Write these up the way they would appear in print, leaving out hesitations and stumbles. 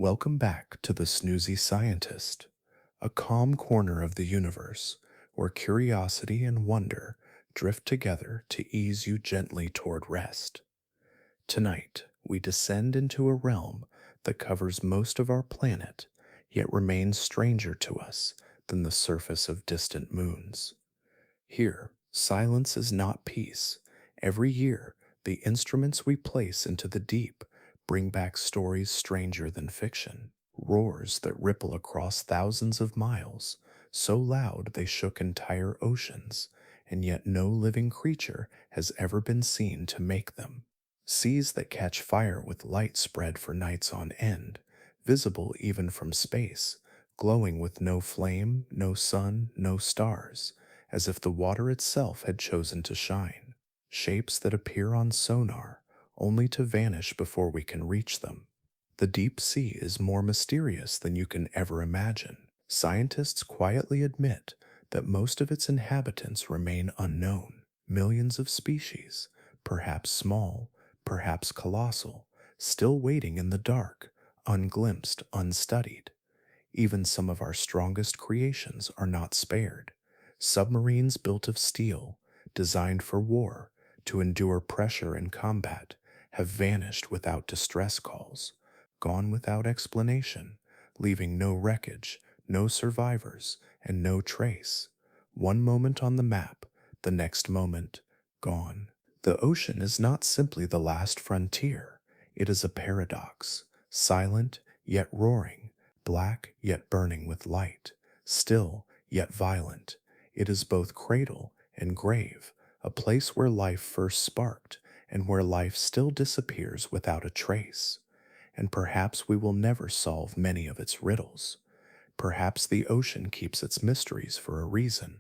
Welcome back to the Snoozy Scientist, a calm corner of the universe where curiosity and wonder drift together to ease you gently toward rest. Tonight, we descend into a realm that covers most of our planet, yet remains stranger to us than the surface of distant moons. Here, silence is not peace. Every year, the instruments we place into the deep bring back stories stranger than fiction, roars that ripple across thousands of miles, so loud they shook entire oceans, and yet no living creature has ever been seen to make them. Seas that catch fire with light spread for nights on end, visible even from space, glowing with no flame, no sun, no stars, as if the water itself had chosen to shine. Shapes that appear on sonar, only to vanish before we can reach them. The deep sea is more mysterious than you can ever imagine. Scientists quietly admit that most of its inhabitants remain unknown. Millions of species, perhaps small, perhaps colossal, still waiting in the dark, unglimpsed, unstudied. Even some of our strongest creations are not spared. Submarines built of steel, designed for war, to endure pressure and combat, have vanished without distress calls, gone without explanation, leaving no wreckage, no survivors, and no trace. One moment on the map, the next moment, gone. The ocean is not simply the last frontier, it is a paradox, silent yet roaring, black yet burning with light, still yet violent. It is both cradle and grave, a place where life first sparked and where life still disappears without a trace. And perhaps we will never solve many of its riddles. Perhaps the ocean keeps its mysteries for a reason.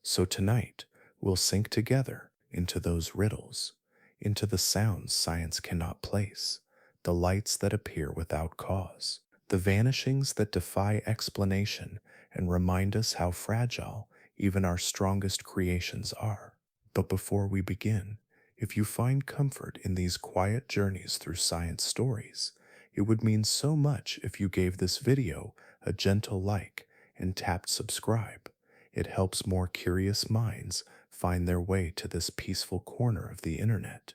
So tonight, we'll sink together into those riddles, into the sounds science cannot place, the lights that appear without cause, the vanishings that defy explanation and remind us how fragile even our strongest creations are. But before we begin, if you find comfort in these quiet journeys through science stories, it would mean so much if you gave this video a gentle like and tapped subscribe. It helps more curious minds find their way to this peaceful corner of the internet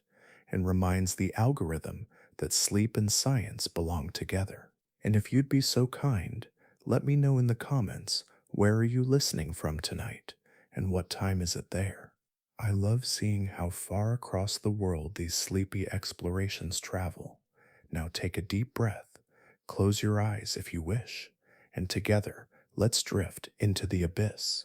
and reminds the algorithm that sleep and science belong together. And if you'd be so kind, let me know in the comments, where are you listening from tonight and what time is it there? I love seeing how far across the world these sleepy explorations travel. Now take a deep breath, close your eyes if you wish, and together let's drift into the abyss.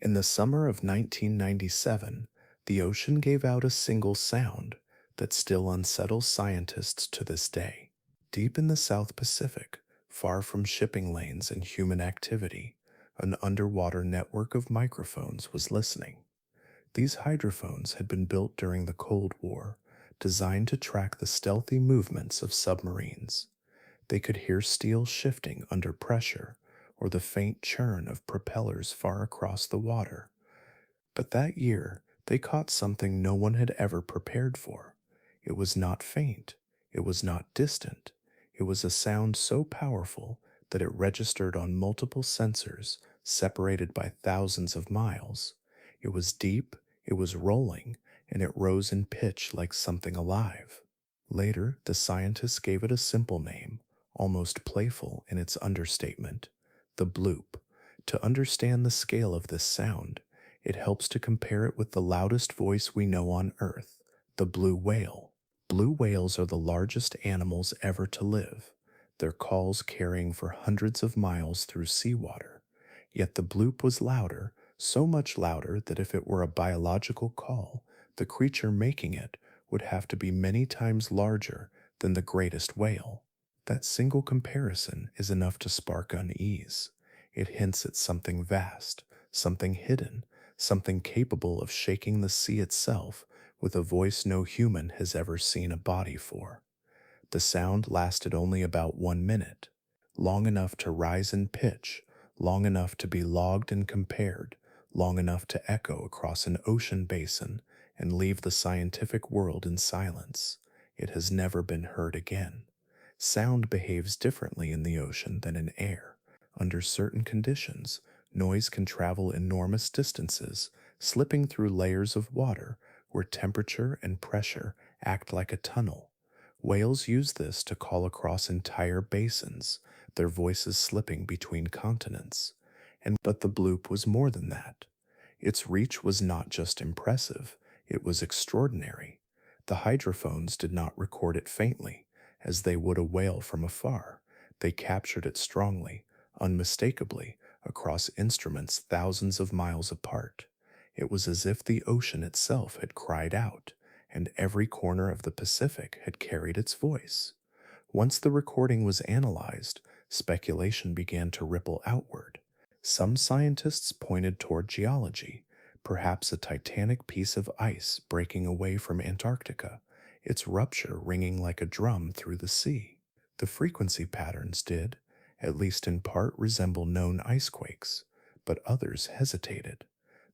In the summer of 1997, the ocean gave out a single sound that still unsettles scientists to this day. Deep in the South Pacific, far from shipping lanes and human activity, an underwater network of microphones was listening. These hydrophones had been built during the Cold War, designed to track the stealthy movements of submarines. They could hear steel shifting under pressure or the faint churn of propellers far across the water. But that year, they caught something no one had ever prepared for. It was not faint, it was not distant, it was a sound so powerful that it registered on multiple sensors separated by thousands of miles. It was deep, it was rolling, and it rose in pitch like something alive. Later, the scientists gave it a simple name, almost playful in its understatement, the bloop. To understand the scale of this sound, it helps to compare it with the loudest voice we know on Earth, the blue whale. Blue whales are the largest animals ever to live, their calls carrying for hundreds of miles through seawater. Yet the bloop was louder, so much louder that if it were a biological call, the creature making it would have to be many times larger than the greatest whale. That single comparison is enough to spark unease. It hints at something vast, something hidden, something capable of shaking the sea itself with a voice no human has ever seen a body for. The sound lasted only about 1 minute, long enough to rise in pitch, long enough to be logged and compared, long enough to echo across an ocean basin and leave the scientific world in silence. It has never been heard again. Sound behaves differently in the ocean than in air. Under certain conditions, noise can travel enormous distances, slipping through layers of water where temperature and pressure act like a tunnel. Whales use this to call across entire basins, their voices slipping between continents. But the bloop was more than that. Its reach was not just impressive, it was extraordinary. The hydrophones did not record it faintly, as they would a whale from afar. They captured it strongly, unmistakably, across instruments thousands of miles apart. It was as if the ocean itself had cried out, and every corner of the Pacific had carried its voice. Once the recording was analyzed, speculation began to ripple outward. Some scientists pointed toward geology, perhaps a titanic piece of ice breaking away from Antarctica, its rupture ringing like a drum through the sea. The frequency patterns did, at least in part, resemble known icequakes, but others hesitated.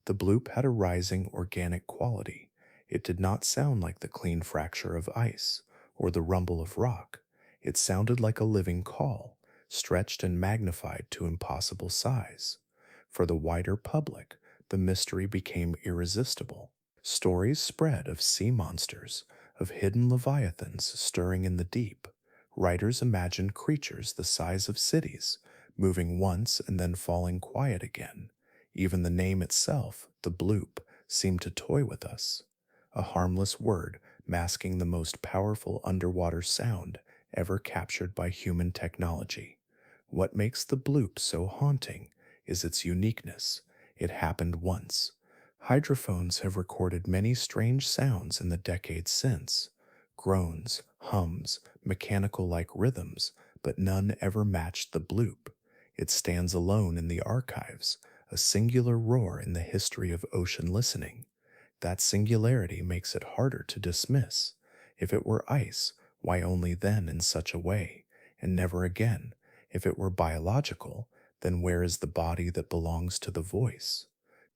The bloop had a rising organic quality. It did not sound like the clean fracture of ice or the rumble of rock. It sounded like a living call, stretched and magnified to impossible size. For the wider public, the mystery became irresistible. Stories spread of sea monsters, of hidden leviathans stirring in the deep. Writers imagined creatures the size of cities, moving once and then falling quiet again. Even the name itself, the bloop, seemed to toy with us. A harmless word masking the most powerful underwater sound ever captured by human technology. What makes the bloop so haunting is its uniqueness. It happened once. Hydrophones have recorded many strange sounds in the decades since. Groans, hums, mechanical like rhythms, but none ever matched the bloop. It stands alone in the archives, a singular roar in the history of ocean listening. That singularity makes it harder to dismiss. If it were ice, why only then in such a way, and never again? If it were biological, then where is the body that belongs to the voice?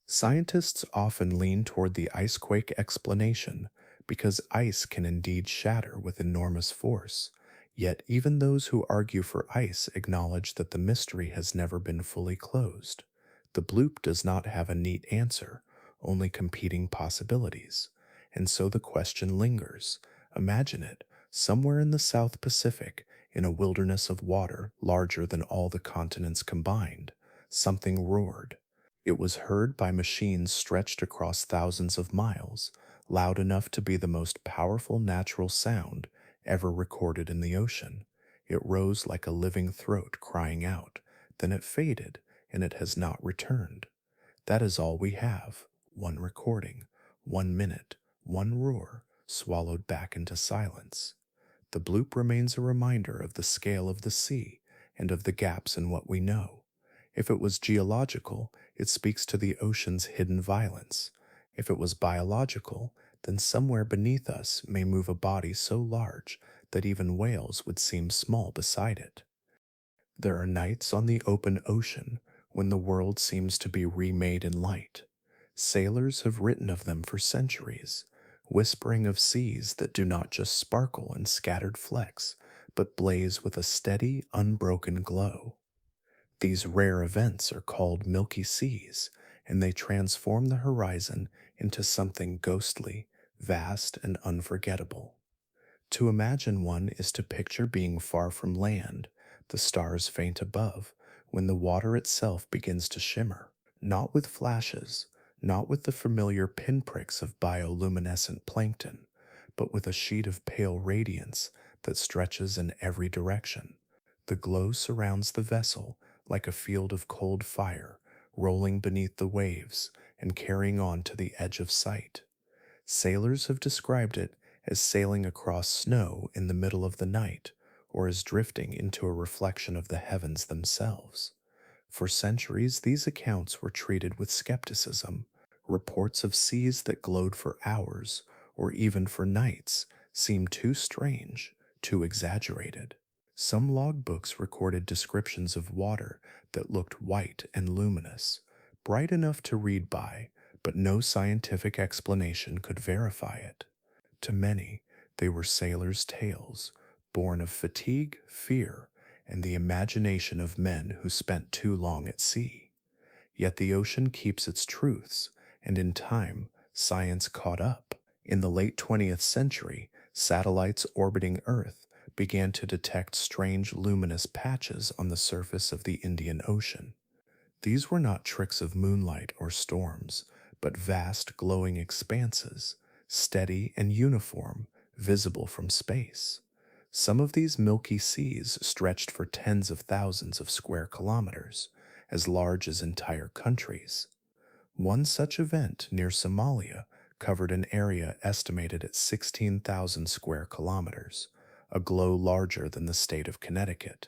Scientists often lean toward the icequake explanation because ice can indeed shatter with enormous force. Yet even those who argue for ice acknowledge that the mystery has never been fully closed. The bloop does not have a neat answer, only competing possibilities. And so the question lingers. Imagine it, somewhere in the South Pacific, in a wilderness of water larger than all the continents combined, something roared. It was heard by machines stretched across thousands of miles, loud enough to be the most powerful natural sound ever recorded in the ocean. It rose like a living throat crying out, then it faded, and it has not returned. That is all we have. One recording, 1 minute, one roar, swallowed back into silence. The bloop remains a reminder of the scale of the sea and of the gaps in what we know. If it was geological, it speaks to the ocean's hidden violence. If it was biological, then somewhere beneath us may move a body so large that even whales would seem small beside it. There are nights on the open ocean when the world seems to be remade in light. Sailors have written of them for centuries, whispering of seas that do not just sparkle in scattered flecks, but blaze with a steady, unbroken glow. These rare events are called milky seas, and they transform the horizon into something ghostly, vast, and unforgettable. To imagine one is to picture being far from land, the stars faint above, when the water itself begins to shimmer, not with flashes, not with the familiar pinpricks of bioluminescent plankton, but with a sheet of pale radiance that stretches in every direction. The glow surrounds the vessel like a field of cold fire, rolling beneath the waves and carrying on to the edge of sight. Sailors have described it as sailing across snow in the middle of the night, or as drifting into a reflection of the heavens themselves. For centuries, these accounts were treated with skepticism. Reports of seas that glowed for hours, or even for nights, seemed too strange, too exaggerated. Some logbooks recorded descriptions of water that looked white and luminous, bright enough to read by, but no scientific explanation could verify it. To many, they were sailors' tales, born of fatigue, fear, and the imagination of men who spent too long at sea. Yet the ocean keeps its truths, and in time, science caught up. In the late 20th century, satellites orbiting Earth began to detect strange luminous patches on the surface of the Indian Ocean. These were not tricks of moonlight or storms, but vast glowing expanses, steady and uniform, visible from space. Some of these milky seas stretched for tens of thousands of square kilometers, as large as entire countries. One such event near Somalia covered an area estimated at 16,000 square kilometers, a glow larger than the state of Connecticut.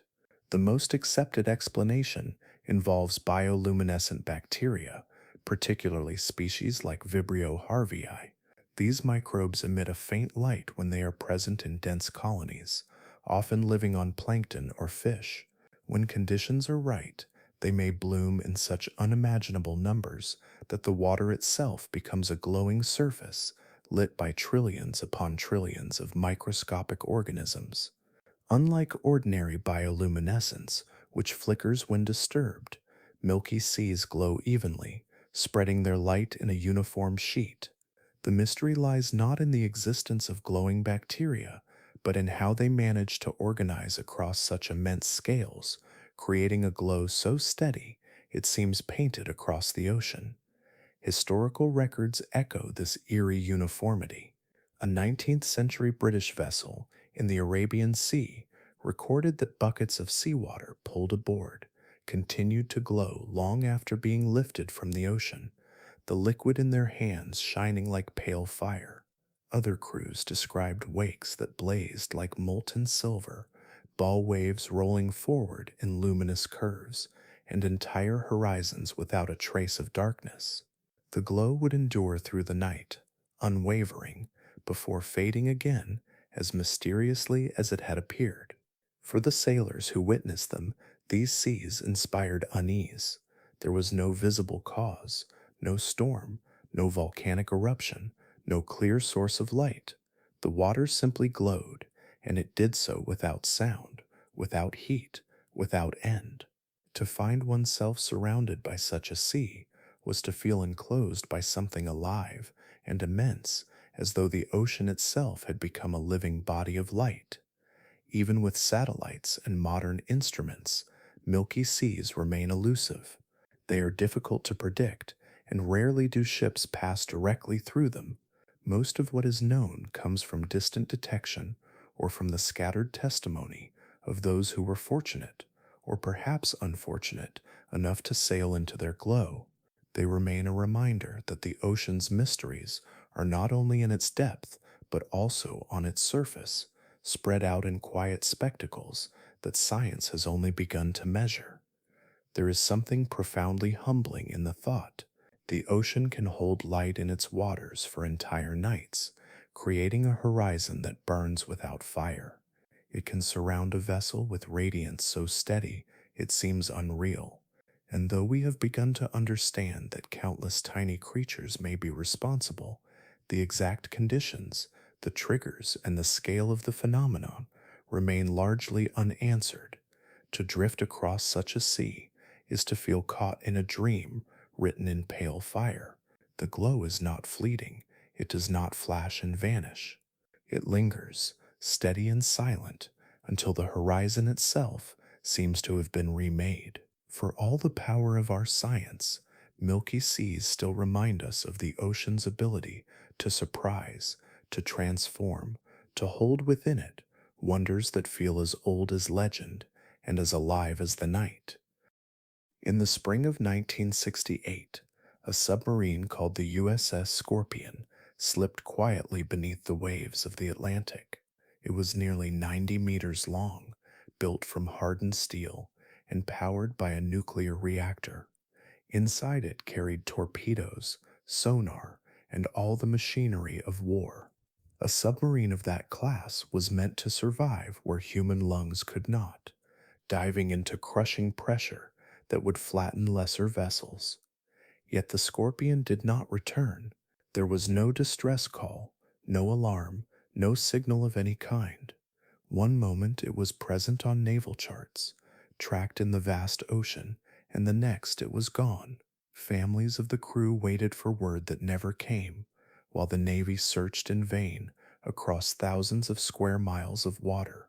The most accepted explanation involves bioluminescent bacteria, particularly species like Vibrio harvii. These microbes emit a faint light when they are present in dense colonies, often living on plankton or fish. When conditions are right, they may bloom in such unimaginable numbers that the water itself becomes a glowing surface lit by trillions upon trillions of microscopic organisms. Unlike ordinary bioluminescence, which flickers when disturbed, milky seas glow evenly, spreading their light in a uniform sheet. The mystery lies not in the existence of glowing bacteria, but in how they manage to organize across such immense scales, creating a glow so steady it seems painted across the ocean. Historical records echo this eerie uniformity. A 19th century British vessel in the Arabian Sea recorded that buckets of seawater pulled aboard continued to glow long after being lifted from the ocean, the liquid in their hands shining like pale fire. Other crews described wakes that blazed like molten silver, ball waves rolling forward in luminous curves, and entire horizons without a trace of darkness. The glow would endure through the night, unwavering, before fading again as mysteriously as it had appeared. For the sailors who witnessed them, these seas inspired unease. There was no visible cause, no storm, no volcanic eruption, no clear source of light. The water simply glowed, and it did so without sound, without heat, without end. To find oneself surrounded by such a sea was to feel enclosed by something alive and immense, as though the ocean itself had become a living body of light. Even with satellites and modern instruments, milky seas remain elusive. They are difficult to predict, and rarely do ships pass directly through them. Most of what is known comes from distant detection or from the scattered testimony of those who were fortunate, or perhaps unfortunate, enough to sail into their glow. They remain a reminder that the ocean's mysteries are not only in its depth, but also on its surface, spread out in quiet spectacles that science has only begun to measure. There is something profoundly humbling in the thought. The ocean can hold light in its waters for entire nights, creating a horizon that burns without fire. It can surround a vessel with radiance so steady it seems unreal. And though we have begun to understand that countless tiny creatures may be responsible, the exact conditions, the triggers, and the scale of the phenomenon remain largely unanswered. To drift across such a sea is to feel caught in a dream written in pale fire. The glow is not fleeting, it does not flash and vanish. It lingers, steady and silent, until the horizon itself seems to have been remade. For all the power of our science, milky seas still remind us of the ocean's ability to surprise, to transform, to hold within it wonders that feel as old as legend and as alive as the night. In the spring of 1968, a submarine called the USS Scorpion slipped quietly beneath the waves of the Atlantic. It was nearly 90 meters long, built from hardened steel, and powered by a nuclear reactor. Inside it carried torpedoes, sonar, and all the machinery of war. A submarine of that class was meant to survive where human lungs could not, diving into crushing pressure that would flatten lesser vessels. Yet the Scorpion did not return. There was no distress call, no alarm, no signal of any kind. One moment it was present on naval charts, tracked in the vast ocean, and the next it was gone. Families of the crew waited for word that never came, while the Navy searched in vain across thousands of square miles of water.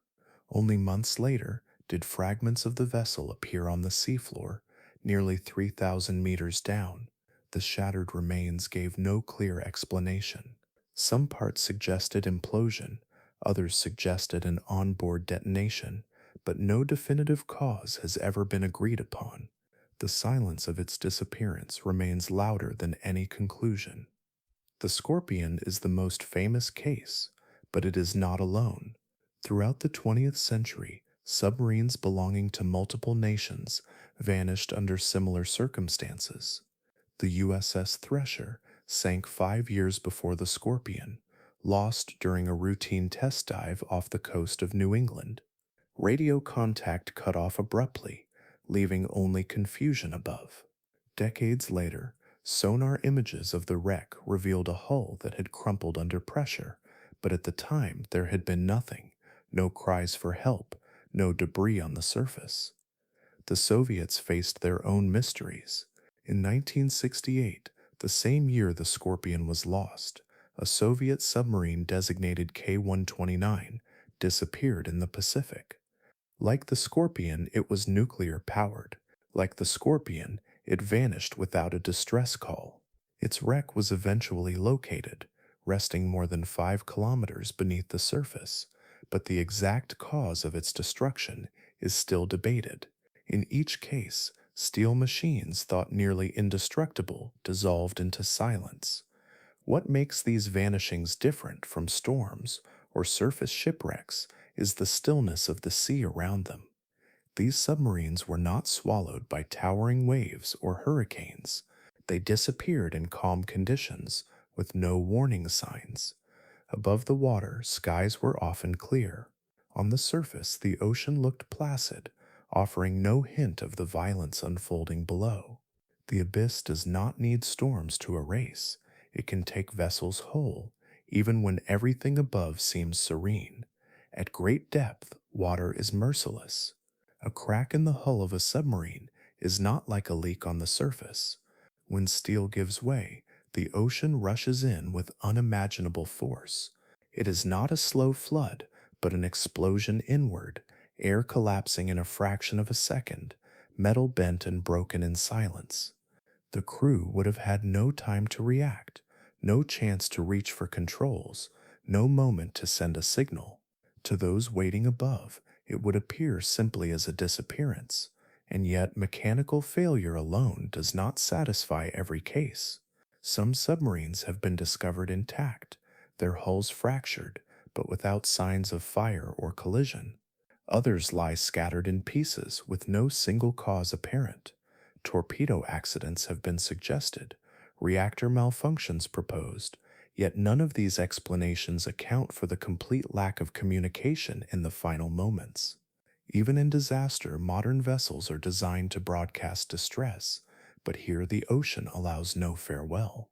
Only months later did fragments of the vessel appear on the seafloor, nearly 3,000 meters down. The shattered remains gave no clear explanation. Some parts suggested implosion, others suggested an onboard detonation, but no definitive cause has ever been agreed upon. The silence of its disappearance remains louder than any conclusion. The Scorpion is the most famous case, but it is not alone. Throughout the 20th century, submarines belonging to multiple nations vanished under similar circumstances. The USS Thresher sank 5 years before the Scorpion, lost during a routine test dive off the coast of New England. Radio contact cut off abruptly, leaving only confusion above. Decades later, sonar images of the wreck revealed a hull that had crumpled under pressure, but at the time there had been nothing, no cries for help, no debris on the surface. The Soviets faced their own mysteries. In 1968, the same year the Scorpion was lost, a Soviet submarine designated K-129 disappeared in the Pacific. Like the Scorpion, it was nuclear powered. Like the Scorpion, it vanished without a distress call. Its wreck was eventually located, resting more than 5 kilometers beneath the surface, but the exact cause of its destruction is still debated. In each case, steel machines thought nearly indestructible dissolved into silence. What makes these vanishings different from storms or surface shipwrecks is the stillness of the sea around them. These submarines were not swallowed by towering waves or hurricanes. They disappeared in calm conditions with no warning signs. Above the water, skies were often clear. On the surface, the ocean looked placid, offering no hint of the violence unfolding below. The abyss does not need storms to erase. It can take vessels whole, even when everything above seems serene. At great depth, water is merciless. A crack in the hull of a submarine is not like a leak on the surface. When steel gives way, the ocean rushes in with unimaginable force. It is not a slow flood, but an explosion inward, air collapsing in a fraction of a second, metal bent and broken in silence. The crew would have had no time to react, no chance to reach for controls, no moment to send a signal. To those waiting above, it would appear simply as a disappearance, and yet mechanical failure alone does not satisfy every case. Some submarines have been discovered intact, their hulls fractured, but without signs of fire or collision. Others lie scattered in pieces with no single cause apparent. Torpedo accidents have been suggested, reactor malfunctions proposed, yet none of these explanations account for the complete lack of communication in the final moments. Even in disaster, modern vessels are designed to broadcast distress, but here the ocean allows no farewell.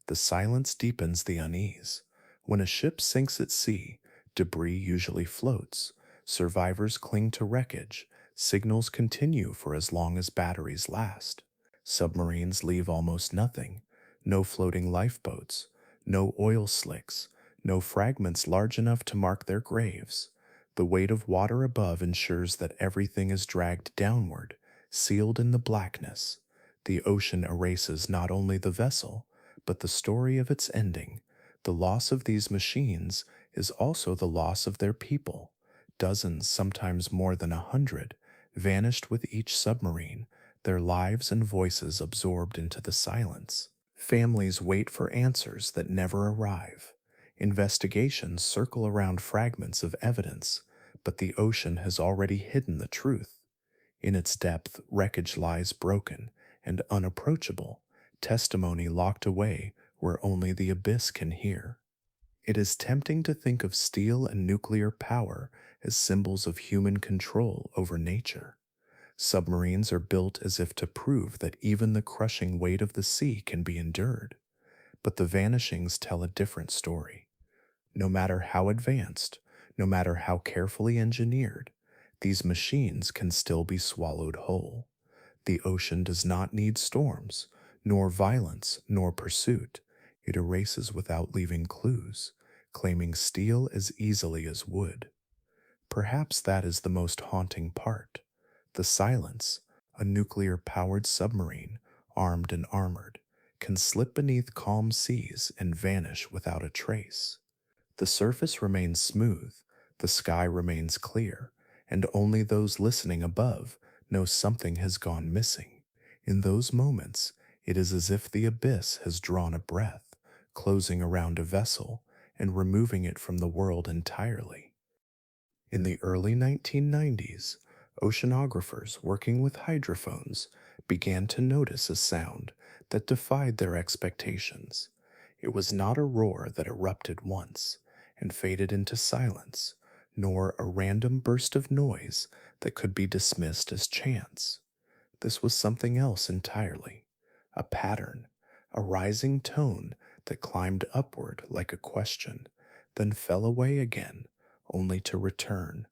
The silence deepens the unease. When a ship sinks at sea, debris usually floats, survivors cling to wreckage, signals continue for as long as batteries last. Submarines leave almost nothing, no floating lifeboats, no oil slicks, no fragments large enough to mark their graves. The weight of water above ensures that everything is dragged downward, sealed in the blackness. The ocean erases not only the vessel, but the story of its ending. The loss of these machines is also the loss of their people. Dozens, sometimes more than 100, vanished with each submarine, their lives and voices absorbed into the silence. Families wait for answers that never arrive. Investigations circle around fragments of evidence, but the ocean has already hidden the truth. In its depth, wreckage lies broken and unapproachable, testimony locked away where only the abyss can hear. It is tempting to think of steel and nuclear power as symbols of human control over nature. Submarines are built as if to prove that even the crushing weight of the sea can be endured. But the vanishings tell a different story. No matter how advanced, No matter how carefully engineered, these machines can still be swallowed whole. The ocean does not need storms, nor violence, nor pursuit. It erases without leaving clues, claiming steel as easily as wood. Perhaps that is the most haunting part. The silence, a nuclear powered submarine, armed and armored, can slip beneath calm seas and vanish without a trace. The surface remains smooth, the sky remains clear, and only those listening above know something has gone missing. In those moments, it is as if the abyss has drawn a breath, closing around a vessel and removing it from the world entirely. In the early 1990s, oceanographers working with hydrophones began to notice a sound that defied their expectations. It was not a roar that erupted once and faded into silence, nor a random burst of noise that could be dismissed as chance. This was something else entirely, a pattern, a rising tone that climbed upward like a question, then fell away again, only to return.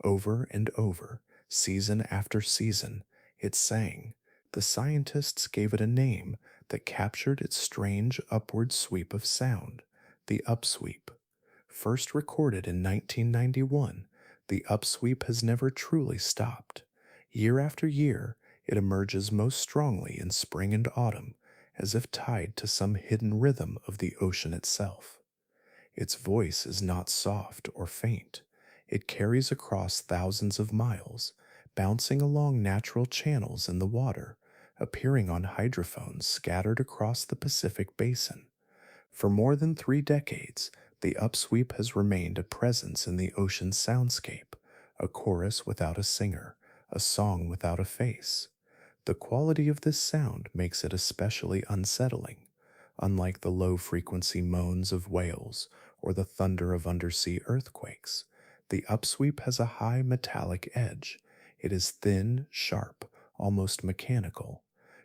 Over and over, season after season, it sang. The scientists gave it a name that captured its strange upward sweep of sound, the upsweep. First recorded in 1991, the upsweep has never truly stopped. Year after year, it emerges most strongly in spring and autumn, as if tied to some hidden rhythm of the ocean itself. Its voice is not soft or faint. It carries across thousands of miles, bouncing along natural channels in the water, appearing on hydrophones scattered across the Pacific basin. For more than 3 decades, the upsweep has remained a presence in the ocean soundscape, a chorus without a singer, a song without a face. The quality of this sound makes it especially unsettling. Unlike the low frequency moans of whales or the thunder of undersea earthquakes, the upsweep has a high metallic edge. It is thin, sharp, almost mechanical.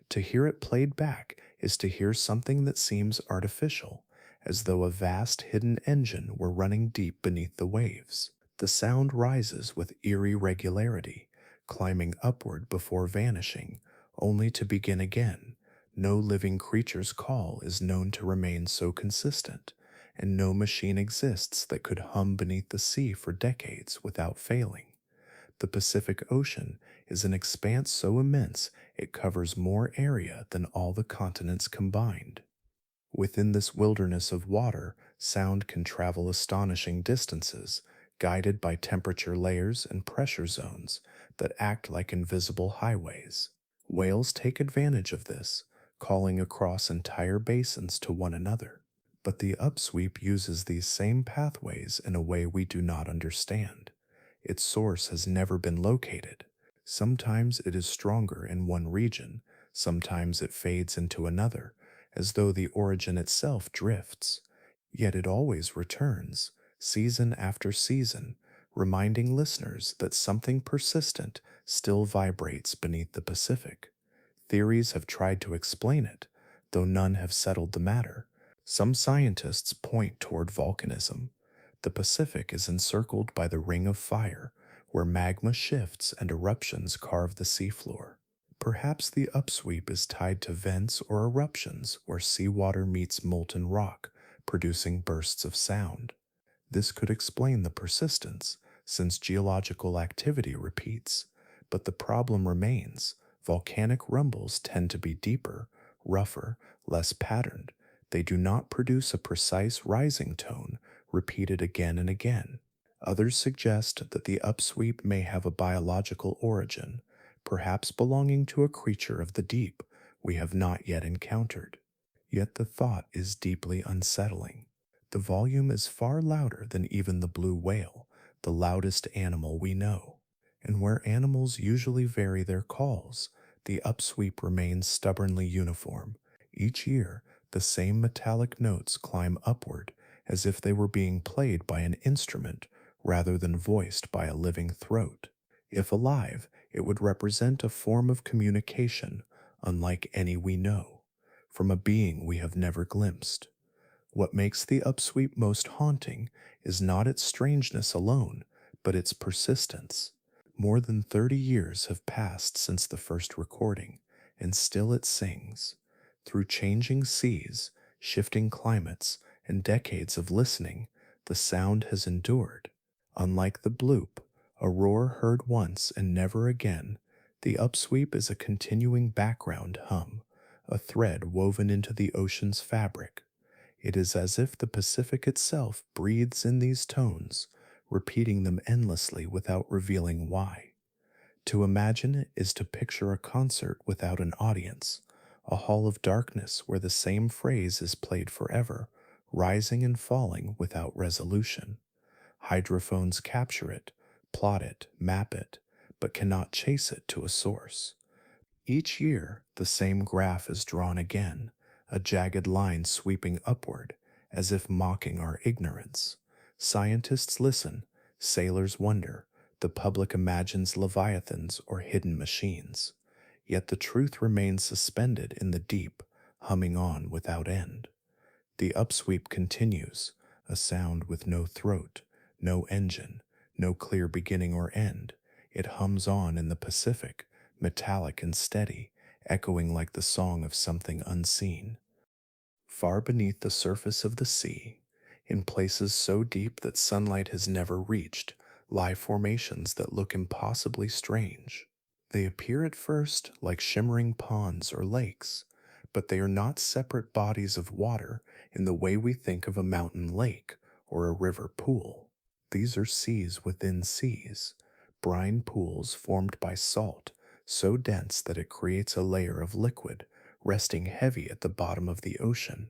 To hear it played back is to hear something that seems artificial, as though a vast hidden engine were running deep beneath the waves. The sound rises with eerie regularity, climbing upward before vanishing, only to begin again. No living creature's call is known to remain so consistent, and no machine exists that could hum beneath the sea for decades without failing. The Pacific Ocean is an expanse so immense it covers more area than all the continents combined. Within this wilderness of water, sound can travel astonishing distances, guided by temperature layers and pressure zones that act like invisible highways. Whales take advantage of this, calling across entire basins to one another. But the upsweep uses these same pathways in a way we do not understand. Its source has never been located. Sometimes it is stronger in one region, sometimes it fades into another, as though the origin itself drifts. Yet it always returns, season after season, reminding listeners that something persistent still vibrates beneath the Pacific. Theories have tried to explain it, though none have settled the matter. Some scientists point toward volcanism. The Pacific is encircled by the Ring of Fire, where magma shifts and eruptions carve the seafloor. Perhaps the upsweep is tied to vents or eruptions where seawater meets molten rock, producing bursts of sound. This could explain the persistence, since geological activity repeats. But the problem remains. Volcanic rumbles tend to be deeper, rougher, less patterned. They do not produce a precise rising tone repeated again and again. Others suggest that the upsweep may have a biological origin, perhaps belonging to a creature of the deep we have not yet encountered. Yet the thought is deeply unsettling. The volume is far louder than even the blue whale, the loudest animal we know. And where animals usually vary their calls, the upsweep remains stubbornly uniform. Each year, the same metallic notes climb upward as if they were being played by an instrument rather than voiced by a living throat. If alive, it would represent a form of communication unlike any we know, from a being we have never glimpsed. What makes the upsweep most haunting is not its strangeness alone, but its persistence. More than 30 years have passed since the first recording, and still it sings. Through changing seas, shifting climates, and decades of listening, the sound has endured. Unlike the bloop, a roar heard once and never again, the upsweep is a continuing background hum, a thread woven into the ocean's fabric. It is as if the Pacific itself breathes in these tones, repeating them endlessly without revealing why. To imagine it is to picture a concert without an audience, a hall of darkness where the same phrase is played forever, rising and falling without resolution. Hydrophones capture it, plot it, map it, but cannot chase it to a source. Each year, the same graph is drawn again, a jagged line sweeping upward, as if mocking our ignorance. Scientists listen, sailors wonder, the public imagines leviathans or hidden machines. Yet the truth remains suspended in the deep, humming on without end. The upsweep continues, a sound with no throat, no engine, no clear beginning or end. It hums on in the Pacific, metallic and steady, echoing like the song of something unseen. Far beneath the surface of the sea, in places so deep that sunlight has never reached, lie formations that look impossibly strange. They appear at first like shimmering ponds or lakes, but they are not separate bodies of water in the way we think of a mountain lake or a river pool. These are seas within seas, brine pools formed by salt so dense that it creates a layer of liquid resting heavy at the bottom of the ocean.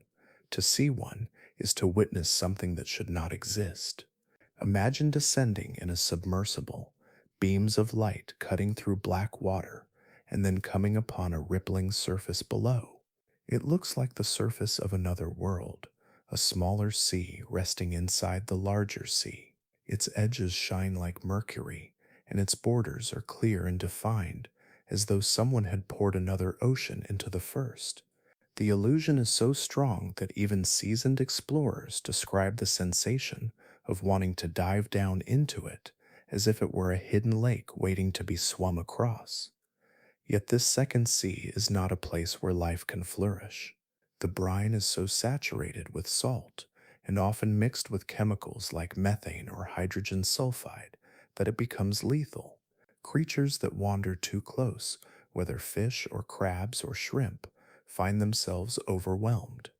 To see one is to witness something that should not exist. Imagine descending in a submersible, beams of light cutting through black water, and then coming upon a rippling surface below. It looks like the surface of another world, a smaller sea resting inside the larger sea. Its edges shine like mercury, and its borders are clear and defined, as though someone had poured another ocean into the first. The illusion is so strong that even seasoned explorers describe the sensation of wanting to dive down into it as if it were a hidden lake waiting to be swum across. Yet this second sea is not a place where life can flourish. The brine is so saturated with salt and often mixed with chemicals like methane or hydrogen sulfide that it becomes lethal. Creatures that wander too close, whether fish or crabs or shrimp, find themselves overwhelmed.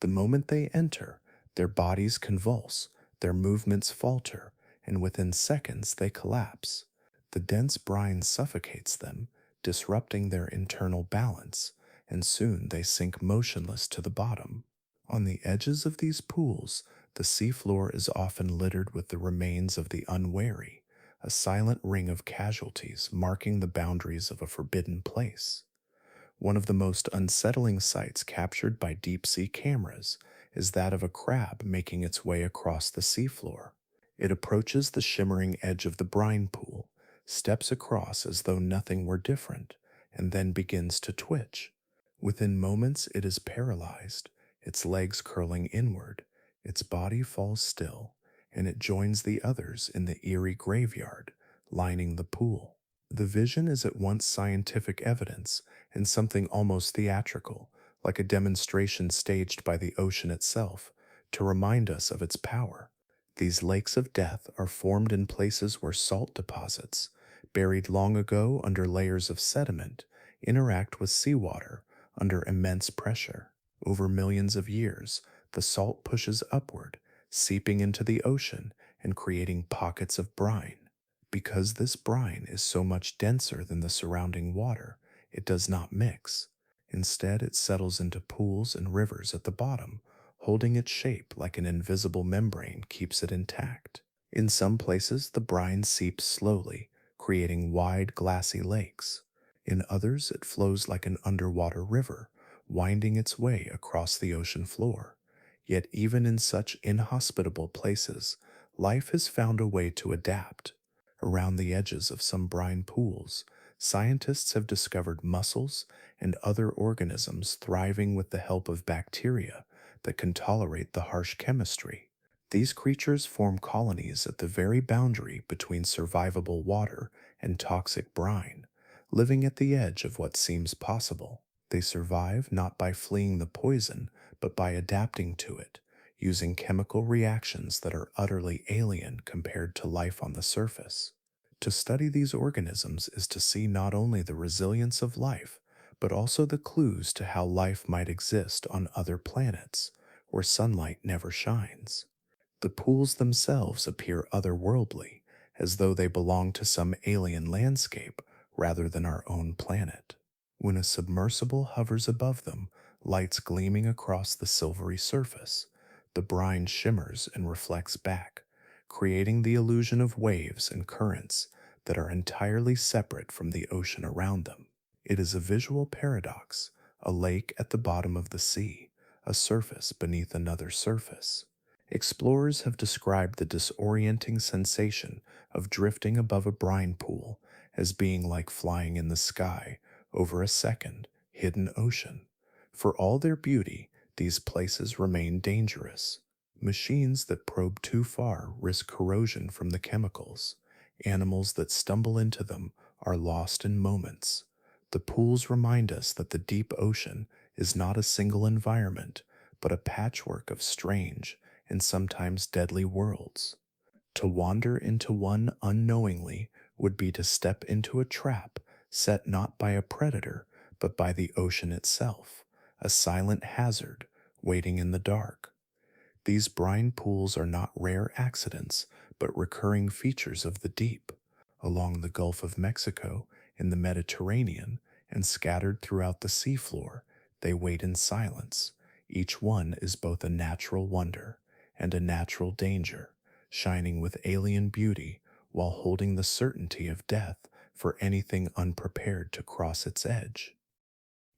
The moment they enter, their bodies convulse, their movements falter, and within seconds they collapse. The dense brine suffocates them, disrupting their internal balance, and soon they sink motionless to the bottom. On the edges of these pools, the seafloor is often littered with the remains of the unwary, a silent ring of casualties marking the boundaries of a forbidden place. One of the most unsettling sights captured by deep-sea cameras is that of a crab making its way across the seafloor. It approaches the shimmering edge of the brine pool, steps across as though nothing were different, and then begins to twitch. Within moments, it is paralyzed, its legs curling inward, its body falls still, and it joins the others in the eerie graveyard lining the pool. The vision is at once scientific evidence and something almost theatrical, like a demonstration staged by the ocean itself, to remind us of its power. These lakes of death are formed in places where salt deposits, buried long ago under layers of sediment, interact with seawater under immense pressure. Over millions of years, the salt pushes upward, seeping into the ocean and creating pockets of brine. Because this brine is so much denser than the surrounding water, it does not mix. Instead, it settles into pools and rivers at the bottom, holding its shape like an invisible membrane keeps it intact. In some places, the brine seeps slowly, creating wide, glassy lakes. In others, it flows like an underwater river, winding its way across the ocean floor. Yet even in such inhospitable places, life has found a way to adapt. Around the edges of some brine pools, scientists have discovered mussels and other organisms thriving with the help of bacteria that can tolerate the harsh chemistry. These creatures form colonies at the very boundary between survivable water and toxic brine, living at the edge of what seems possible. They survive not by fleeing the poison, but by adapting to it, using chemical reactions that are utterly alien compared to life on the surface. To study these organisms is to see not only the resilience of life, but also the clues to how life might exist on other planets where sunlight never shines. The pools themselves appear otherworldly, as though they belong to some alien landscape rather than our own planet. When a submersible hovers above them, lights gleaming across the silvery surface, the brine shimmers and reflects back, creating the illusion of waves and currents that are entirely separate from the ocean around them. It is a visual paradox, a lake at the bottom of the sea, a surface beneath another surface. Explorers have described the disorienting sensation of drifting above a brine pool as being like flying in the sky over a second, hidden ocean. For all their beauty, these places remain dangerous. Machines that probe too far risk corrosion from the chemicals. Animals that stumble into them are lost in moments. The pools remind us that the deep ocean is not a single environment, but a patchwork of strange and sometimes deadly worlds. To wander into one unknowingly would be to step into a trap set not by a predator, but by the ocean itself, a silent hazard waiting in the dark. These brine pools are not rare accidents, but recurring features of the deep. Along the Gulf of Mexico, in the Mediterranean, and scattered throughout the seafloor, they wait in silence. Each one is both a natural wonder and a natural danger, shining with alien beauty while holding the certainty of death for anything unprepared to cross its edge.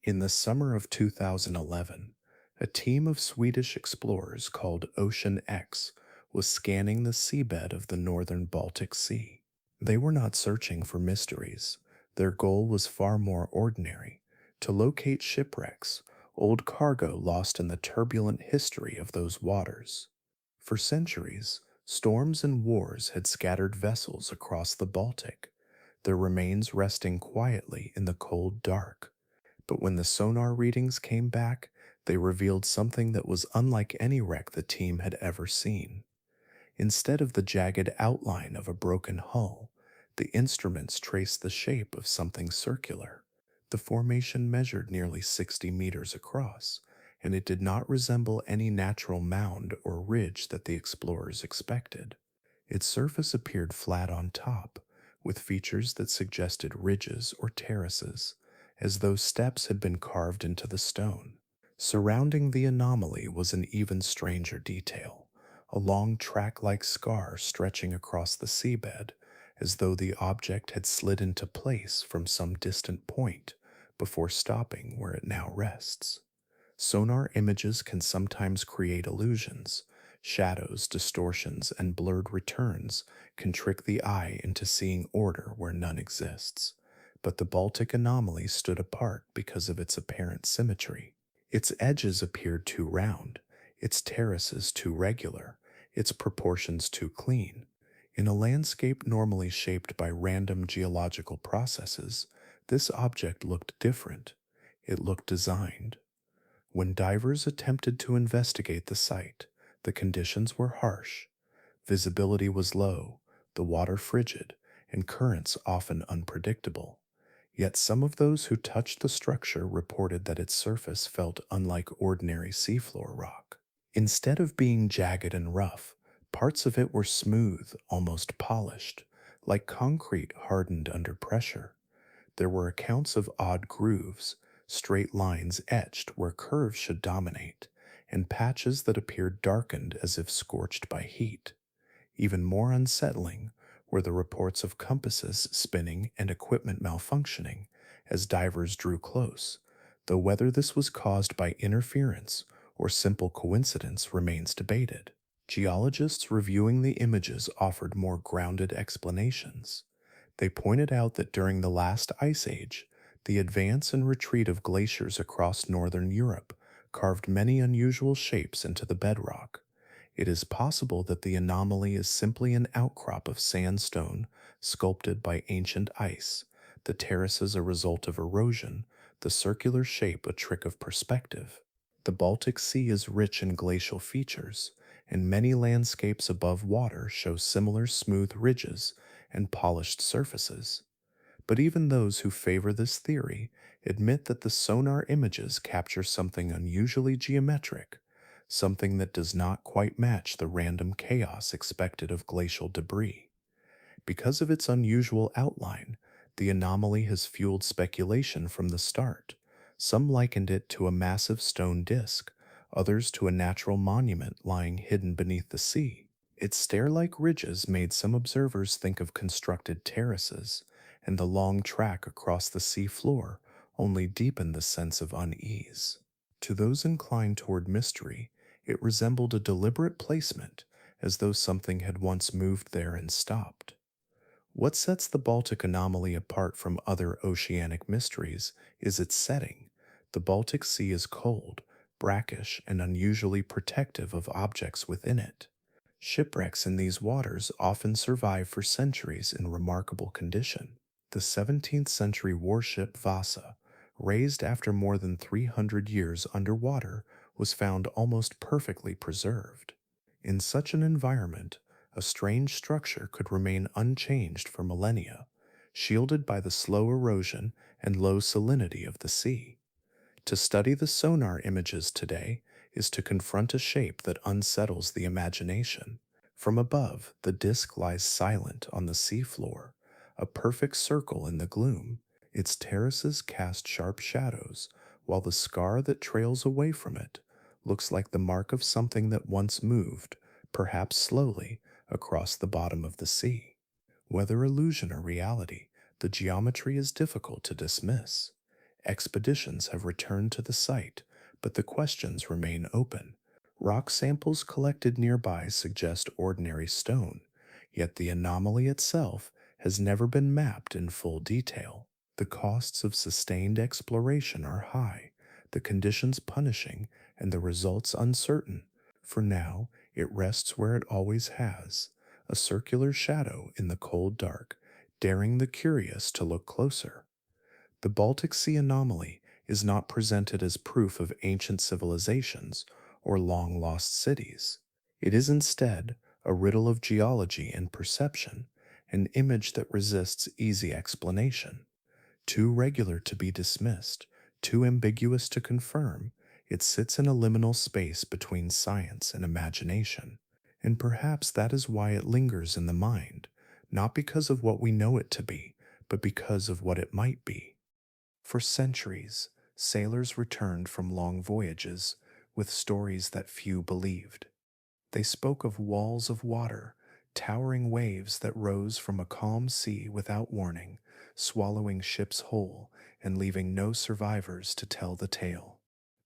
In the summer of 2011, a team of Swedish explorers called Ocean X was scanning the seabed of the northern Baltic Sea. They were not searching for mysteries. Their goal was far more ordinary: to locate shipwrecks, old cargo lost in the turbulent history of those waters. For centuries, storms and wars had scattered vessels across the Baltic, their remains resting quietly in the cold dark. But when the sonar readings came back, they revealed something that was unlike any wreck the team had ever seen. Instead of the jagged outline of a broken hull, the instruments traced the shape of something circular. The formation measured nearly 60 meters across, and it did not resemble any natural mound or ridge that the explorers expected. Its surface appeared flat on top, with features that suggested ridges or terraces, as though steps had been carved into the stone. Surrounding the anomaly was an even stranger detail: a long track-like scar stretching across the seabed, as though the object had slid into place from some distant point before stopping where it now rests. Sonar images can sometimes create illusions. Shadows, distortions, and blurred returns can trick the eye into seeing order where none exists. But the Baltic anomaly stood apart because of its apparent symmetry. Its edges appeared too round, its terraces too regular, its proportions too clean. In a landscape normally shaped by random geological processes, this object looked different. It looked designed. When divers attempted to investigate the site, the conditions were harsh. Visibility was low, the water frigid, and currents often unpredictable. Yet some of those who touched the structure reported that its surface felt unlike ordinary seafloor rock. Instead of being jagged and rough, parts of it were smooth, almost polished, like concrete hardened under pressure. There were accounts of odd grooves, straight lines etched where curves should dominate, and patches that appeared darkened as if scorched by heat. Even more unsettling were the reports of compasses spinning and equipment malfunctioning as divers drew close, though whether this was caused by interference or simple coincidence remains debated. Geologists reviewing the images offered more grounded explanations. They pointed out that during the last ice age, the advance and retreat of glaciers across northern Europe carved many unusual shapes into the bedrock. It is possible that the anomaly is simply an outcrop of sandstone sculpted by ancient ice, the terraces a result of erosion, the circular shape a trick of perspective. The Baltic Sea is rich in glacial features, and many landscapes above water show similar smooth ridges and polished surfaces. But even those who favor this theory admit that the sonar images capture something unusually geometric, something that does not quite match the random chaos expected of glacial debris. Because of its unusual outline, the anomaly has fueled speculation from the start. Some likened it to a massive stone disk, others to a natural monument lying hidden beneath the sea. Its stair-like ridges made some observers think of constructed terraces, and the long track across the sea floor only deepened the sense of unease. To those inclined toward mystery, it resembled a deliberate placement, as though something had once moved there and stopped. What sets the Baltic anomaly apart from other oceanic mysteries is its setting. The Baltic Sea is cold, brackish, and unusually protective of objects within it. Shipwrecks in these waters often survive for centuries in remarkable condition. The 17th century warship Vasa, raised after more than 300 years underwater, was found almost perfectly preserved. In such an environment, a strange structure could remain unchanged for millennia, shielded by the slow erosion and low salinity of the sea. To study the sonar images today is to confront a shape that unsettles the imagination. From above, the disk lies silent on the seafloor, a perfect circle in the gloom. Its terraces cast sharp shadows, while the scar that trails away from it looks like the mark of something that once moved, perhaps slowly, across the bottom of the sea. Whether illusion or reality, the geometry is difficult to dismiss. Expeditions have returned to the site, but the questions remain open. Rock samples collected nearby suggest ordinary stone, yet the anomaly itself has never been mapped in full detail. The costs of sustained exploration are high, the conditions punishing, and the results uncertain. For now, it rests where it always has, a circular shadow in the cold dark, daring the curious to look closer. The Baltic Sea anomaly is not presented as proof of ancient civilizations or long lost cities. It is instead a riddle of geology and perception, an image that resists easy explanation. Too regular to be dismissed, too ambiguous to confirm, it sits in a liminal space between science and imagination. And perhaps that is why it lingers in the mind, not because of what we know it to be, but because of what it might be. For centuries, sailors returned from long voyages with stories that few believed. They spoke of walls of water, towering waves that rose from a calm sea without warning, swallowing ships whole and leaving no survivors to tell the tale.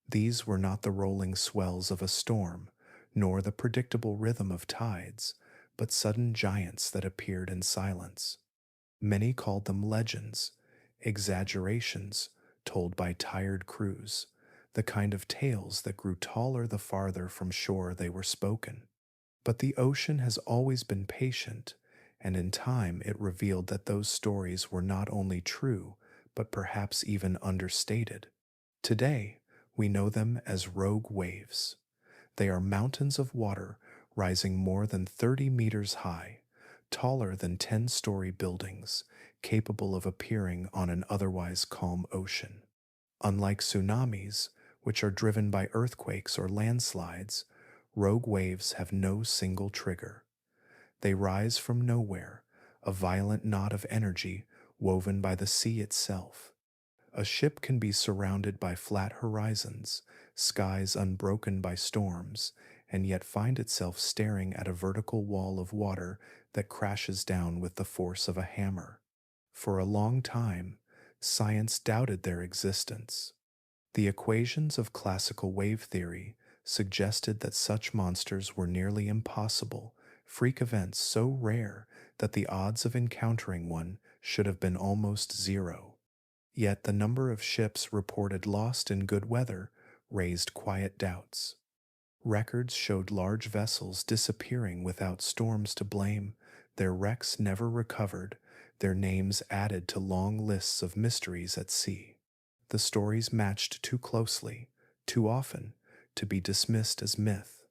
These were not the rolling swells of a storm, nor the predictable rhythm of tides, but sudden giants that appeared in silence. Many called them legends, exaggerations told by tired crews, the kind of tales that grew taller the farther from shore they were spoken. But the ocean has always been patient, and in time it revealed that those stories were not only true, but perhaps even understated. Today, we know them as rogue waves. They are mountains of water rising more than 30 meters high, taller than 10-story buildings, capable of appearing on an otherwise calm ocean. Unlike tsunamis, which are driven by earthquakes or landslides, rogue waves have no single trigger. They rise from nowhere, a violent knot of energy woven by the sea itself. A ship can be surrounded by flat horizons, skies unbroken by storms, and yet find itself staring at a vertical wall of water that crashes down with the force of a hammer. For a long time, science doubted their existence. The equations of classical wave theory suggested that such monsters were nearly impossible, freak events so rare that the odds of encountering one should have been almost zero. Yet the number of ships reported lost in good weather raised quiet doubts. Records showed large vessels disappearing without storms to blame, their wrecks never recovered, their names added to long lists of mysteries at sea. The stories matched too closely, too often, to be dismissed as myth.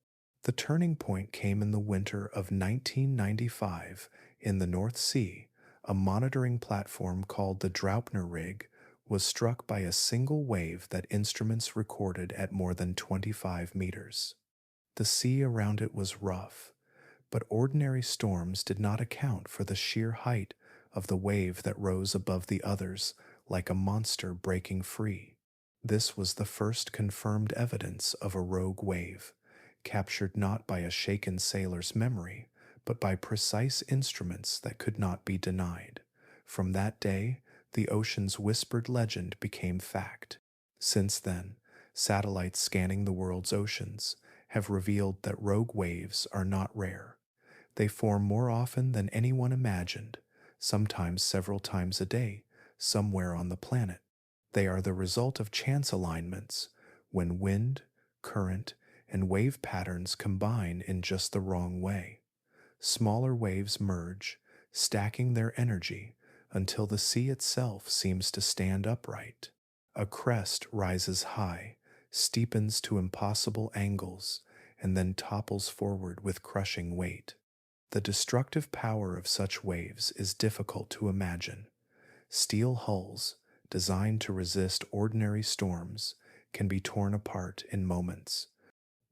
The turning point came in the winter of 1995 in the North Sea. A monitoring platform called the Draupner rig was struck by a single wave that instruments recorded at more than 25 meters. The sea around it was rough, but ordinary storms did not account for the sheer height of the wave that rose above the others like a monster breaking free. This was the first confirmed evidence of a rogue wave, captured not by a shaken sailor's memory, but by precise instruments that could not be denied. From that day, the ocean's whispered legend became fact. Since then, satellites scanning the world's oceans have revealed that rogue waves are not rare. They form more often than anyone imagined, sometimes several times a day, somewhere on the planet. They are the result of chance alignments, when wind, current, and wave patterns combine in just the wrong way. Smaller waves merge, stacking their energy until the sea itself seems to stand upright. A crest rises high, steepens to impossible angles, and then topples forward with crushing weight. The destructive power of such waves is difficult to imagine. Steel hulls, designed to resist ordinary storms, can be torn apart in moments.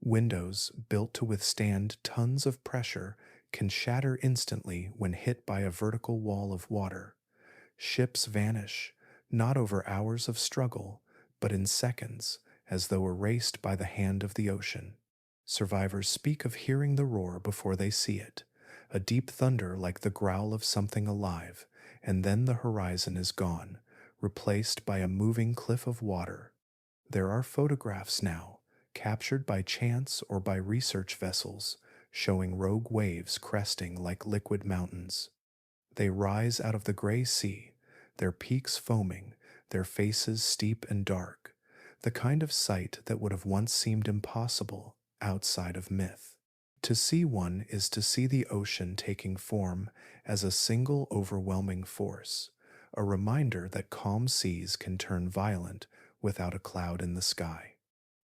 Windows, built to withstand tons of pressure, can shatter instantly when hit by a vertical wall of water. Ships vanish, not over hours of struggle, but in seconds, as though erased by the hand of the ocean. Survivors speak of hearing the roar before they see it, a deep thunder like the growl of something alive, and then the horizon is gone, replaced by a moving cliff of water. There are photographs now, captured by chance or by research vessels, showing rogue waves cresting like liquid mountains. They rise out of the gray sea, their peaks foaming, their faces steep and dark, the kind of sight that would have once seemed impossible outside of myth. To see one is to see the ocean taking form as a single overwhelming force, a reminder that calm seas can turn violent without a cloud in the sky.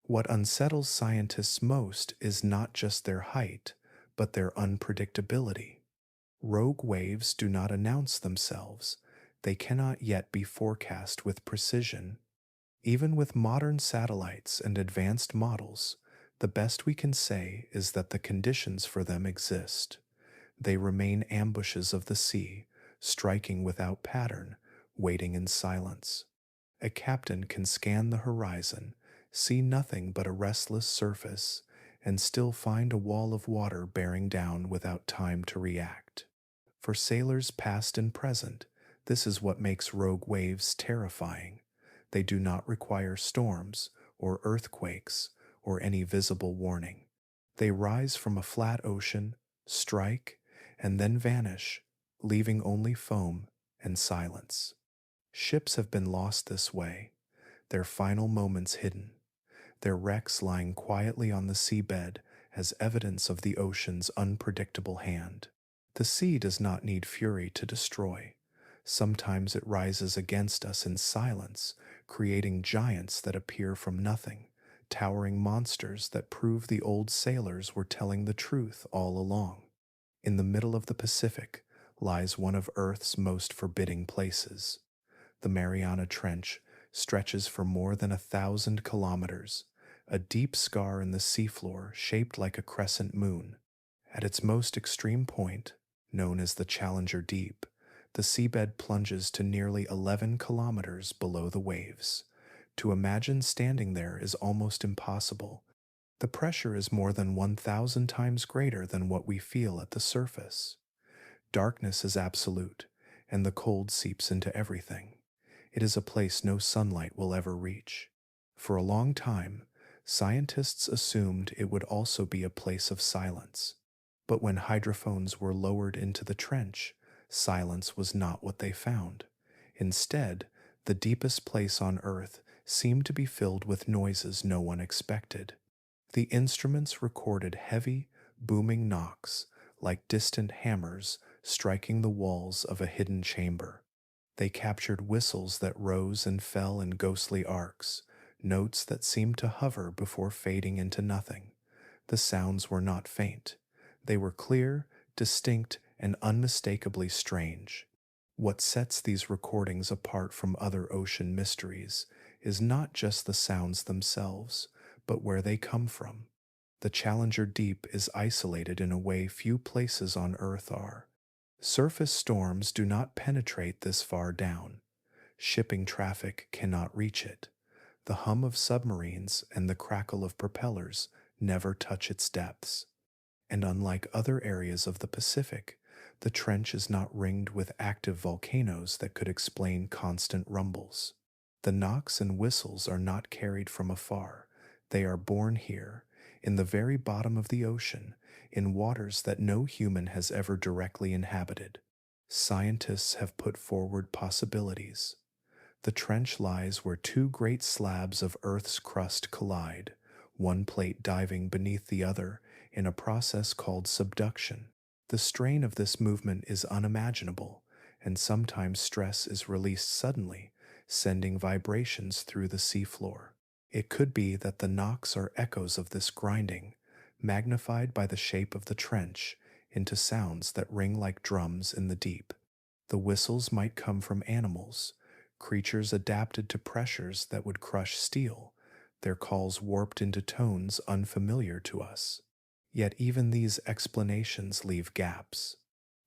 What unsettles scientists most is not just their height, but their unpredictability. Rogue waves do not announce themselves. They cannot yet be forecast with precision. Even with modern satellites and advanced models, the best we can say is that the conditions for them exist. They remain ambushes of the sea, striking without pattern, waiting in silence. A captain can scan the horizon, see nothing but a restless surface, and still find a wall of water bearing down without time to react. For sailors past and present, this is what makes rogue waves terrifying. They do not require storms or earthquakes or any visible warning. They rise from a flat ocean, strike, and then vanish, leaving only foam and silence. Ships have been lost this way, their final moments hidden, their wrecks lying quietly on the seabed as evidence of the ocean's unpredictable hand. The sea does not need fury to destroy. Sometimes it rises against us in silence, creating giants that appear from nothing, towering monsters that prove the old sailors were telling the truth all along. In the middle of the Pacific lies one of Earth's most forbidding places. The Mariana Trench stretches for more than 1,000 kilometers, a deep scar in the seafloor shaped like a crescent moon. At its most extreme point, known as the Challenger Deep, the seabed plunges to nearly 11 kilometers below the waves. To imagine standing there is almost impossible. The pressure is more than 1,000 times greater than what we feel at the surface. Darkness is absolute, and the cold seeps into everything. It is a place no sunlight will ever reach. For a long time, scientists assumed it would also be a place of silence. But when hydrophones were lowered into the trench, silence was not what they found. Instead, The deepest place on Earth seemed to be filled with noises no one expected. The instruments recorded heavy, booming knocks, like distant hammers striking the walls of a hidden chamber. They captured whistles that rose and fell in ghostly arcs, notes that seemed to hover before fading into nothing. The sounds were not faint. They were clear, distinct, and unmistakably strange. What sets these recordings apart from other ocean mysteries is not just the sounds themselves, but where they come from. The Challenger Deep is isolated in a way few places on Earth are. Surface storms do not penetrate this far down. Shipping traffic cannot reach it. The hum of submarines and the crackle of propellers never touch its depths. And unlike other areas of the Pacific, the trench is not ringed with active volcanoes that could explain constant rumbles. The knocks and whistles are not carried from afar. They are born here, in the very bottom of the ocean, in waters that no human has ever directly inhabited. Scientists have put forward possibilities. The trench lies where two great slabs of Earth's crust collide, one plate diving beneath the other in a process called subduction. The strain of this movement is unimaginable, and sometimes stress is released suddenly, sending vibrations through the seafloor. It could be that the knocks are echoes of this grinding, magnified by the shape of the trench into sounds that ring like drums in the deep. The whistles might come from animals, creatures adapted to pressures that would crush steel, their calls warped into tones unfamiliar to us. Yet even these explanations leave gaps.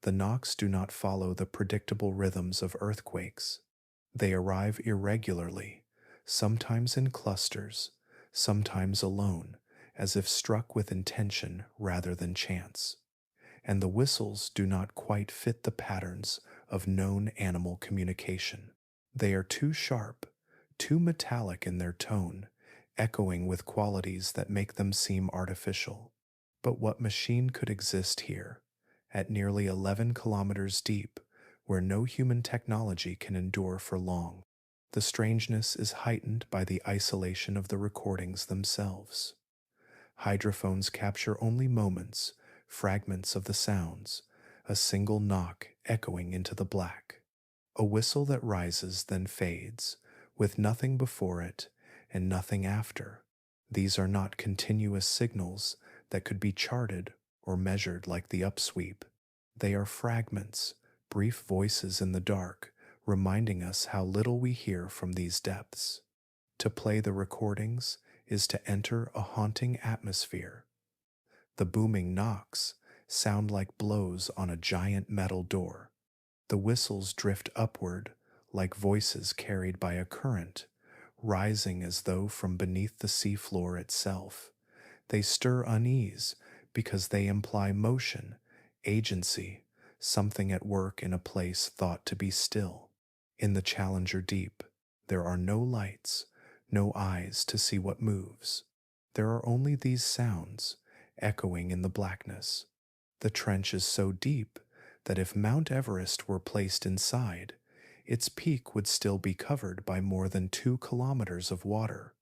The knocks do not follow the predictable rhythms of earthquakes. They arrive irregularly, sometimes in clusters, sometimes alone, as if struck with intention rather than chance. And the whistles do not quite fit the patterns of known animal communication. They are too sharp, too metallic in their tone, echoing with qualities that make them seem artificial. But what machine could exist here, at nearly 11 kilometers deep, where no human technology can endure for long? The strangeness is heightened by the isolation of the recordings themselves. Hydrophones capture only moments, fragments of the sounds, a single knock echoing into the black. A whistle that rises then fades, with nothing before it and nothing after. These are not continuous signals that could be charted or measured like the upsweep. They are fragments, brief voices in the dark, reminding us how little we hear from these depths. To play the recordings is to enter a haunting atmosphere. The booming knocks sound like blows on a giant metal door. The whistles drift upward like voices carried by a current, rising as though from beneath the seafloor itself. They stir unease because they imply motion, agency, something at work in a place thought to be still. In the Challenger Deep, there are no lights, no eyes to see what moves. There are only these sounds, echoing in the blackness. The trench is so deep that if Mount Everest were placed inside, its peak would still be covered by more than 2 kilometers of water.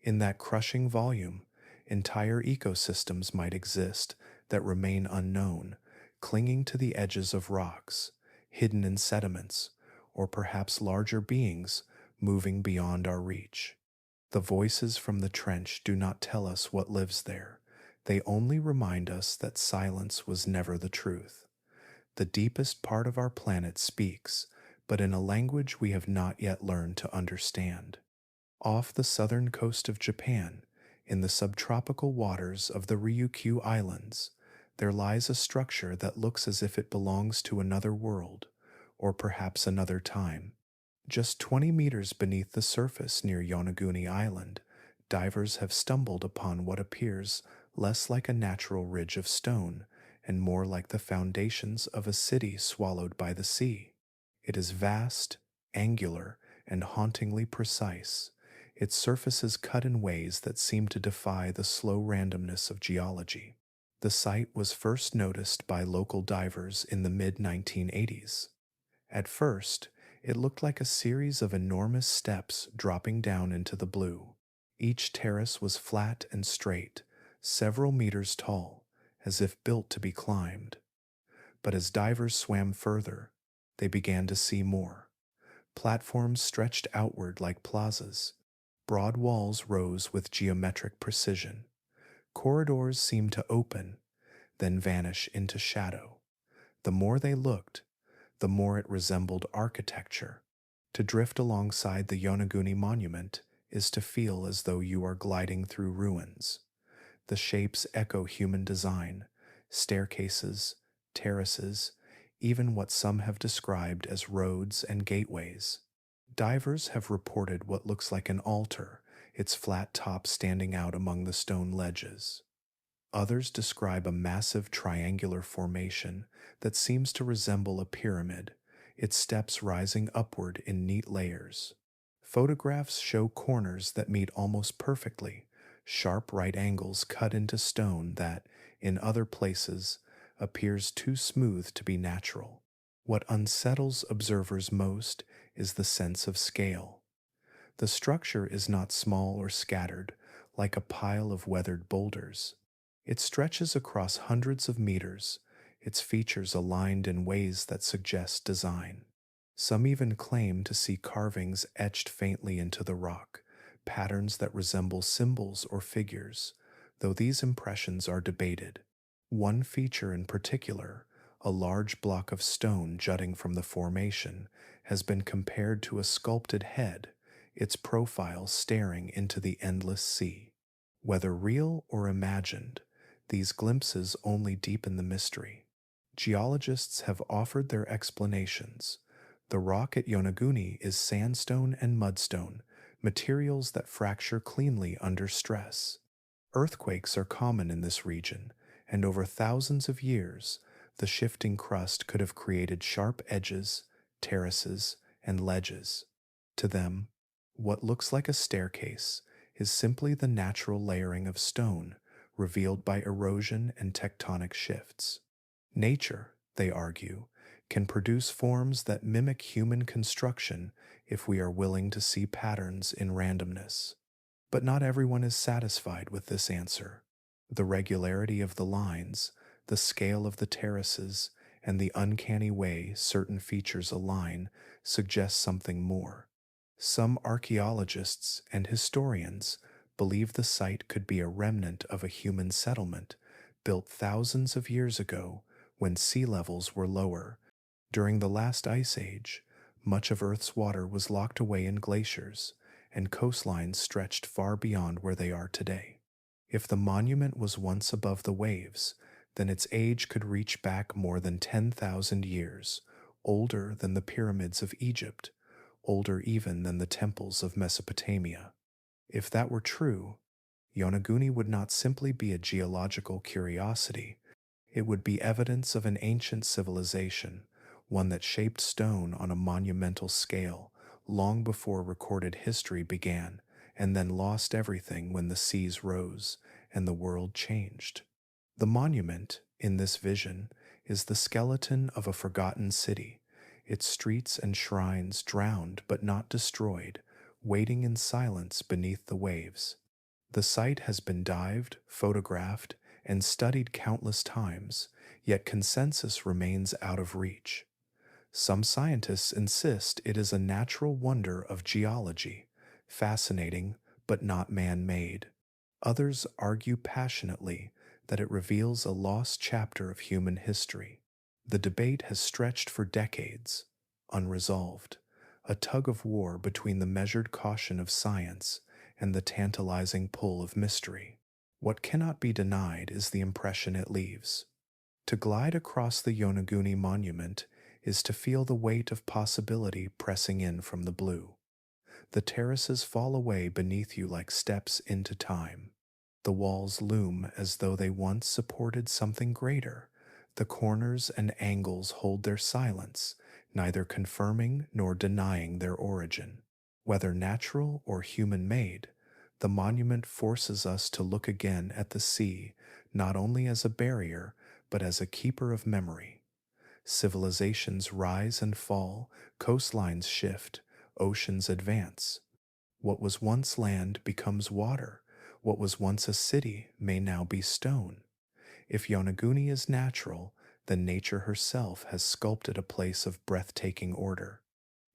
In that crushing volume, entire ecosystems might exist that remain unknown, clinging to the edges of rocks, hidden in sediments, or perhaps larger beings moving beyond our reach. The voices from the trench do not tell us what lives there. They only remind us that silence was never the truth. The deepest part of our planet speaks, but in a language we have not yet learned to understand. Off the southern coast of Japan, in the subtropical waters of the Ryukyu Islands, there lies a structure that looks as if it belongs to another world, or perhaps another time. Just 20 meters beneath the surface near Yonaguni Island, divers have stumbled upon what appears less like a natural ridge of stone and more like the foundations of a city swallowed by the sea. It is vast, angular, and hauntingly precise, its surfaces cut in ways that seem to defy the slow randomness of geology. The site was first noticed by local divers in the mid-1980s. At first, It looked like a series of enormous steps dropping down into the blue. Each terrace was flat and straight, several meters tall, as if built to be climbed. But as divers swam further, they began to see more. Platforms stretched outward like plazas. Broad walls rose with geometric precision. Corridors seemed to open, then vanish into shadow. The more they looked, the more it resembled architecture. To drift alongside the Yonaguni monument is to feel as though you are gliding through ruins. The shapes echo human design: staircases, terraces, even what some have described as roads and gateways. Divers have reported what looks like an altar, its flat top standing out among the stone ledges. Others describe a massive triangular formation that seems to resemble a pyramid, its steps rising upward in neat layers. Photographs show corners that meet almost perfectly, sharp right angles cut into stone that, in other places, appears too smooth to be natural. What unsettles observers most is the sense of scale. The structure is not small or scattered, like a pile of weathered boulders. It stretches across hundreds of meters, its features aligned in ways that suggest design. Some even claim to see carvings etched faintly into the rock, patterns that resemble symbols or figures, though these impressions are debated. One feature in particular, a large block of stone jutting from the formation, has been compared to a sculpted head, its profile staring into the endless sea. Whether real or imagined, these glimpses only deepen the mystery. Geologists have offered their explanations. The rock at Yonaguni is sandstone and mudstone, materials that fracture cleanly under stress. Earthquakes are common in this region, and over thousands of years, the shifting crust could have created sharp edges, terraces, and ledges. To them, what looks like a staircase is simply the natural layering of stone revealed by erosion and tectonic shifts. Nature, they argue, can produce forms that mimic human construction if we are willing to see patterns in randomness. But not everyone is satisfied with this answer. The regularity of the lines, the scale of the terraces, and the uncanny way certain features align suggest something more. Some archaeologists and historians believe the site could be a remnant of a human settlement built thousands of years ago when sea levels were lower. During the last ice age, much of Earth's water was locked away in glaciers, and coastlines stretched far beyond where they are today. If the monument was once above the waves, then its age could reach back more than 10,000 years, older than the pyramids of Egypt, older even than the temples of Mesopotamia. If that were true, Yonaguni would not simply be a geological curiosity, it would be evidence of an ancient civilization, one that shaped stone on a monumental scale long before recorded history began, and then lost everything when the seas rose and the world changed. The monument, in this vision, is the skeleton of a forgotten city, its streets and shrines drowned but not destroyed, waiting in silence beneath the waves. The site has been dived, photographed, and studied countless times, yet consensus remains out of reach. Some scientists insist it is a natural wonder of geology, fascinating but not man-made. Others argue passionately that it reveals a lost chapter of human history. The debate has stretched for decades, unresolved, a tug-of-war between the measured caution of science and the tantalizing pull of mystery. What cannot be denied is the impression it leaves. To glide across the Yonaguni monument is to feel the weight of possibility pressing in from the blue. The terraces fall away beneath you like steps into time. The walls loom as though they once supported something greater. The corners and angles hold their silence, neither confirming nor denying their origin. Whether natural or human-made, the monument forces us to look again at the sea, not only as a barrier, but as a keeper of memory. Civilizations rise and fall, coastlines shift, oceans advance. What was once land becomes water. What was once a city may now be stone. If Yonaguni is natural, then nature herself has sculpted a place of breathtaking order.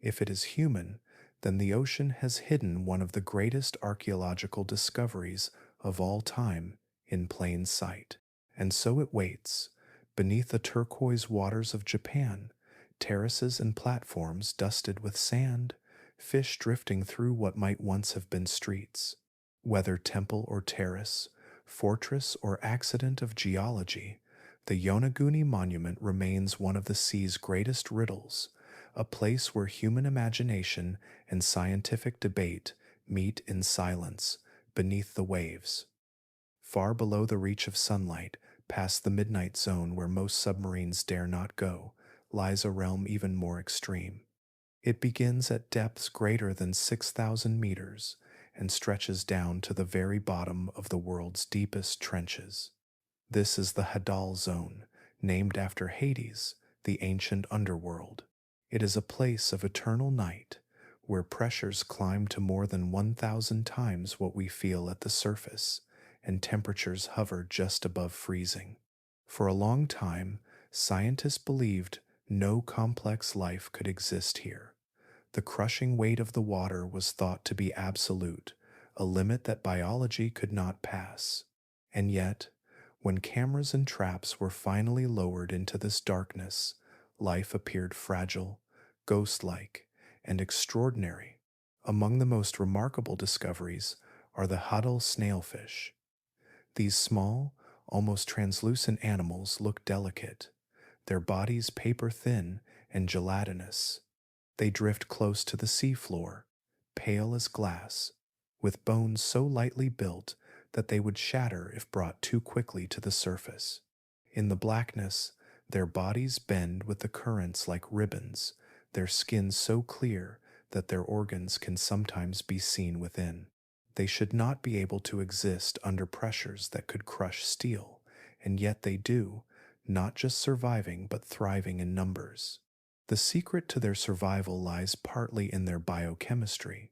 If it is human, then the ocean has hidden one of the greatest archaeological discoveries of all time in plain sight. And so it waits, beneath the turquoise waters of Japan, terraces and platforms dusted with sand, fish drifting through what might once have been streets. Whether temple or terrace, fortress or accident of geology, the Yonaguni Monument remains one of the sea's greatest riddles, a place where human imagination and scientific debate meet in silence beneath the waves. Far below the reach of sunlight, past the midnight zone where most submarines dare not go, lies a realm even more extreme. It begins at depths greater than 6,000 meters and stretches down to the very bottom of the world's deepest trenches. This is the Hadal Zone, named after Hades, the ancient underworld. It is a place of eternal night, where pressures climb to more than 1,000 times what we feel at the surface, and temperatures hover just above freezing. For a long time, scientists believed no complex life could exist here. The crushing weight of the water was thought to be absolute, a limit that biology could not pass. And yet, when cameras and traps were finally lowered into this darkness, life appeared fragile, ghost-like, and extraordinary. Among the most remarkable discoveries are the Hadal snailfish. These small, almost translucent animals look delicate, their bodies paper-thin and gelatinous. They drift close to the seafloor, pale as glass, with bones so lightly built that they would shatter if brought too quickly to the surface. In the blackness, their bodies bend with the currents like ribbons, their skin so clear that their organs can sometimes be seen within. They should not be able to exist under pressures that could crush steel, and yet they do, not just surviving but thriving in numbers. The secret to their survival lies partly in their biochemistry.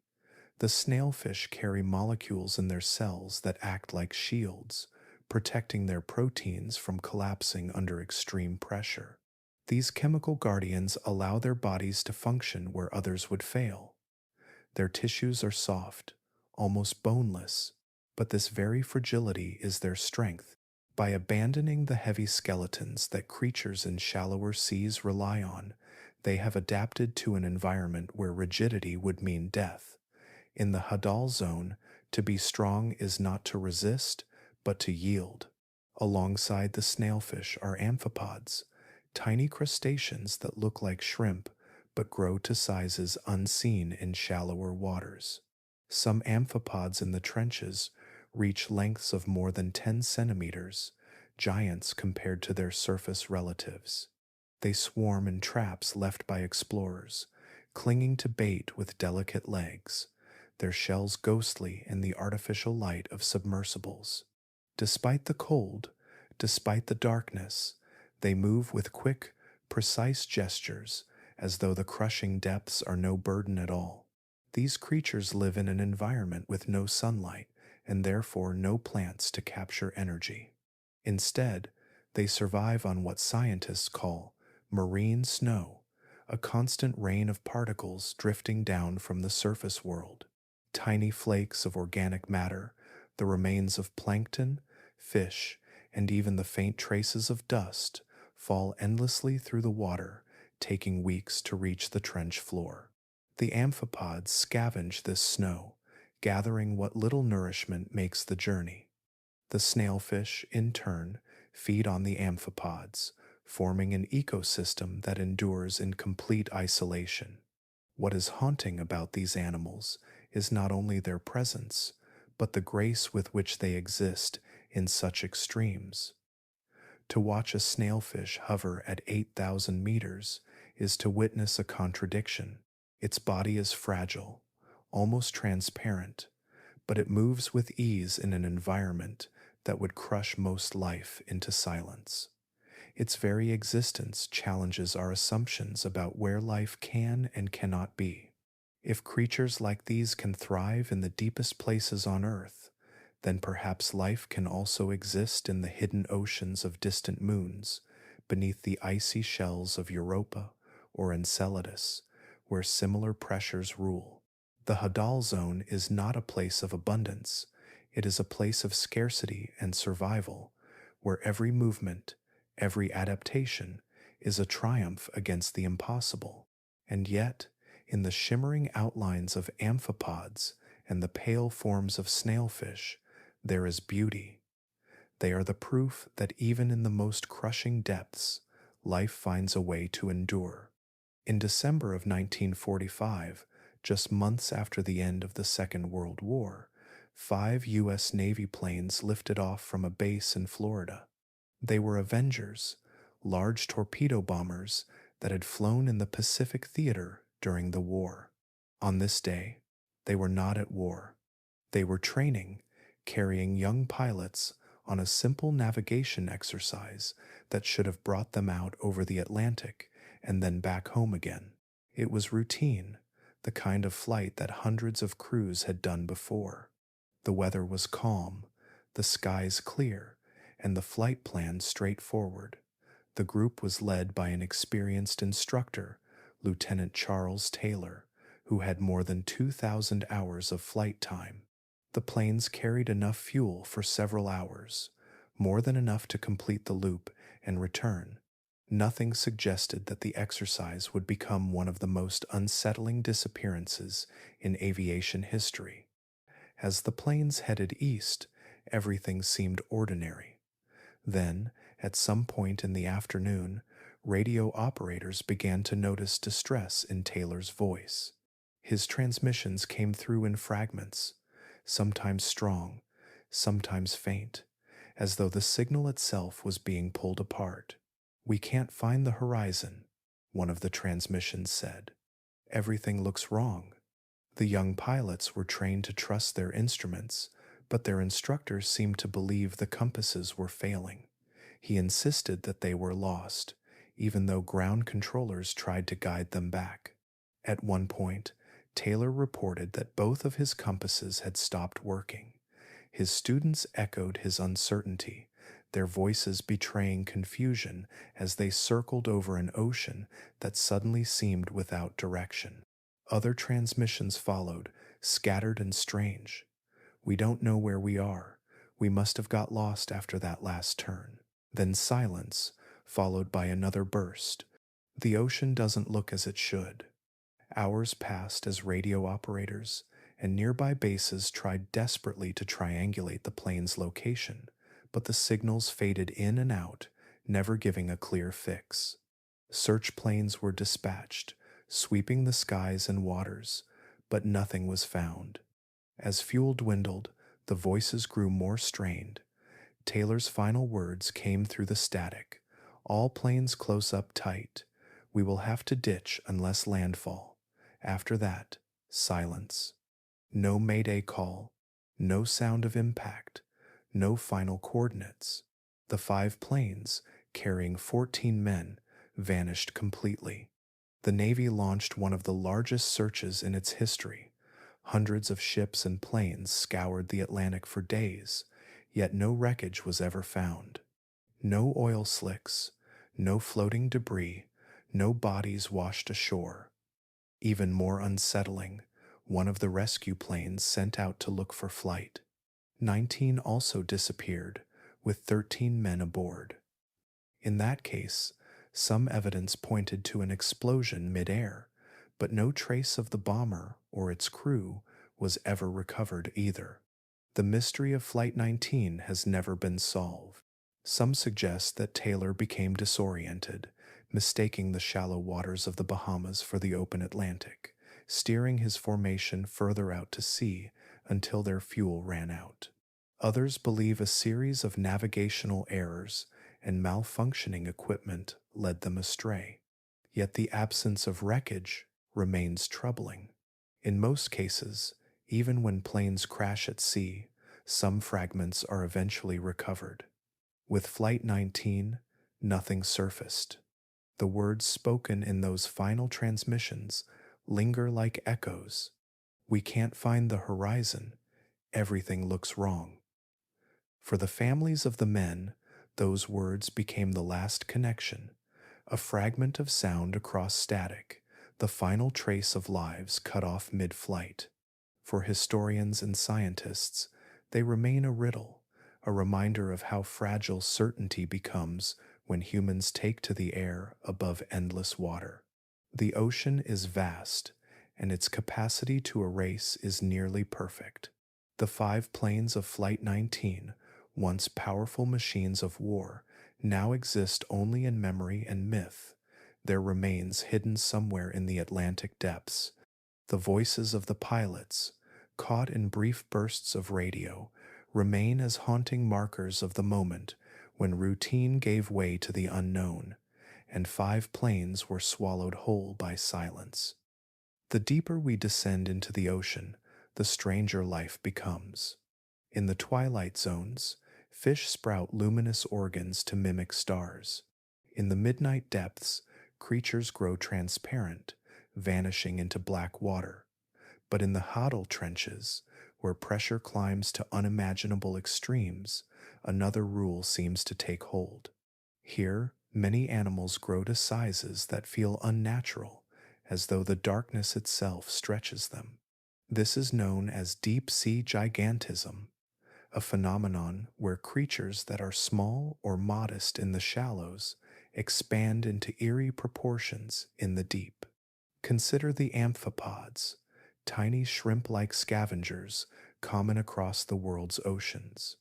The snailfish carry molecules in their cells that act like shields, protecting their proteins from collapsing under extreme pressure. These chemical guardians allow their bodies to function where others would fail. Their tissues are soft, almost boneless, but this very fragility is their strength. By abandoning the heavy skeletons that creatures in shallower seas rely on, they have adapted to an environment where rigidity would mean death. In the Hadal zone, to be strong is not to resist, but to yield. Alongside the snailfish are amphipods, tiny crustaceans that look like shrimp but grow to sizes unseen in shallower waters. Some amphipods in the trenches reach lengths of more than 10 centimeters, giants compared to their surface relatives. They swarm in traps left by explorers, clinging to bait with delicate legs, their shells ghostly in the artificial light of submersibles. Despite the cold, despite the darkness, they move with quick, precise gestures, as though the crushing depths are no burden at all. These creatures live in an environment with no sunlight, and therefore no plants to capture energy. Instead, they survive on what scientists call marine snow, a constant rain of particles drifting down from the surface world. Tiny flakes of organic matter, the remains of plankton, fish, and even the faint traces of dust fall endlessly through the water, taking weeks to reach the trench floor. The amphipods scavenge this snow, gathering what little nourishment makes the journey. The snailfish, in turn, feed on the amphipods, forming an ecosystem that endures in complete isolation. What is haunting about these animals is not only their presence, but the grace with which they exist in such extremes. To watch a snailfish hover at 8,000 meters is to witness a contradiction. Its body is fragile, almost transparent, but it moves with ease in an environment that would crush most life into silence. Its very existence challenges our assumptions about where life can and cannot be. If creatures like these can thrive in the deepest places on Earth, then perhaps life can also exist in the hidden oceans of distant moons, beneath the icy shells of Europa or Enceladus, where similar pressures rule. The Hadal Zone is not a place of abundance, it is a place of scarcity and survival, where every movement, every adaptation, is a triumph against the impossible. And yet, in the shimmering outlines of amphipods and the pale forms of snailfish, there is beauty. They are the proof that even in the most crushing depths, life finds a way to endure. In December of 1945, just months after the end of the Second World War, 5 U.S. Navy planes lifted off from a base in Florida. They were Avengers, large torpedo bombers that had flown in the Pacific Theater during the war. On this day, they were not at war. They were training, carrying young pilots on a simple navigation exercise that should have brought them out over the Atlantic and then back home again. It was routine, the kind of flight that hundreds of crews had done before. The weather was calm, the skies clear, and the flight plan straightforward. The group was led by an experienced instructor, Lieutenant Charles Taylor, who had more than 2,000 hours of flight time. The planes carried enough fuel for several hours, more than enough to complete the loop and return. Nothing suggested that the exercise would become one of the most unsettling disappearances in aviation history. As the planes headed east, everything seemed ordinary. Then, at some point in the afternoon, radio operators began to notice distress in Taylor's voice. His transmissions came through in fragments, sometimes strong, sometimes faint, as though the signal itself was being pulled apart. "We can't find the horizon," one of the transmissions said. "Everything looks wrong." The young pilots were trained to trust their instruments, but their instructor seemed to believe the compasses were failing. He insisted that they were lost, even though ground controllers tried to guide them back. At one point, Taylor reported that both of his compasses had stopped working. His students echoed his uncertainty, their voices betraying confusion as they circled over an ocean that suddenly seemed without direction. Other transmissions followed, scattered and strange. "We don't know where we are. We must have got lost after that last turn." Then silence, followed by another burst. "The ocean doesn't look as it should." Hours passed as radio operators and nearby bases tried desperately to triangulate the plane's location, but the signals faded in and out, never giving a clear fix. Search planes were dispatched, sweeping the skies and waters, but nothing was found. As fuel dwindled, the voices grew more strained. Taylor's final words came through the static. "All planes close up tight. We will have to ditch unless landfall. After that, silence. No mayday call, no sound of impact, no final coordinates." The 5 planes, carrying 14 men, vanished completely. The Navy launched one of the largest searches in its history. Hundreds of ships and planes scoured the Atlantic for days, yet no wreckage was ever found. No oil slicks, no floating debris, no bodies washed ashore. Even more unsettling, one of the rescue planes sent out to look for flight 19 also disappeared, with 13 men aboard. In that case, some evidence pointed to an explosion mid-air, but no trace of the bomber or its crew was ever recovered either. The mystery of Flight 19 has never been solved. Some suggest that Taylor became disoriented, mistaking the shallow waters of the Bahamas for the open Atlantic, steering his formation further out to sea until their fuel ran out. Others believe a series of navigational errors and malfunctioning equipment led them astray. Yet the absence of wreckage remains troubling. In most cases, even when planes crash at sea, some fragments are eventually recovered. With Flight 19, nothing surfaced. The words spoken in those final transmissions linger like echoes. We can't find the horizon. Everything looks wrong. For the families of the men, those words became the last connection, a fragment of sound across static, the final trace of lives cut off mid flight. For historians and scientists, they remain a riddle, a reminder of how fragile certainty becomes when humans take to the air above endless water. The ocean is vast, and its capacity to erase is nearly perfect. The five planes of Flight 19, once powerful machines of war, now exist only in memory and myth, their remains hidden somewhere in the Atlantic depths. The voices of the pilots, caught in brief bursts of radio, remain as haunting markers of the moment when routine gave way to the unknown, and five planes were swallowed whole by silence. The deeper we descend into the ocean, the stranger life becomes. In the twilight zones, fish sprout luminous organs to mimic stars. In the midnight depths, creatures grow transparent, vanishing into black water. But in the Hodl trenches, where pressure climbs to unimaginable extremes, another rule seems to take hold. Here, many animals grow to sizes that feel unnatural, as though the darkness itself stretches them. This is known as deep sea gigantism, a phenomenon where creatures that are small or modest in the shallows expand into eerie proportions in the deep. Consider the amphipods, tiny shrimp-like scavengers common across the world's oceans.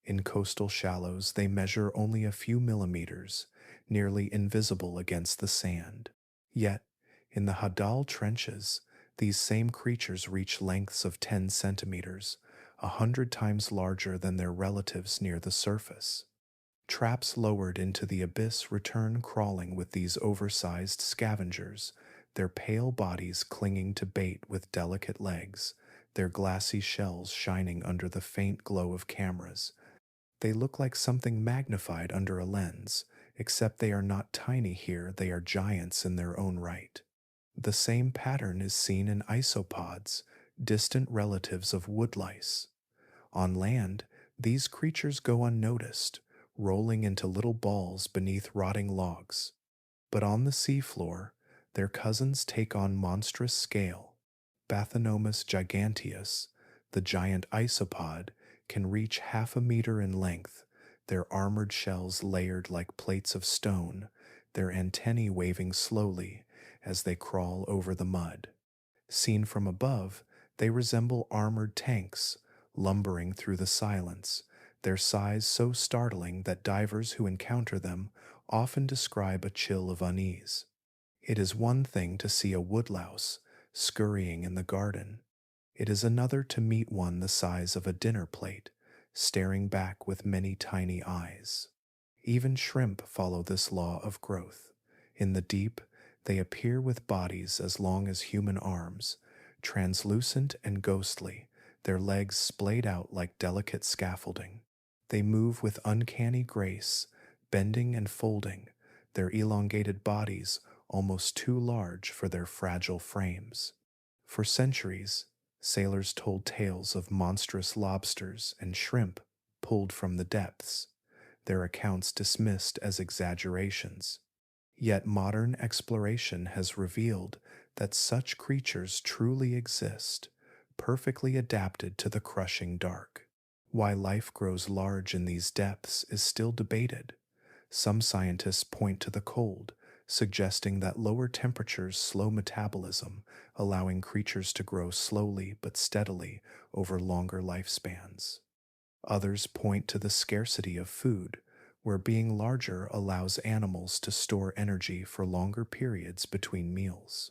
In coastal shallows, they measure only a few millimeters, nearly invisible against the sand. Yet, in the Hadal trenches, these same creatures reach lengths of 10 centimeters, 100 times larger than their relatives near the surface. Traps lowered into the abyss return crawling with these oversized scavengers, their pale bodies clinging to bait with delicate legs, their glassy shells shining under the faint glow of cameras. They look like something magnified under a lens, except they are not tiny here, they are giants in their own right. The same pattern is seen in isopods, distant relatives of woodlice. On land, these creatures go unnoticed, rolling into little balls beneath rotting logs. But on the seafloor, their cousins take on monstrous scale. Bathynomus giganteus, the giant isopod, can reach half a meter in length, their armored shells layered like plates of stone, their antennae waving slowly as they crawl over the mud. Seen from above, they resemble armored tanks, lumbering through the silence, their size so startling that divers who encounter them often describe a chill of unease. It is one thing to see a woodlouse scurrying in the garden. It is another to meet one the size of a dinner plate, staring back with many tiny eyes. Even shrimp follow this law of growth. In the deep, they appear with bodies as long as human arms, translucent and ghostly, their legs splayed out like delicate scaffolding. They move with uncanny grace, bending and folding, their elongated bodies almost too large for their fragile frames. For centuries, sailors told tales of monstrous lobsters and shrimp pulled from the depths, their accounts dismissed as exaggerations. Yet modern exploration has revealed that such creatures truly exist, perfectly adapted to the crushing dark. Why life grows large in these depths is still debated. Some scientists point to the cold, suggesting that lower temperatures slow metabolism, allowing creatures to grow slowly but steadily over longer lifespans. Others point to the scarcity of food, where being larger allows animals to store energy for longer periods between meals.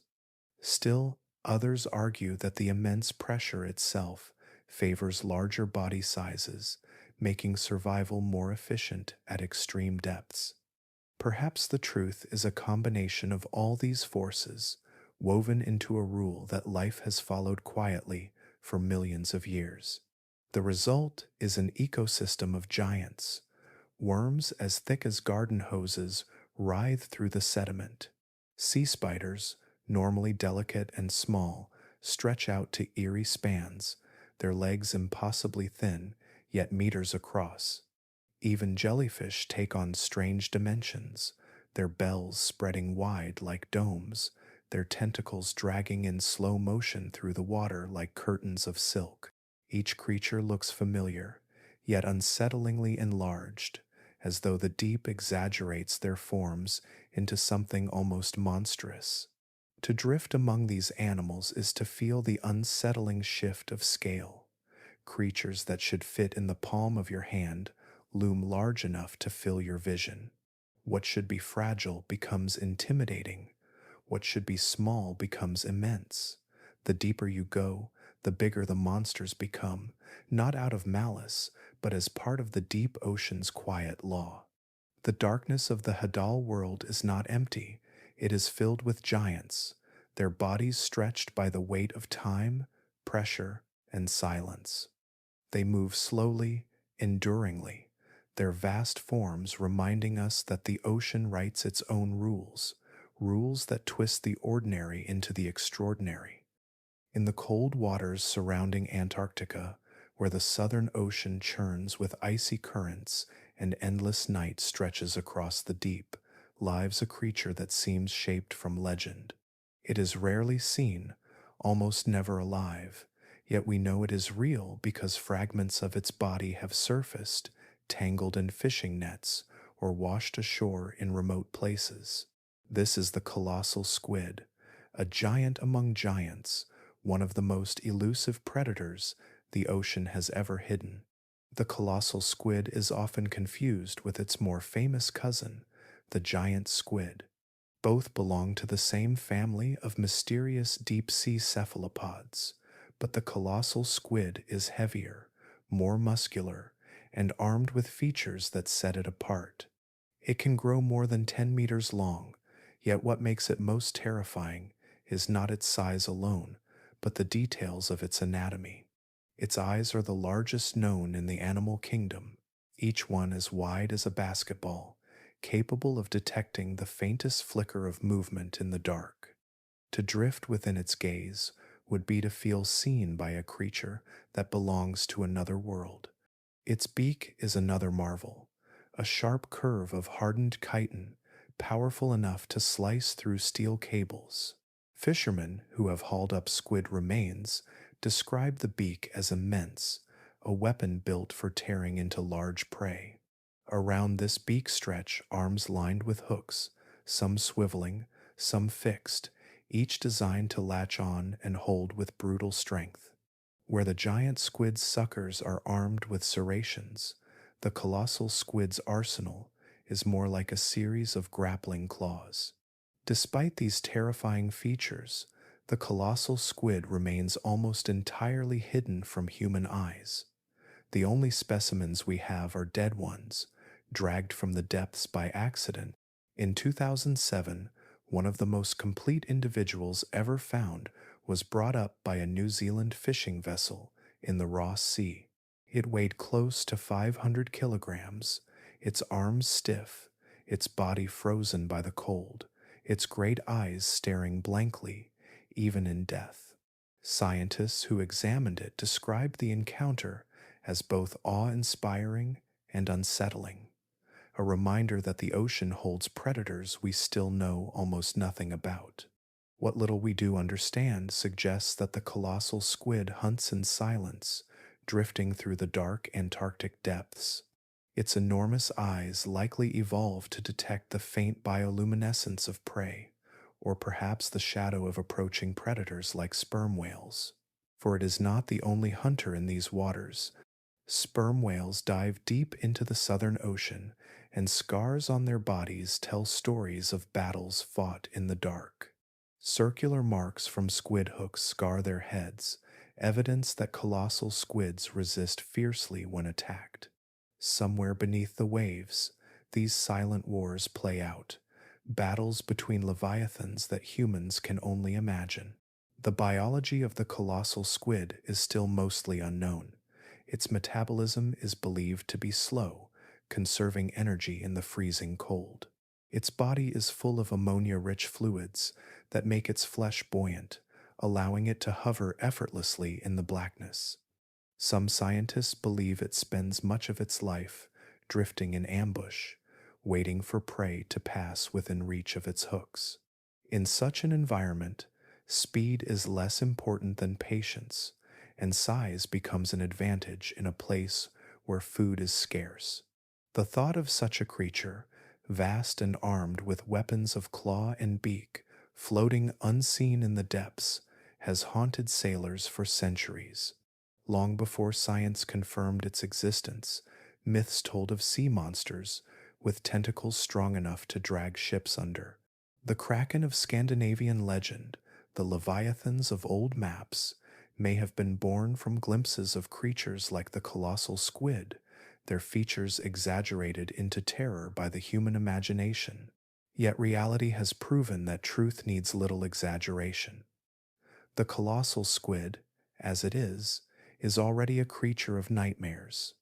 Still, others argue that the immense pressure itself favors larger body sizes, making survival more efficient at extreme depths. Perhaps the truth is a combination of all these forces, woven into a rule that life has followed quietly for millions of years. The result is an ecosystem of giants, Worms as thick as garden hoses writhe through the sediment. Sea spiders, normally delicate and small, stretch out to eerie spans, their legs impossibly thin, yet meters across. Even jellyfish take on strange dimensions, their bells spreading wide like domes, their tentacles dragging in slow motion through the water like curtains of silk. Each creature looks familiar, yet unsettlingly enlarged, as though the deep exaggerates their forms into something almost monstrous. To drift among these animals is to feel the unsettling shift of scale. Creatures that should fit in the palm of your hand loom large enough to fill your vision. What should be fragile becomes intimidating. What should be small becomes immense. The deeper you go, the bigger the monsters become, not out of malice, but as part of the deep ocean's quiet law. The darkness of the Hadal world is not empty, it is filled with giants, their bodies stretched by the weight of time, pressure, and silence. They move slowly, enduringly, their vast forms reminding us that the ocean writes its own rules, rules that twist the ordinary into the extraordinary. In the cold waters surrounding Antarctica, where the Southern Ocean churns with icy currents and endless night stretches across the deep, lives a creature that seems shaped from legend. It is rarely seen, almost never alive, yet we know it is real because fragments of its body have surfaced, tangled in fishing nets, or washed ashore in remote places. This is the colossal squid, a giant among giants, one of the most elusive predators the ocean has ever hidden. The colossal squid is often confused with its more famous cousin, the giant squid. Both belong to the same family of mysterious deep-sea cephalopods, but the colossal squid is heavier, more muscular, and armed with features that set it apart. It can grow more than 10 meters long, yet what makes it most terrifying is not its size alone, but the details of its anatomy. Its eyes are the largest known in the animal kingdom, each one as wide as a basketball, capable of detecting the faintest flicker of movement in the dark. To drift within its gaze would be to feel seen by a creature that belongs to another world. Its beak is another marvel, a sharp curve of hardened chitin, powerful enough to slice through steel cables. Fishermen who have hauled up squid remains describe the beak as immense, a weapon built for tearing into large prey. Around this beak stretch arms lined with hooks, some swiveling, some fixed, each designed to latch on and hold with brutal strength. Where the giant squid's suckers are armed with serrations, the colossal squid's arsenal is more like a series of grappling claws. Despite these terrifying features, the colossal squid remains almost entirely hidden from human eyes. The only specimens we have are dead ones, dragged from the depths by accident. In 2007, one of the most complete individuals ever found was brought up by a New Zealand fishing vessel in the Ross Sea. It weighed close to 500 kilograms, its arms stiff, its body frozen by the cold, its great eyes staring blankly, even in death. Scientists who examined it described the encounter as both awe-inspiring and unsettling, a reminder that the ocean holds predators we still know almost nothing about. What little we do understand suggests that the colossal squid hunts in silence, drifting through the dark Antarctic depths. Its enormous eyes likely evolved to detect the faint bioluminescence of prey, or perhaps the shadow of approaching predators like sperm whales. For it is not the only hunter in these waters. Sperm whales dive deep into the Southern Ocean, and scars on their bodies tell stories of battles fought in the dark. Circular marks from squid hooks scar their heads, evidence that colossal squids resist fiercely when attacked. Somewhere beneath the waves, these silent wars play out, battles between leviathans that humans can only imagine. The biology of the colossal squid is still mostly unknown. Its metabolism is believed to be slow, conserving energy in the freezing cold. Its body is full of ammonia-rich fluids that make its flesh buoyant, allowing it to hover effortlessly in the blackness. Some scientists believe it spends much of its life drifting in ambush, waiting for prey to pass within reach of its hooks. In such an environment, speed is less important than patience, and size becomes an advantage in a place where food is scarce. The thought of such a creature, vast and armed with weapons of claw and beak, floating unseen in the depths, has haunted sailors for centuries. Long before science confirmed its existence, myths told of sea monsters with tentacles strong enough to drag ships under. The kraken of Scandinavian legend, the leviathans of old maps, may have been born from glimpses of creatures like the colossal squid, their features exaggerated into terror by the human imagination. Yet reality has proven that truth needs little exaggeration. The colossal squid, as it is already a creature of nightmares.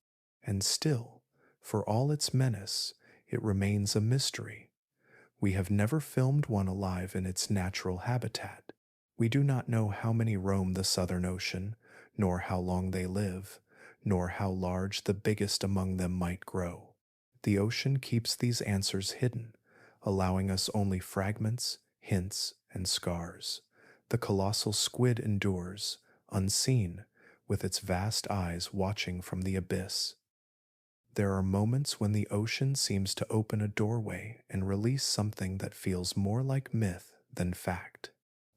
And still, for all its menace, it remains a mystery. We have never filmed one alive in its natural habitat. We do not know how many roam the Southern Ocean, nor how long they live, nor how large the biggest among them might grow. The ocean keeps these answers hidden, allowing us only fragments, hints, and scars. The colossal squid endures, unseen, with its vast eyes watching from the abyss. There are moments when the ocean seems to open a doorway and release something that feels more like myth than fact.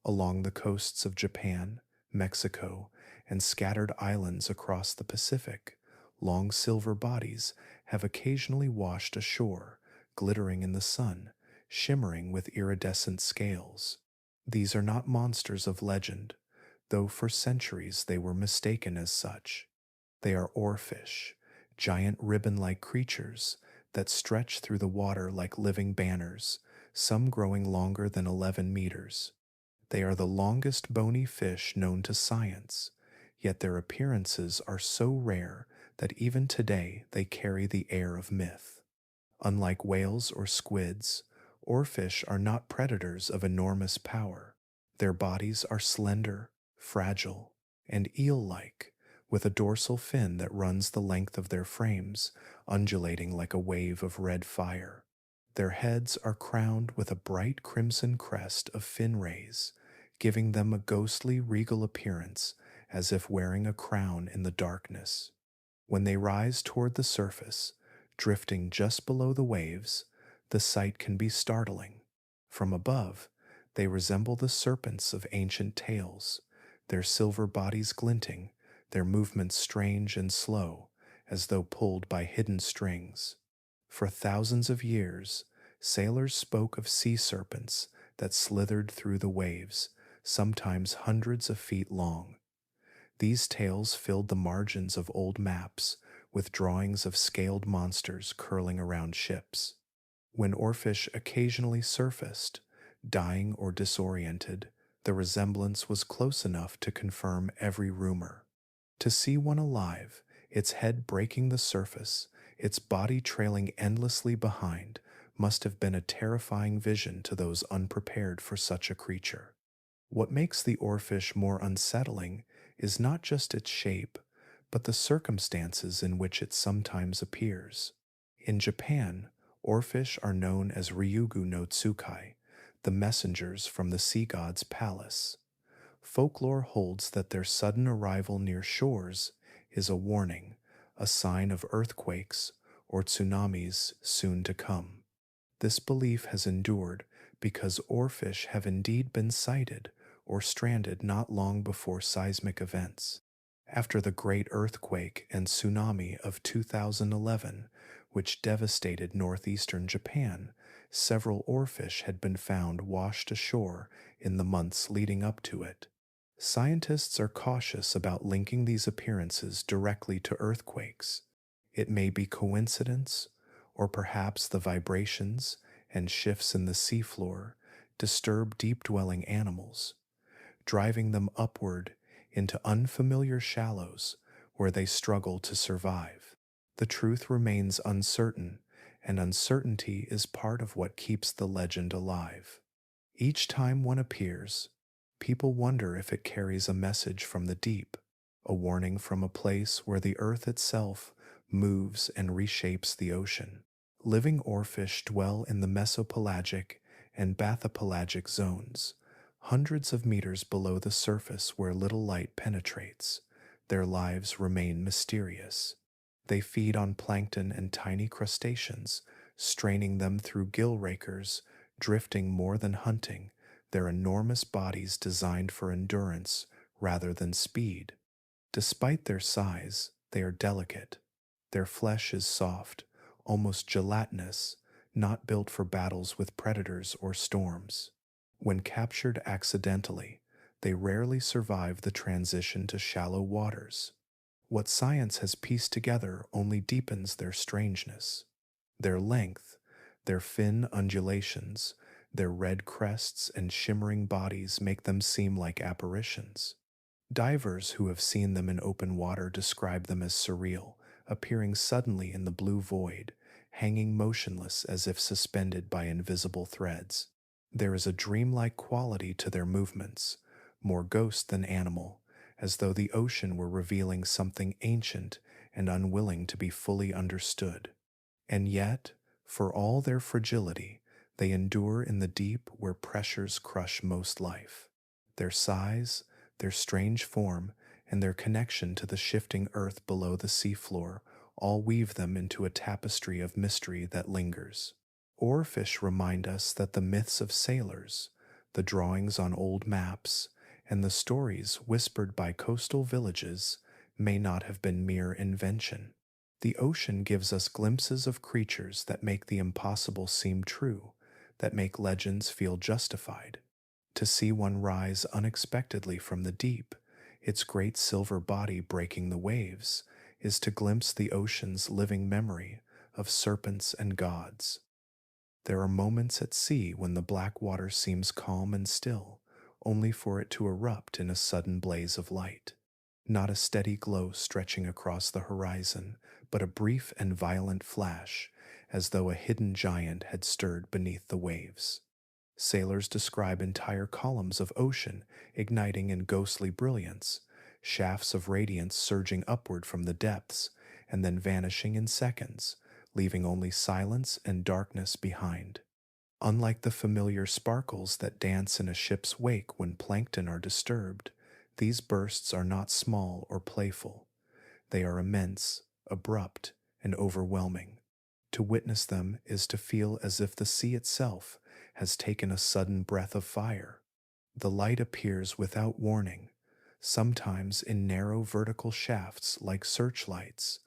Along the coasts of Japan, Mexico, and scattered islands across the Pacific, long silver bodies have occasionally washed ashore, glittering in the sun, shimmering with iridescent scales. These are not monsters of legend, though for centuries they were mistaken as such. They are oarfish, giant ribbon-like creatures that stretch through the water like living banners, some growing longer than 11 meters. They are the longest bony fish known to science, yet their appearances are so rare that even today they carry the air of myth. Unlike whales or squids, oarfish are not predators of enormous power. Their bodies are slender, fragile, and eel-like, with a dorsal fin that runs the length of their frames, undulating like a wave of red fire. Their heads are crowned with a bright crimson crest of fin rays, giving them a ghostly, regal appearance as if wearing a crown in the darkness. When they rise toward the surface, drifting just below the waves, the sight can be startling. From above, they resemble the serpents of ancient tales, their silver bodies glinting, their movements strange and slow, as though pulled by hidden strings. For thousands of years, sailors spoke of sea serpents that slithered through the waves, sometimes hundreds of feet long. These tales filled the margins of old maps with drawings of scaled monsters curling around ships. When oarfish occasionally surfaced, dying or disoriented, the resemblance was close enough to confirm every rumor. To see one alive, its head breaking the surface, its body trailing endlessly behind, must have been a terrifying vision to those unprepared for such a creature. What makes the oarfish more unsettling is not just its shape, but the circumstances in which it sometimes appears. In Japan, oarfish are known as Ryugu no Tsukai, the messengers from the sea god's palace. Folklore holds that their sudden arrival near shores is a warning, a sign of earthquakes or tsunamis soon to come. This belief has endured because oarfish have indeed been sighted or stranded not long before seismic events. After the great earthquake and tsunami of 2011, which devastated northeastern Japan, several oarfish had been found washed ashore in the months leading up to it. Scientists are cautious about linking these appearances directly to earthquakes. It may be coincidence, or perhaps the vibrations and shifts in the seafloor disturb deep-dwelling animals, driving them upward into unfamiliar shallows where they struggle to survive. The truth remains uncertain, and uncertainty is part of what keeps the legend alive. Each time one appears, people wonder if it carries a message from the deep, a warning from a place where the earth itself moves and reshapes the ocean. Living oarfish dwell in the mesopelagic and bathopelagic zones, hundreds of meters below the surface where little light penetrates. Their lives remain mysterious. They feed on plankton and tiny crustaceans, straining them through gill rakers, drifting more than hunting, their enormous bodies designed for endurance rather than speed. Despite their size, they are delicate. Their flesh is soft, almost gelatinous, not built for battles with predators or storms. When captured accidentally, they rarely survive the transition to shallow waters. What science has pieced together only deepens their strangeness. Their length, their fin undulations, their red crests and shimmering bodies make them seem like apparitions. Divers who have seen them in open water describe them as surreal, appearing suddenly in the blue void, hanging motionless as if suspended by invisible threads. There is a dreamlike quality to their movements, more ghost than animal, as though the ocean were revealing something ancient and unwilling to be fully understood. And yet, for all their fragility, they endure in the deep where pressures crush most life. Their size, their strange form, and their connection to the shifting earth below the seafloor all weave them into a tapestry of mystery that lingers. Oarfish remind us that the myths of sailors, the drawings on old maps, and the stories whispered by coastal villages may not have been mere invention. The ocean gives us glimpses of creatures that make the impossible seem true, that make legends feel justified. To see one rise unexpectedly from the deep, its great silver body breaking the waves, is to glimpse the ocean's living memory of serpents and gods. There are moments at sea when the black water seems calm and still, only for it to erupt in a sudden blaze of light. Not a steady glow stretching across the horizon, but a brief and violent flash, as though a hidden giant had stirred beneath the waves. Sailors describe entire columns of ocean igniting in ghostly brilliance, shafts of radiance surging upward from the depths, and then vanishing in seconds, leaving only silence and darkness behind. Unlike the familiar sparkles that dance in a ship's wake when plankton are disturbed, these bursts are not small or playful. They are immense, abrupt, and overwhelming. To witness them is to feel as if the sea itself has taken a sudden breath of fire. The light appears without warning, sometimes in narrow vertical shafts like searchlights,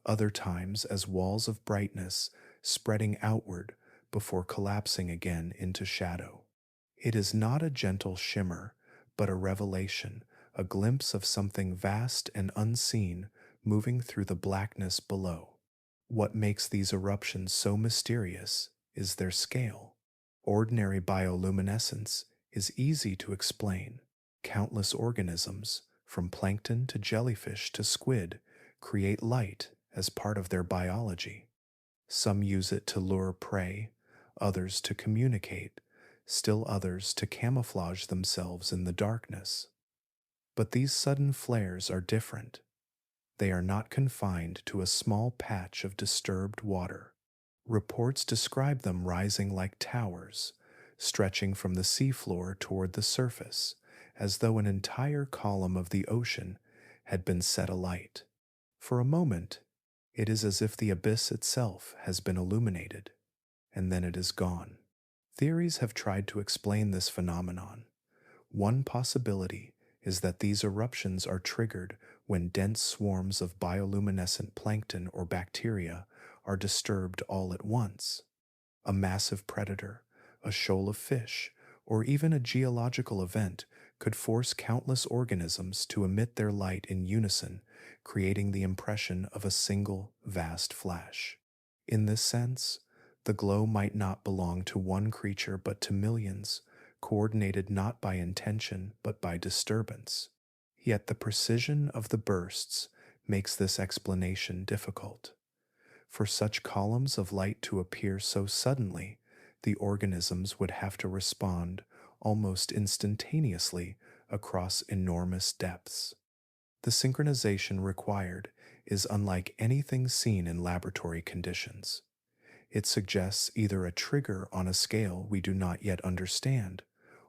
other times as walls of brightness spreading outward before collapsing again into shadow. It is not a gentle shimmer, but a revelation, a glimpse of something vast and unseen moving through the blackness below. What makes these eruptions so mysterious is their scale. Ordinary bioluminescence is easy to explain. Countless organisms, from plankton to jellyfish to squid, create light as part of their biology. Some use it to lure prey, others to communicate, still others to camouflage themselves in the darkness. But these sudden flares are different. They are not confined to a small patch of disturbed water. Reports describe them rising like towers, stretching from the seafloor toward the surface, as though an entire column of the ocean had been set alight. For a moment, it is as if the abyss itself has been illuminated, and then it is gone. Theories have tried to explain this phenomenon. One possibility is that these eruptions are triggered when dense swarms of bioluminescent plankton or bacteria are disturbed all at once. A massive predator, a shoal of fish, or even a geological event could force countless organisms to emit their light in unison, creating the impression of a single, vast flash. In this sense, the glow might not belong to one creature but to millions, coordinated not by intention but by disturbance. Yet the precision of the bursts makes this explanation difficult. For such columns of light to appear so suddenly, the organisms would have to respond almost instantaneously across enormous depths. The synchronization required is unlike anything seen in laboratory conditions. It suggests either a trigger on a scale we do not yet understand,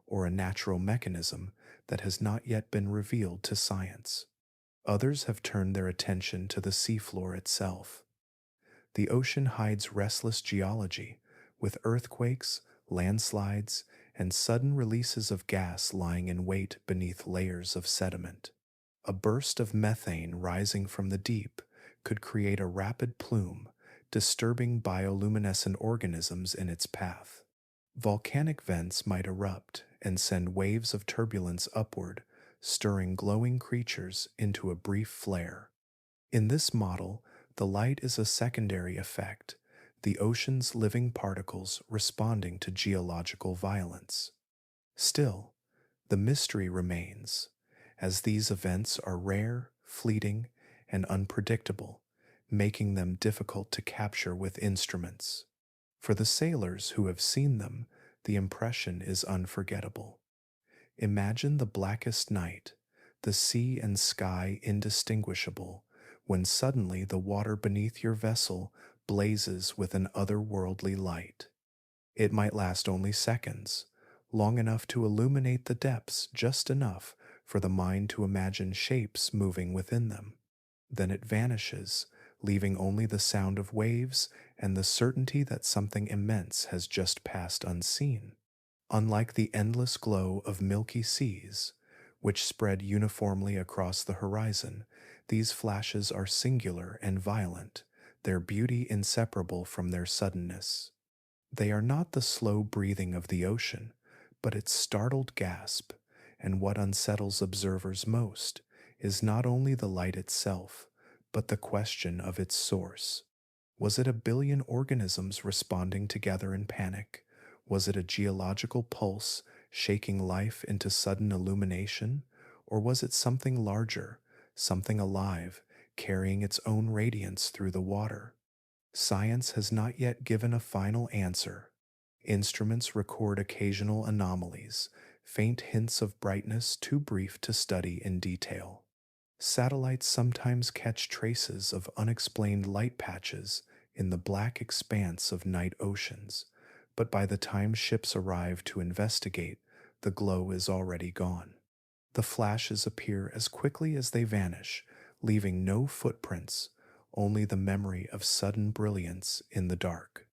or a natural mechanism that has not yet been revealed to science. Others have turned their attention to the seafloor itself. The ocean hides restless geology, with earthquakes, landslides, and sudden releases of gas lying in wait beneath layers of sediment. A burst of methane rising from the deep could create a rapid plume, disturbing bioluminescent organisms in its path. Volcanic vents might erupt and send waves of turbulence upward, stirring glowing creatures into a brief flare. In this model, the light is a secondary effect, the ocean's living particles responding to geological violence. Still, the mystery remains, as these events are rare, fleeting, and unpredictable, making them difficult to capture with instruments. For the sailors who have seen them, the impression is unforgettable. Imagine the blackest night, the sea and sky indistinguishable, when suddenly the water beneath your vessel blazes with an otherworldly light. It might last only seconds, long enough to illuminate the depths just enough for the mind to imagine shapes moving within them. Then it vanishes, leaving only the sound of waves and the certainty that something immense has just passed unseen. Unlike the endless glow of milky seas, which spread uniformly across the horizon, these flashes are singular and violent, their beauty inseparable from their suddenness. They are not the slow breathing of the ocean, but its startled gasp, and what unsettles observers most is not only the light itself, but the question of its source. Was it a billion organisms responding together in panic? Was it a geological pulse shaking life into sudden illumination? Or was it something larger, something alive, carrying its own radiance through the water? Science has not yet given a final answer. Instruments record occasional anomalies, faint hints of brightness too brief to study in detail. Satellites sometimes catch traces of unexplained light patches in the black expanse of night oceans, but by the time ships arrive to investigate, the glow is already gone. The flashes appear as quickly as they vanish, leaving no footprints, only the memory of sudden brilliance in the dark.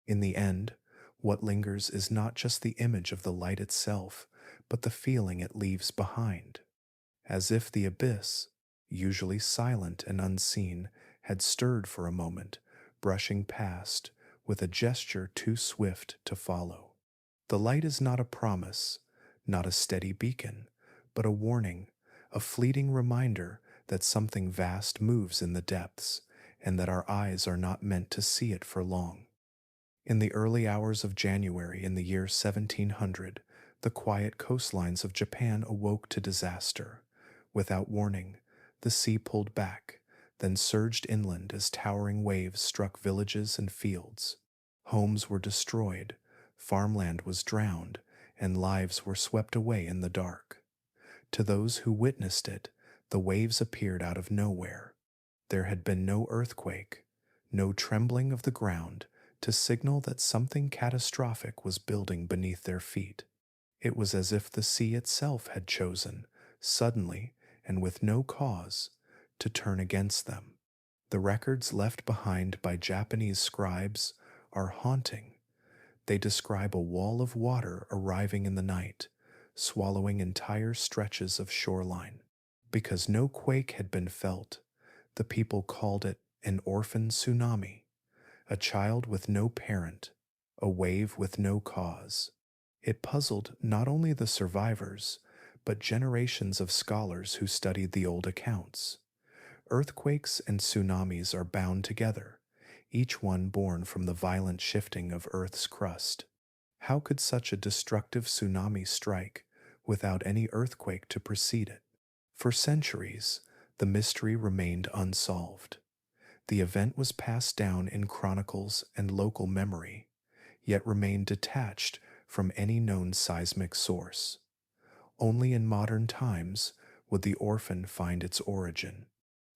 In the end, what lingers is not just the image of the light itself, but the feeling it leaves behind. As if the abyss, usually silent and unseen, had stirred for a moment, brushing past with a gesture too swift to follow. The light is not a promise, not a steady beacon, but a warning, a fleeting reminder that something vast moves in the depths, and that our eyes are not meant to see it for long. In the early hours of January in the year 1700, the quiet coastlines of Japan awoke to disaster. Without warning, the sea pulled back, then surged inland as towering waves struck villages and fields. Homes were destroyed, farmland was drowned, and lives were swept away in the dark. To those who witnessed it, the waves appeared out of nowhere. There had been no earthquake, no trembling of the ground to signal that something catastrophic was building beneath their feet. It was as if the sea itself had chosen, suddenly and with no cause, to turn against them. The records left behind by Japanese scribes are haunting. They describe a wall of water arriving in the night, swallowing entire stretches of shoreline. Because no quake had been felt, the people called it an orphan tsunami, a child with no parent, a wave with no cause. It puzzled not only the survivors, but generations of scholars who studied the old accounts. Earthquakes and tsunamis are bound together, each one born from the violent shifting of Earth's crust. How could such a destructive tsunami strike without any earthquake to precede it? For centuries, the mystery remained unsolved. The event was passed down in chronicles and local memory, yet remained detached from any known seismic source. Only in modern times would the orphan find its origin.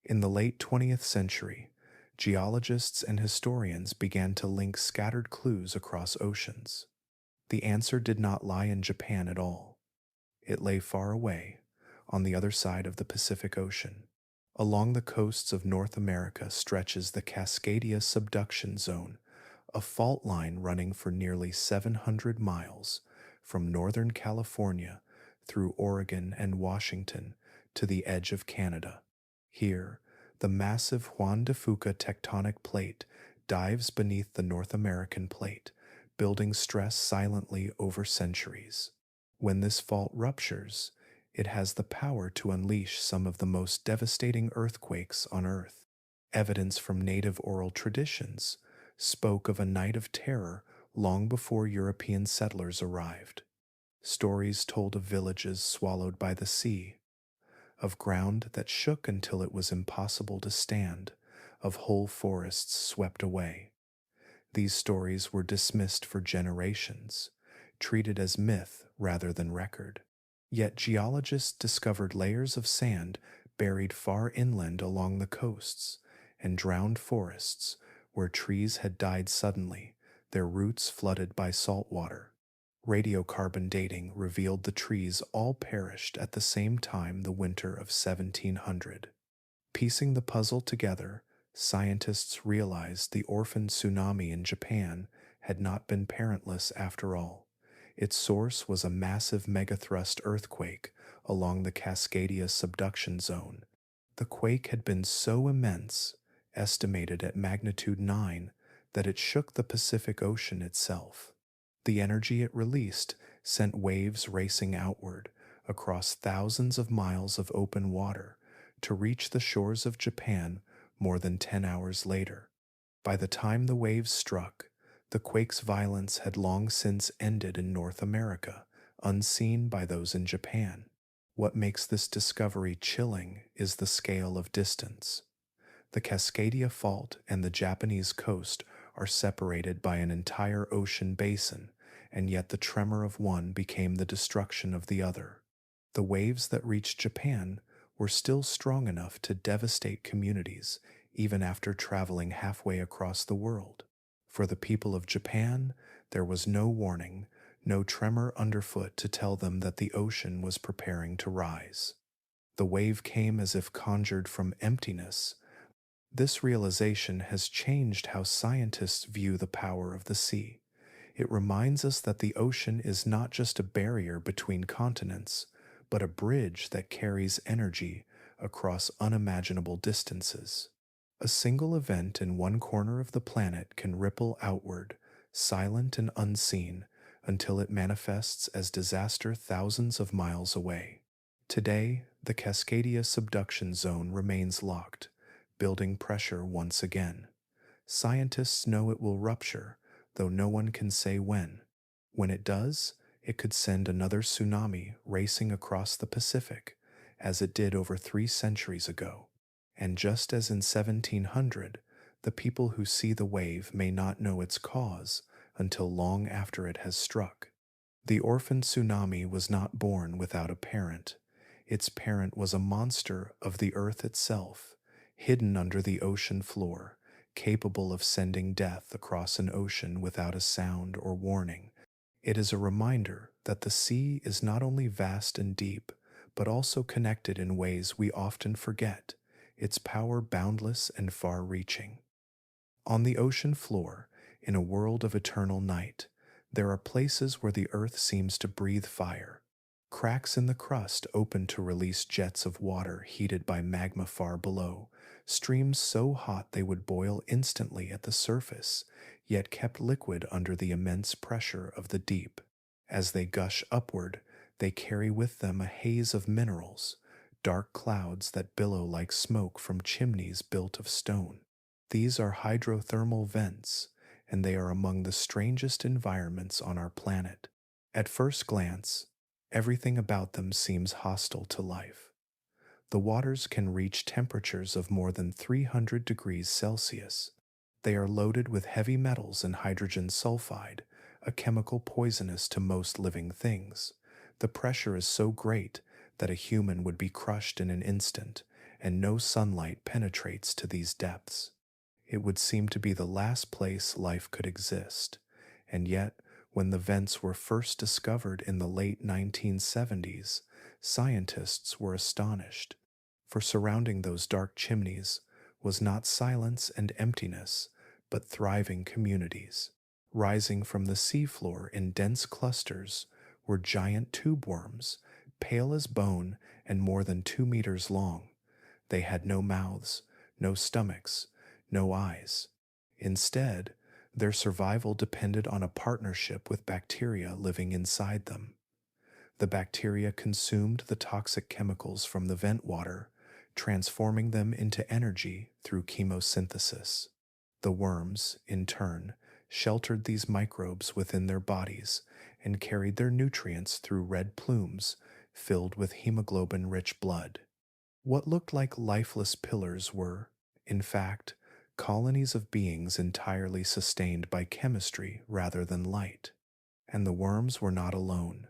In the late 20th century, geologists and historians began to link scattered clues across oceans. The answer did not lie in Japan at all. It lay far away, on the other side of the Pacific Ocean. Along the coasts of North America stretches the Cascadia subduction zone, a fault line running for nearly 700 miles from Northern California through Oregon and Washington to the edge of Canada. Here, the massive Juan de Fuca tectonic plate dives beneath the North American plate, building stress silently over centuries. When this fault ruptures, it has the power to unleash some of the most devastating earthquakes on Earth. Evidence from native oral traditions spoke of a night of terror long before European settlers arrived. Stories told of villages swallowed by the sea, of ground that shook until it was impossible to stand, of whole forests swept away. These stories were dismissed for generations, treated as myth rather than record. Yet geologists discovered layers of sand buried far inland along the coasts, and drowned forests where trees had died suddenly, their roots flooded by salt water. Radiocarbon dating revealed the trees all perished at the same time the winter of 1700. Piecing the puzzle together, scientists realized the orphan tsunami in Japan had not been parentless after all. Its source was a massive megathrust earthquake along the Cascadia subduction zone. The quake had been so immense, estimated at magnitude 9, that it shook the Pacific Ocean itself. The energy it released sent waves racing outward across thousands of miles of open water to reach the shores of Japan more than 10 hours later. By the time the waves struck, the quake's violence had long since ended in North America, unseen by those in Japan. What makes this discovery chilling is the scale of distance. The Cascadia Fault and the Japanese coast are separated by an entire ocean basin, and yet the tremor of one became the destruction of the other. The waves that reached Japan were still strong enough to devastate communities even after traveling halfway across the world. For the people of Japan, there was no warning, no tremor underfoot to tell them that the ocean was preparing to rise. The wave came as if conjured from emptiness. This realization has changed how scientists view the power of the sea. It reminds us that the ocean is not just a barrier between continents, but a bridge that carries energy across unimaginable distances. A single event in one corner of the planet can ripple outward, silent and unseen, until it manifests as disaster thousands of miles away. Today, the Cascadia subduction zone remains locked, building pressure once again. Scientists know it will rupture, though no one can say when. When it does, it could send another tsunami racing across the Pacific, as it did over 3 centuries ago. And just as in 1700, the people who see the wave may not know its cause until long after it has struck. The orphan tsunami was not born without a parent. Its parent was a monster of the earth itself, hidden under the ocean floor, capable of sending death across an ocean without a sound or warning. It is a reminder that the sea is not only vast and deep, but also connected in ways we often forget, its power boundless and far-reaching. On the ocean floor, in a world of eternal night, there are places where the earth seems to breathe fire. Cracks in the crust open to release jets of water heated by magma far below, streams so hot they would boil instantly at the surface, yet kept liquid under the immense pressure of the deep. As they gush upward, they carry with them a haze of minerals, dark clouds that billow like smoke from chimneys built of stone. These are hydrothermal vents, and they are among the strangest environments on our planet. At first glance, everything about them seems hostile to life. The waters can reach temperatures of more than 300 degrees Celsius. They are loaded with heavy metals and hydrogen sulfide, a chemical poisonous to most living things. The pressure is so great that a human would be crushed in an instant, and no sunlight penetrates to these depths. It would seem to be the last place life could exist. And yet, when the vents were first discovered in the late 1970s, scientists were astonished, for surrounding those dark chimneys was not silence and emptiness, but thriving communities. Rising from the seafloor in dense clusters were giant tube worms, pale as bone and more than 2 meters long. They had no mouths, no stomachs, no eyes. Instead, their survival depended on a partnership with bacteria living inside them. The bacteria consumed the toxic chemicals from the vent water, transforming them into energy through chemosynthesis. The worms, in turn, sheltered these microbes within their bodies and carried their nutrients through red plumes filled with hemoglobin rich blood. What looked like lifeless pillars were, in fact, colonies of beings entirely sustained by chemistry rather than light. And the worms were not alone.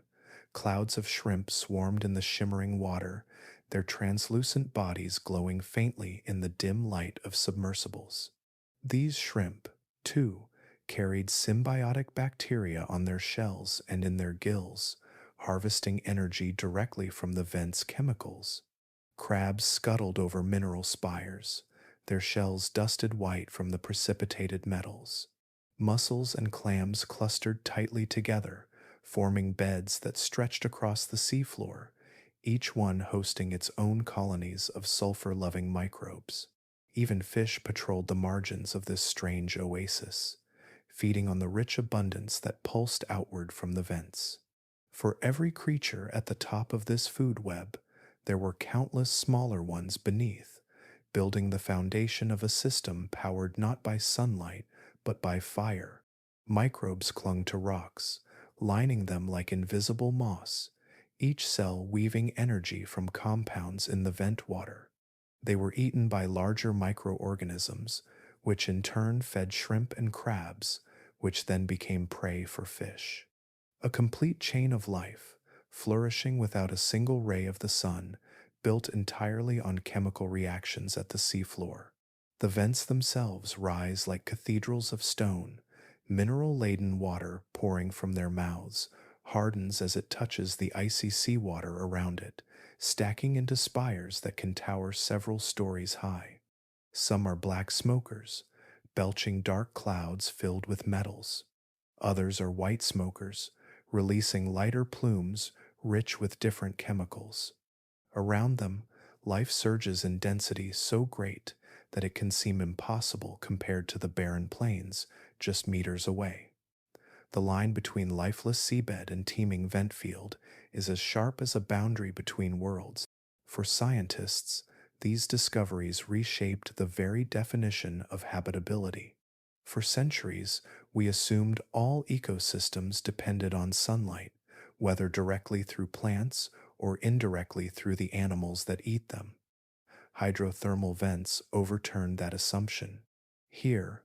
Clouds of shrimp swarmed in the shimmering water, their translucent bodies glowing faintly in the dim light of submersibles. These shrimp, too, carried symbiotic bacteria on their shells and in their gills, harvesting energy directly from the vent's chemicals. Crabs scuttled over mineral spires, their shells dusted white from the precipitated metals. Mussels and clams clustered tightly together, forming beds that stretched across the seafloor, each one hosting its own colonies of sulfur-loving microbes. Even fish patrolled the margins of this strange oasis, feeding on the rich abundance that pulsed outward from the vents. For every creature at the top of this food web, there were countless smaller ones beneath, building the foundation of a system powered not by sunlight, but by fire. Microbes clung to rocks, lining them like invisible moss, each cell weaving energy from compounds in the vent water. They were eaten by larger microorganisms, which in turn fed shrimp and crabs, which then became prey for fish. A complete chain of life, flourishing without a single ray of the sun, built entirely on chemical reactions at the seafloor. The vents themselves rise like cathedrals of stone, mineral-laden water pouring from their mouths hardens as it touches the icy seawater around it, stacking into spires that can tower several stories high. Some are black smokers, belching dark clouds filled with metals. Others are white smokers, releasing lighter plumes rich with different chemicals. Around them, life surges in density so great that it can seem impossible compared to the barren plains just meters away. The line between lifeless seabed and teeming vent field is as sharp as a boundary between worlds. For scientists, these discoveries reshaped the very definition of habitability. For centuries, we assumed all ecosystems depended on sunlight, whether directly through plants or indirectly through the animals that eat them. Hydrothermal vents overturned that assumption. Here,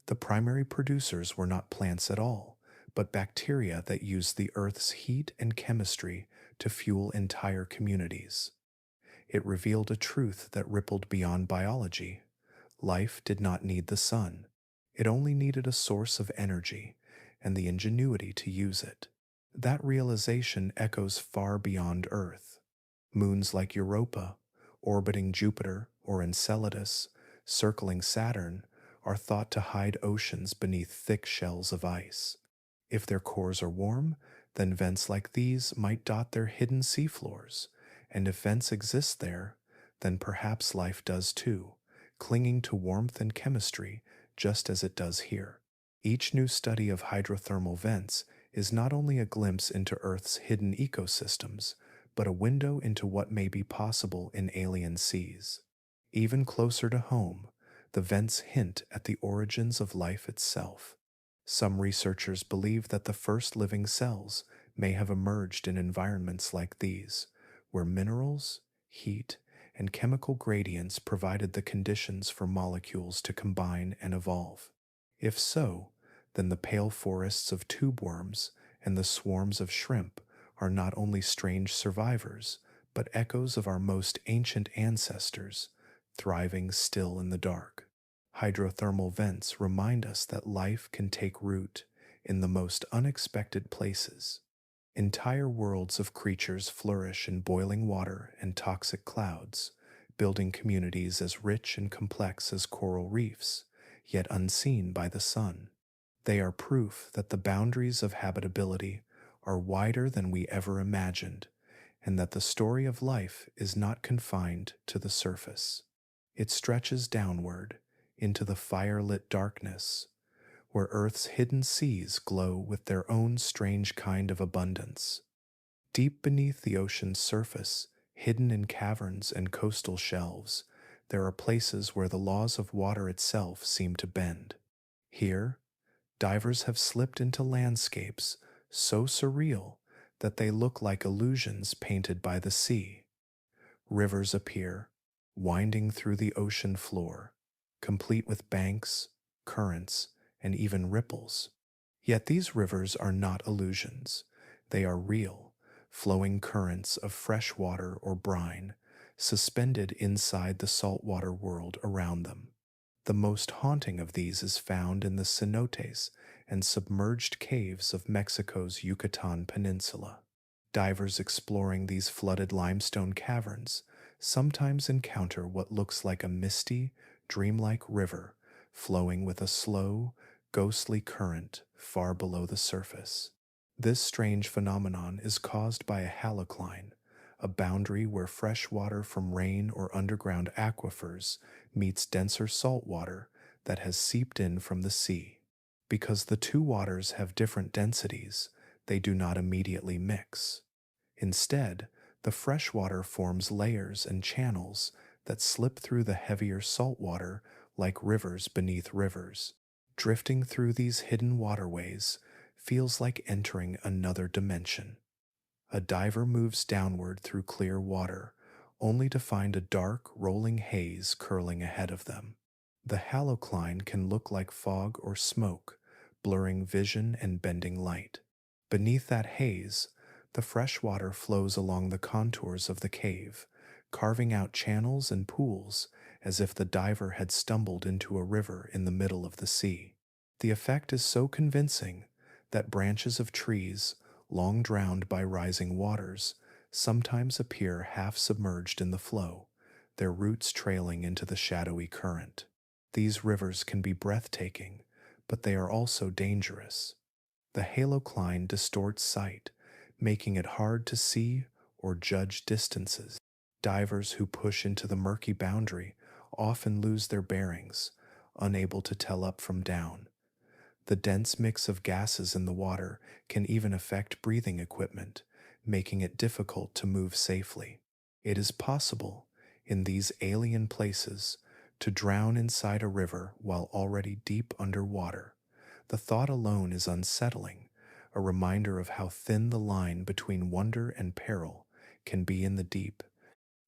the primary producers were not plants at all, but bacteria that used the Earth's heat and chemistry to fuel entire communities. It revealed a truth that rippled beyond biology. Life did not need the sun. It only needed a source of energy and the ingenuity to use it. That realization echoes far beyond Earth. Moons like Europa, orbiting Jupiter or Enceladus, circling Saturn, are thought to hide oceans beneath thick shells of ice. If their cores are warm, then vents like these might dot their hidden seafloors, and if vents exist there, then perhaps life does too, clinging to warmth and chemistry just as it does here. Each new study of hydrothermal vents is not only a glimpse into Earth's hidden ecosystems, but a window into what may be possible in alien seas. Even closer to home, the vents hint at the origins of life itself. Some researchers believe that the first living cells may have emerged in environments like these, where minerals, heat, and chemical gradients provided the conditions for molecules to combine and evolve. If so, then the pale forests of tube worms and the swarms of shrimp are not only strange survivors, but echoes of our most ancient ancestors, thriving still in the dark. Hydrothermal vents remind us that life can take root in the most unexpected places. Entire worlds of creatures flourish in boiling water and toxic clouds, building communities as rich and complex as coral reefs, yet unseen by the sun. They are proof that the boundaries of habitability are wider than we ever imagined, and that the story of life is not confined to the surface. It stretches downward into the fire-lit darkness, where Earth's hidden seas glow with their own strange kind of abundance. Deep beneath the ocean's surface, hidden in caverns and coastal shelves, there are places where the laws of water itself seem to bend. Here, divers have slipped into landscapes so surreal that they look like illusions painted by the sea. Rivers appear, winding through the ocean floor, complete with banks, currents, and even ripples. Yet these rivers are not illusions. They are real, flowing currents of fresh water or brine, suspended inside the saltwater world around them. The most haunting of these is found in the cenotes and submerged caves of Mexico's Yucatan Peninsula. Divers exploring these flooded limestone caverns sometimes encounter what looks like a misty, dreamlike river flowing with a slow, ghostly current far below the surface. This strange phenomenon is caused by a halocline, a boundary where fresh water from rain or underground aquifers meets denser salt water that has seeped in from the sea. Because the two waters have different densities, they do not immediately mix. Instead, the fresh water forms layers and channels that slip through the heavier salt water like rivers beneath rivers. Drifting through these hidden waterways feels like entering another dimension. A diver moves downward through clear water, only to find a dark, rolling haze curling ahead of them. The halocline can look like fog or smoke, blurring vision and bending light. Beneath that haze, the fresh water flows along the contours of the cave, carving out channels and pools as if the diver had stumbled into a river in the middle of the sea. The effect is so convincing that branches of trees, long drowned by rising waters, sometimes appear half submerged in the flow, their roots trailing into the shadowy current. These rivers can be breathtaking, but they are also dangerous. The halocline distorts sight, making it hard to see or judge distances. Divers who push into the murky boundary often lose their bearings, unable to tell up from down. The dense mix of gases in the water can even affect breathing equipment, making it difficult to move safely. It is possible, in these alien places, to drown inside a river while already deep underwater. The thought alone is unsettling, a reminder of how thin the line between wonder and peril can be in the deep.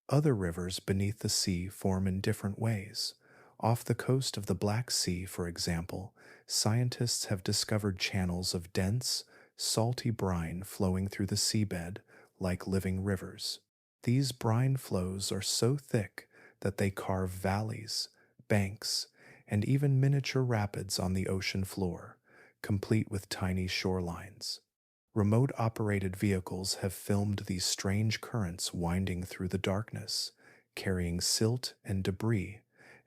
Other rivers beneath the sea form in different ways. Off the coast of the Black Sea, for example, scientists have discovered channels of dense, salty brine flowing through the seabed like living rivers. These brine flows are so thick that they carve valleys, banks, and even miniature rapids on the ocean floor, complete with tiny shorelines. Remote-operated vehicles have filmed these strange currents winding through the darkness, carrying silt and debris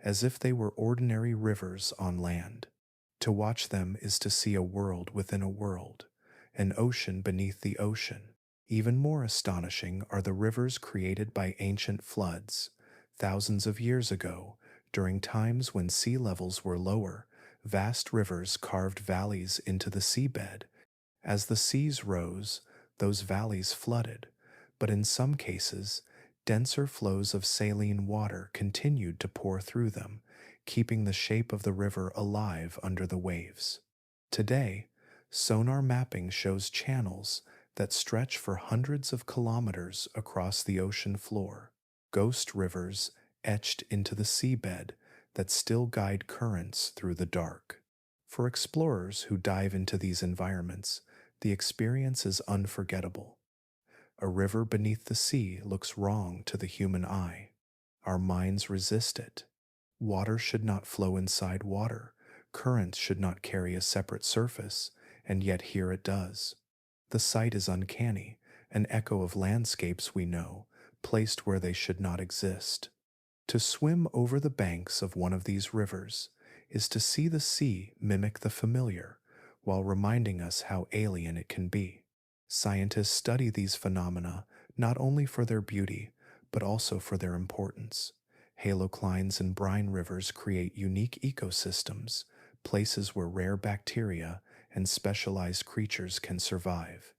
as if they were ordinary rivers on land. To watch them is to see a world within a world, an ocean beneath the ocean. Even more astonishing are the rivers created by ancient floods. Thousands of years ago, during times when sea levels were lower, vast rivers carved valleys into the seabed. As the seas rose, those valleys flooded, but in some cases, denser flows of saline water continued to pour through them, keeping the shape of the river alive under the waves. Today, sonar mapping shows channels that stretch for hundreds of kilometers across the ocean floor. ghost rivers etched into the seabed that still guide currents through the dark. For explorers who dive into these environments, the experience is unforgettable. A river beneath the sea looks wrong to the human eye. Our minds resist it. Water should not flow inside water. Currents should not carry a separate surface, and yet here it does. The sight is uncanny, an echo of landscapes we know, placed where they should not exist. To swim over the banks of one of these rivers is to see the sea mimic the familiar, while reminding us how alien it can be. Scientists study these phenomena not only for their beauty, but also for their importance. Haloclines and brine rivers create unique ecosystems, places where rare bacteria and specialized creatures can survive.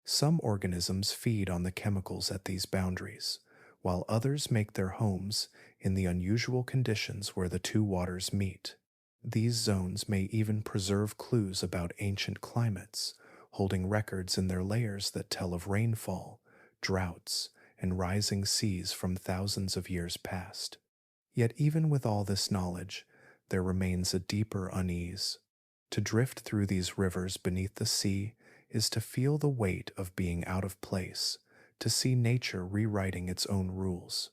Some organisms feed on the chemicals at these boundaries, while others make their homes in the unusual conditions where the two waters meet. These zones may even preserve clues about ancient climates, holding records in their layers that tell of rainfall, droughts, and rising seas from thousands of years past. Yet even with all this knowledge, there remains a deeper unease. To drift through these rivers beneath the sea is to feel the weight of being out of place, to see nature rewriting its own rules.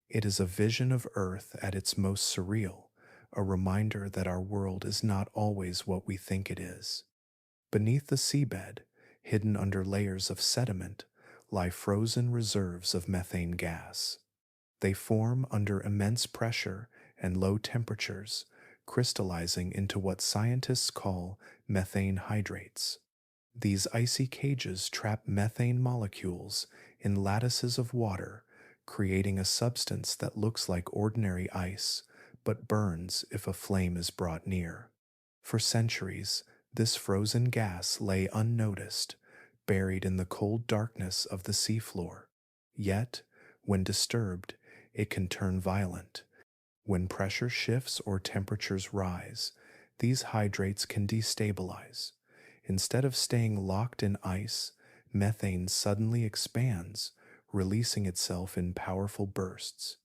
It is a vision of Earth at its most surreal, a reminder that our world is not always what we think it is. Beneath the seabed, hidden under layers of sediment, lie frozen reserves of methane gas. They form under immense pressure and low temperatures, crystallizing into what scientists call methane hydrates. These icy cages trap methane molecules in lattices of water, creating a substance that looks like ordinary ice, but burns if a flame is brought near. For centuries, this frozen gas lay unnoticed, buried in the cold darkness of the seafloor. Yet, when disturbed, it can turn violent. When pressure shifts or temperatures rise, these hydrates can destabilize. Instead of staying locked in ice, methane suddenly expands, releasing itself in powerful bursts.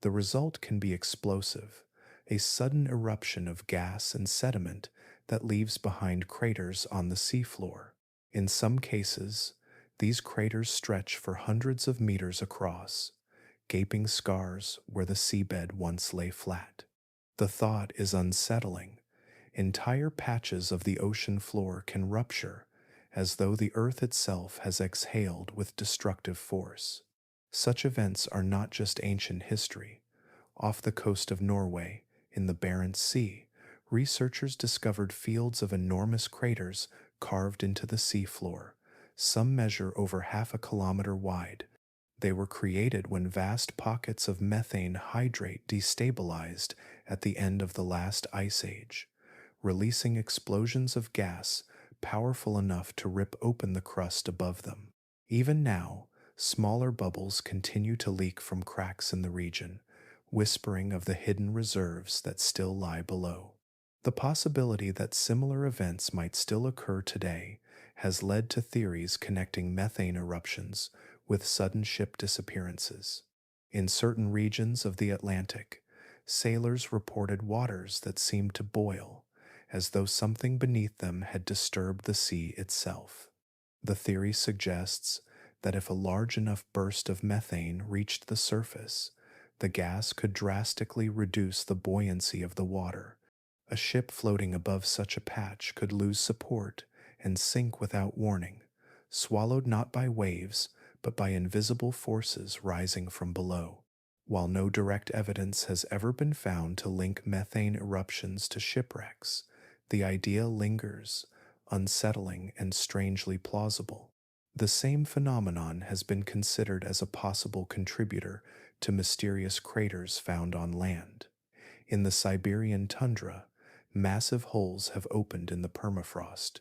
The result can be explosive, a sudden eruption of gas and sediment that leaves behind craters on the seafloor. In some cases, these craters stretch for hundreds of meters across, gaping scars where the seabed once lay flat. The thought is unsettling. Entire patches of the ocean floor can rupture, as though the earth itself has exhaled with destructive force. Such events are not just ancient history. Off the coast of Norway, in the Barents Sea, researchers discovered fields of enormous craters carved into the seafloor. Some measure over half a kilometer wide. They were created when vast pockets of methane hydrate destabilized at the end of the last ice age, releasing explosions of gas powerful enough to rip open the crust above them. Even now, smaller bubbles continue to leak from cracks in the region, whispering of the hidden reserves that still lie below. The possibility that similar events might still occur today has led to theories connecting methane eruptions with sudden ship disappearances. In certain regions of the Atlantic, sailors reported waters that seemed to boil, as though something beneath them had disturbed the sea itself. The theory suggests that if a large enough burst of methane reached the surface, the gas could drastically reduce the buoyancy of the water. A ship floating above such a patch could lose support and sink without warning, swallowed not by waves, but by invisible forces rising from below. While no direct evidence has ever been found to link methane eruptions to shipwrecks, the idea lingers, unsettling and strangely plausible. The same phenomenon has been considered as a possible contributor to mysterious craters found on land. In the Siberian tundra, massive holes have opened in the permafrost.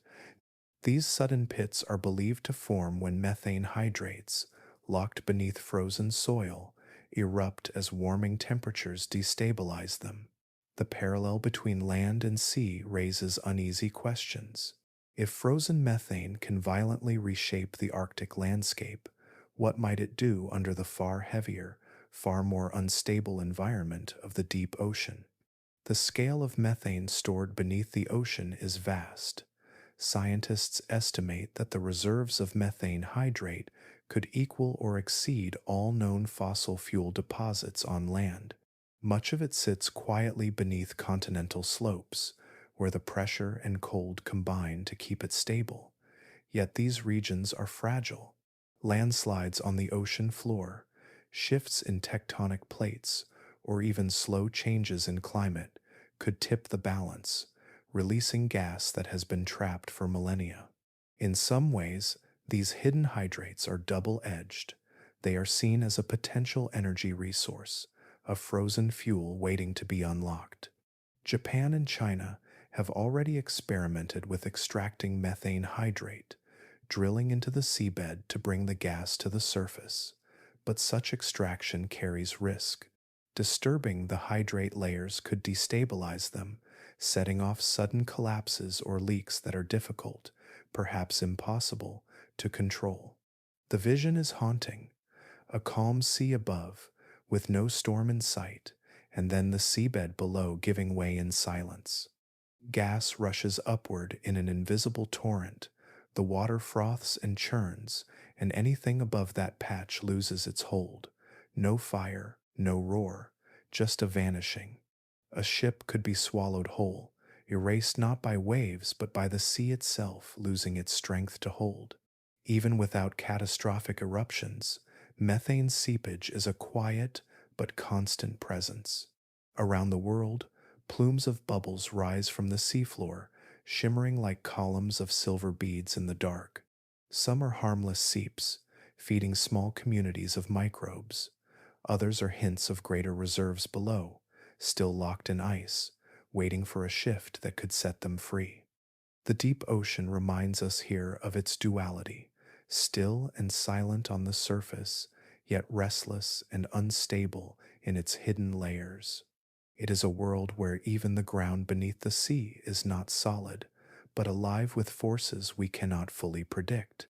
These sudden pits are believed to form when methane hydrates, locked beneath frozen soil, erupt as warming temperatures destabilize them. The parallel between land and sea raises uneasy questions. If frozen methane can violently reshape the Arctic landscape, what might it do under the far heavier, far more unstable environment of the deep ocean. The scale of methane stored beneath the ocean is vast. Scientists estimate that the reserves of methane hydrate could equal or exceed all known fossil fuel deposits on land. Much of it sits quietly beneath continental slopes, where the pressure and cold combine to keep it stable. Yet these regions are fragile. Landslides on the ocean floor, shifts in tectonic plates, or even slow changes in climate could tip the balance, releasing gas that has been trapped for millennia. In some ways, these hidden hydrates are double-edged. They are seen as a potential energy resource, a frozen fuel waiting to be unlocked. Japan and China have already experimented with extracting methane hydrate, drilling into the seabed to bring the gas to the surface. But such extraction carries risk. Disturbing the hydrate layers could destabilize them, setting off sudden collapses or leaks that are difficult, perhaps impossible, to control. The vision is haunting. A calm sea above, with no storm in sight, and then the seabed below giving way in silence. Gas rushes upward in an invisible torrent. The water froths and churns, and anything above that patch loses its hold. No fire, no roar, just a vanishing. A ship could be swallowed whole, erased not by waves but by the sea itself losing its strength to hold. Even without catastrophic eruptions, methane seepage is a quiet but constant presence. Around the world, plumes of bubbles rise from the seafloor, shimmering like columns of silver beads in the dark. Some are harmless seeps, feeding small communities of microbes. Others are hints of greater reserves below, still locked in ice, waiting for a shift that could set them free. The deep ocean reminds us here of its duality, still and silent on the surface, yet restless and unstable in its hidden layers. It is a world where even the ground beneath the sea is not solid, but alive with forces we cannot fully predict.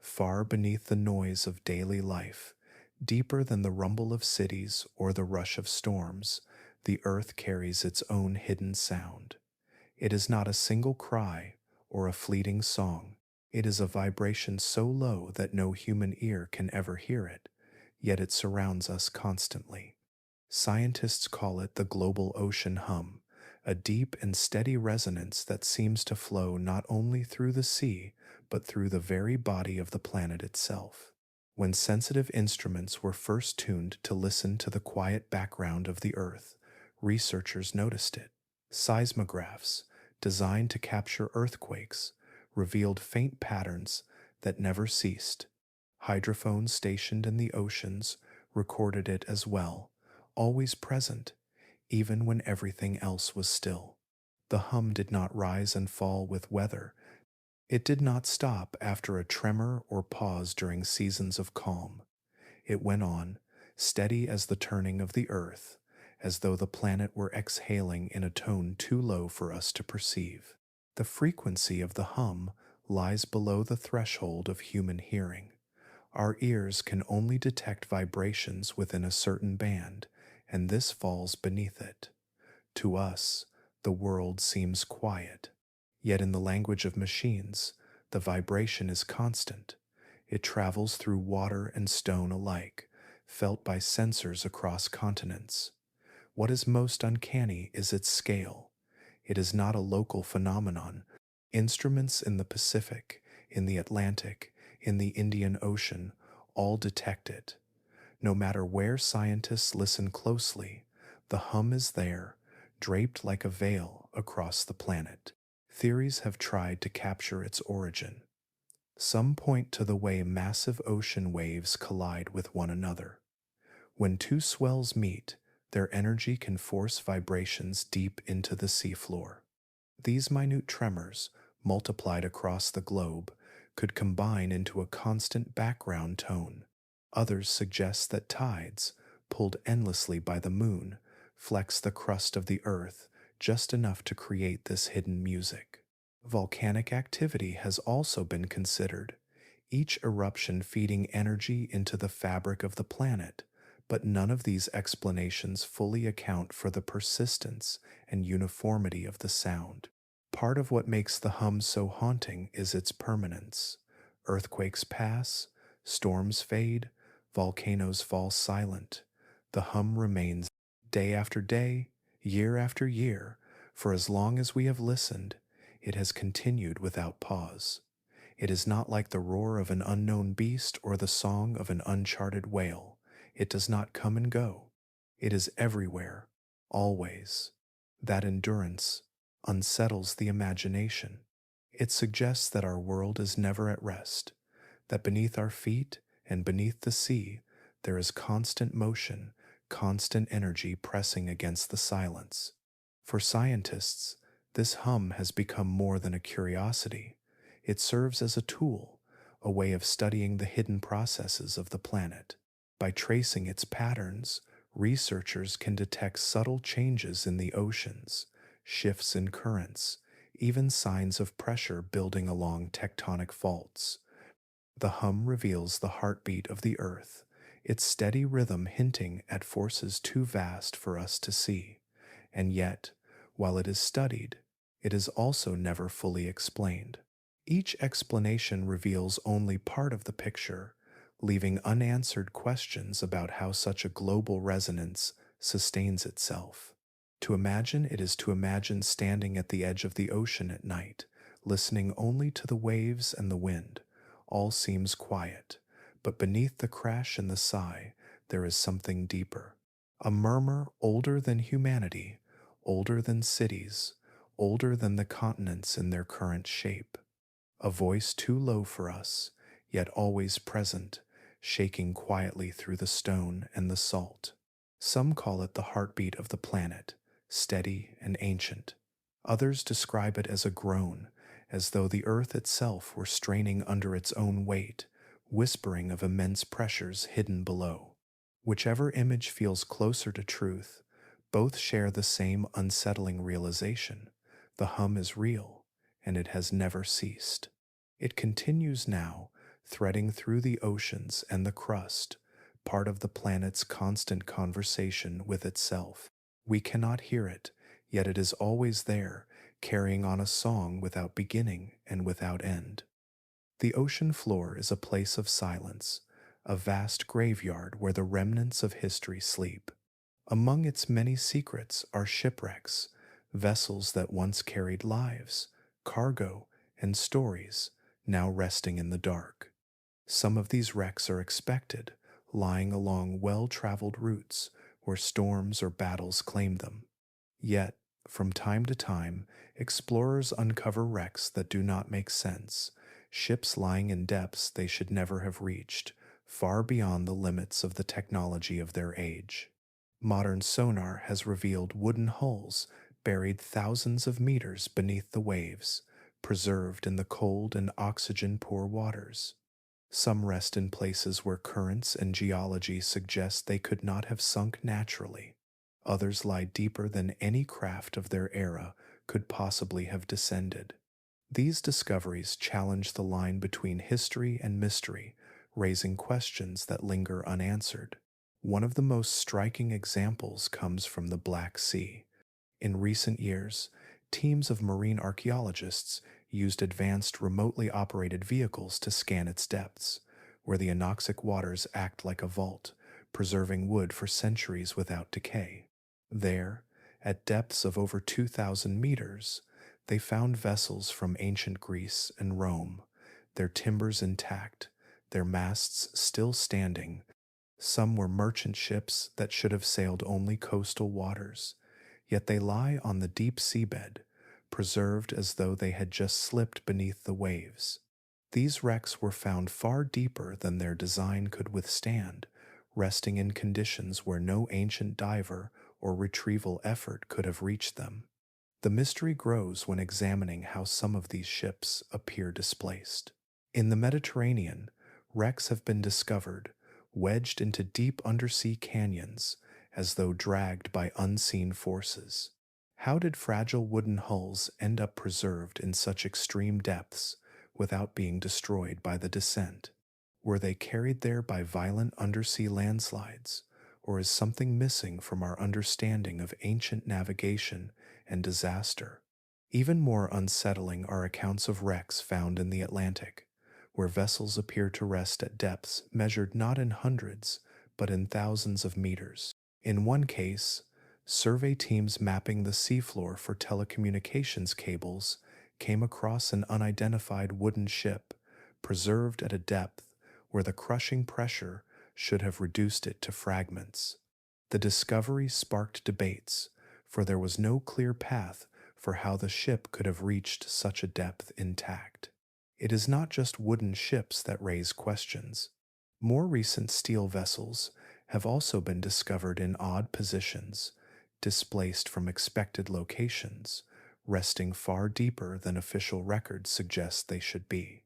Far beneath the noise of daily life, deeper than the rumble of cities or the rush of storms, the earth carries its own hidden sound. It is not a single cry or a fleeting song. It is a vibration so low that no human ear can ever hear it, yet it surrounds us constantly. Scientists call it the global ocean hum, a deep and steady resonance that seems to flow not only through the sea, but through the very body of the planet itself. When sensitive instruments were first tuned to listen to the quiet background of the Earth, researchers noticed it. Seismographs, designed to capture earthquakes, revealed faint patterns that never ceased. Hydrophones stationed in the oceans recorded it as well, always present, even when everything else was still. The hum did not rise and fall with weather. It did not stop after a tremor or pause during seasons of calm. It went on, steady as the turning of the earth, as though the planet were exhaling in a tone too low for us to perceive. The frequency of the hum lies below the threshold of human hearing. Our ears can only detect vibrations within a certain band, and this falls beneath it. To us, the world seems quiet. Yet in the language of machines, the vibration is constant. It travels through water and stone alike, felt by sensors across continents. What is most uncanny is its scale. It is not a local phenomenon. Instruments in the Pacific, in the Atlantic, in the Indian Ocean all detect it. No matter where scientists listen closely, the hum is there, draped like a veil across the planet. Theories have tried to capture its origin. Some point to the way massive ocean waves collide with one another. When two swells meet, their energy can force vibrations deep into the seafloor. These minute tremors, multiplied across the globe, could combine into a constant background tone. Others suggest that tides, pulled endlessly by the moon, flex the crust of the earth just enough to create this hidden music. Volcanic activity has also been considered, each eruption feeding energy into the fabric of the planet, But none of these explanations fully account for the persistence and uniformity of the sound. Part of what makes the hum so haunting is its permanence. Earthquakes pass, storms fade, volcanoes fall silent. The hum remains day after day, year after year, for as long as we have listened, it has continued without pause. It is not like the roar of an unknown beast or the song of an uncharted whale. It does not come and go. It is everywhere, always. That endurance unsettles the imagination. It suggests that our world is never at rest, that beneath our feet and beneath the sea, there is constant motion, constant energy pressing against the silence. For scientists, this hum has become more than a curiosity. It serves as a tool, a way of studying the hidden processes of the planet. By tracing its patterns, researchers can detect subtle changes in the oceans, shifts in currents, even signs of pressure building along tectonic faults. The hum reveals the heartbeat of the earth, its steady rhythm hinting at forces too vast for us to see. And yet, while it is studied, it is also never fully explained. Each explanation reveals only part of the picture, leaving unanswered questions about how such a global resonance sustains itself. To imagine it is to imagine standing at the edge of the ocean at night, listening only to the waves and the wind. All seems quiet, but beneath the crash and the sigh, there is something deeper. A murmur older than humanity, older than cities, older than the continents in their current shape. A voice too low for us, yet always present, shaking quietly through the stone and the salt. Some call it the heartbeat of the planet, steady and ancient. Others describe it as a groan, as though the earth itself were straining under its own weight, whispering of immense pressures hidden below. Whichever image feels closer to truth, both share the same unsettling realization. The hum is real, and it has never ceased. It continues now, threading through the oceans and the crust, part of the planet's constant conversation with itself. We cannot hear it, yet it is always there, carrying on a song without beginning and without end. The ocean floor is a place of silence, a vast graveyard where the remnants of history sleep. Among its many secrets are shipwrecks, vessels that once carried lives, cargo, and stories, now resting in the dark. Some of these wrecks are expected, lying along well-traveled routes where storms or battles claim them. Yet, from time to time, explorers uncover wrecks that do not make sense, ships lying in depths they should never have reached, far beyond the limits of the technology of their age. Modern sonar has revealed wooden hulls buried thousands of meters beneath the waves, preserved in the cold and oxygen-poor waters. Some rest in places where currents and geology suggest they could not have sunk naturally. Others lie deeper than any craft of their era could possibly have descended. These discoveries challenge the line between history and mystery, raising questions that linger unanswered. One of the most striking examples comes from the Black Sea. In recent years, teams of marine archaeologists used advanced remotely operated vehicles to scan its depths, where the anoxic waters act like a vault, preserving wood for centuries without decay. There, at depths of over 2,000 meters, they found vessels from ancient Greece and Rome, their timbers intact, their masts still standing. Some were merchant ships that should have sailed only coastal waters, yet they lie on the deep seabed, preserved as though they had just slipped beneath the waves. These wrecks were found far deeper than their design could withstand, resting in conditions where no ancient diver or retrieval effort could have reached them. The mystery grows when examining how some of these ships appear displaced. In the Mediterranean, wrecks have been discovered, wedged into deep undersea canyons, as though dragged by unseen forces. How did fragile wooden hulls end up preserved in such extreme depths without being destroyed by the descent? Were they carried there by violent undersea landslides, or is something missing from our understanding of ancient navigation and disaster? Even more unsettling are accounts of wrecks found in the Atlantic, where vessels appear to rest at depths measured not in hundreds, but in thousands of meters. In one case, survey teams mapping the seafloor for telecommunications cables came across an unidentified wooden ship preserved at a depth where the crushing pressure should have reduced it to fragments. The discovery sparked debates, for there was no clear path for how the ship could have reached such a depth intact. It is not just wooden ships that raise questions. More recent steel vessels have also been discovered in odd positions, displaced from expected locations, resting far deeper than official records suggest they should be.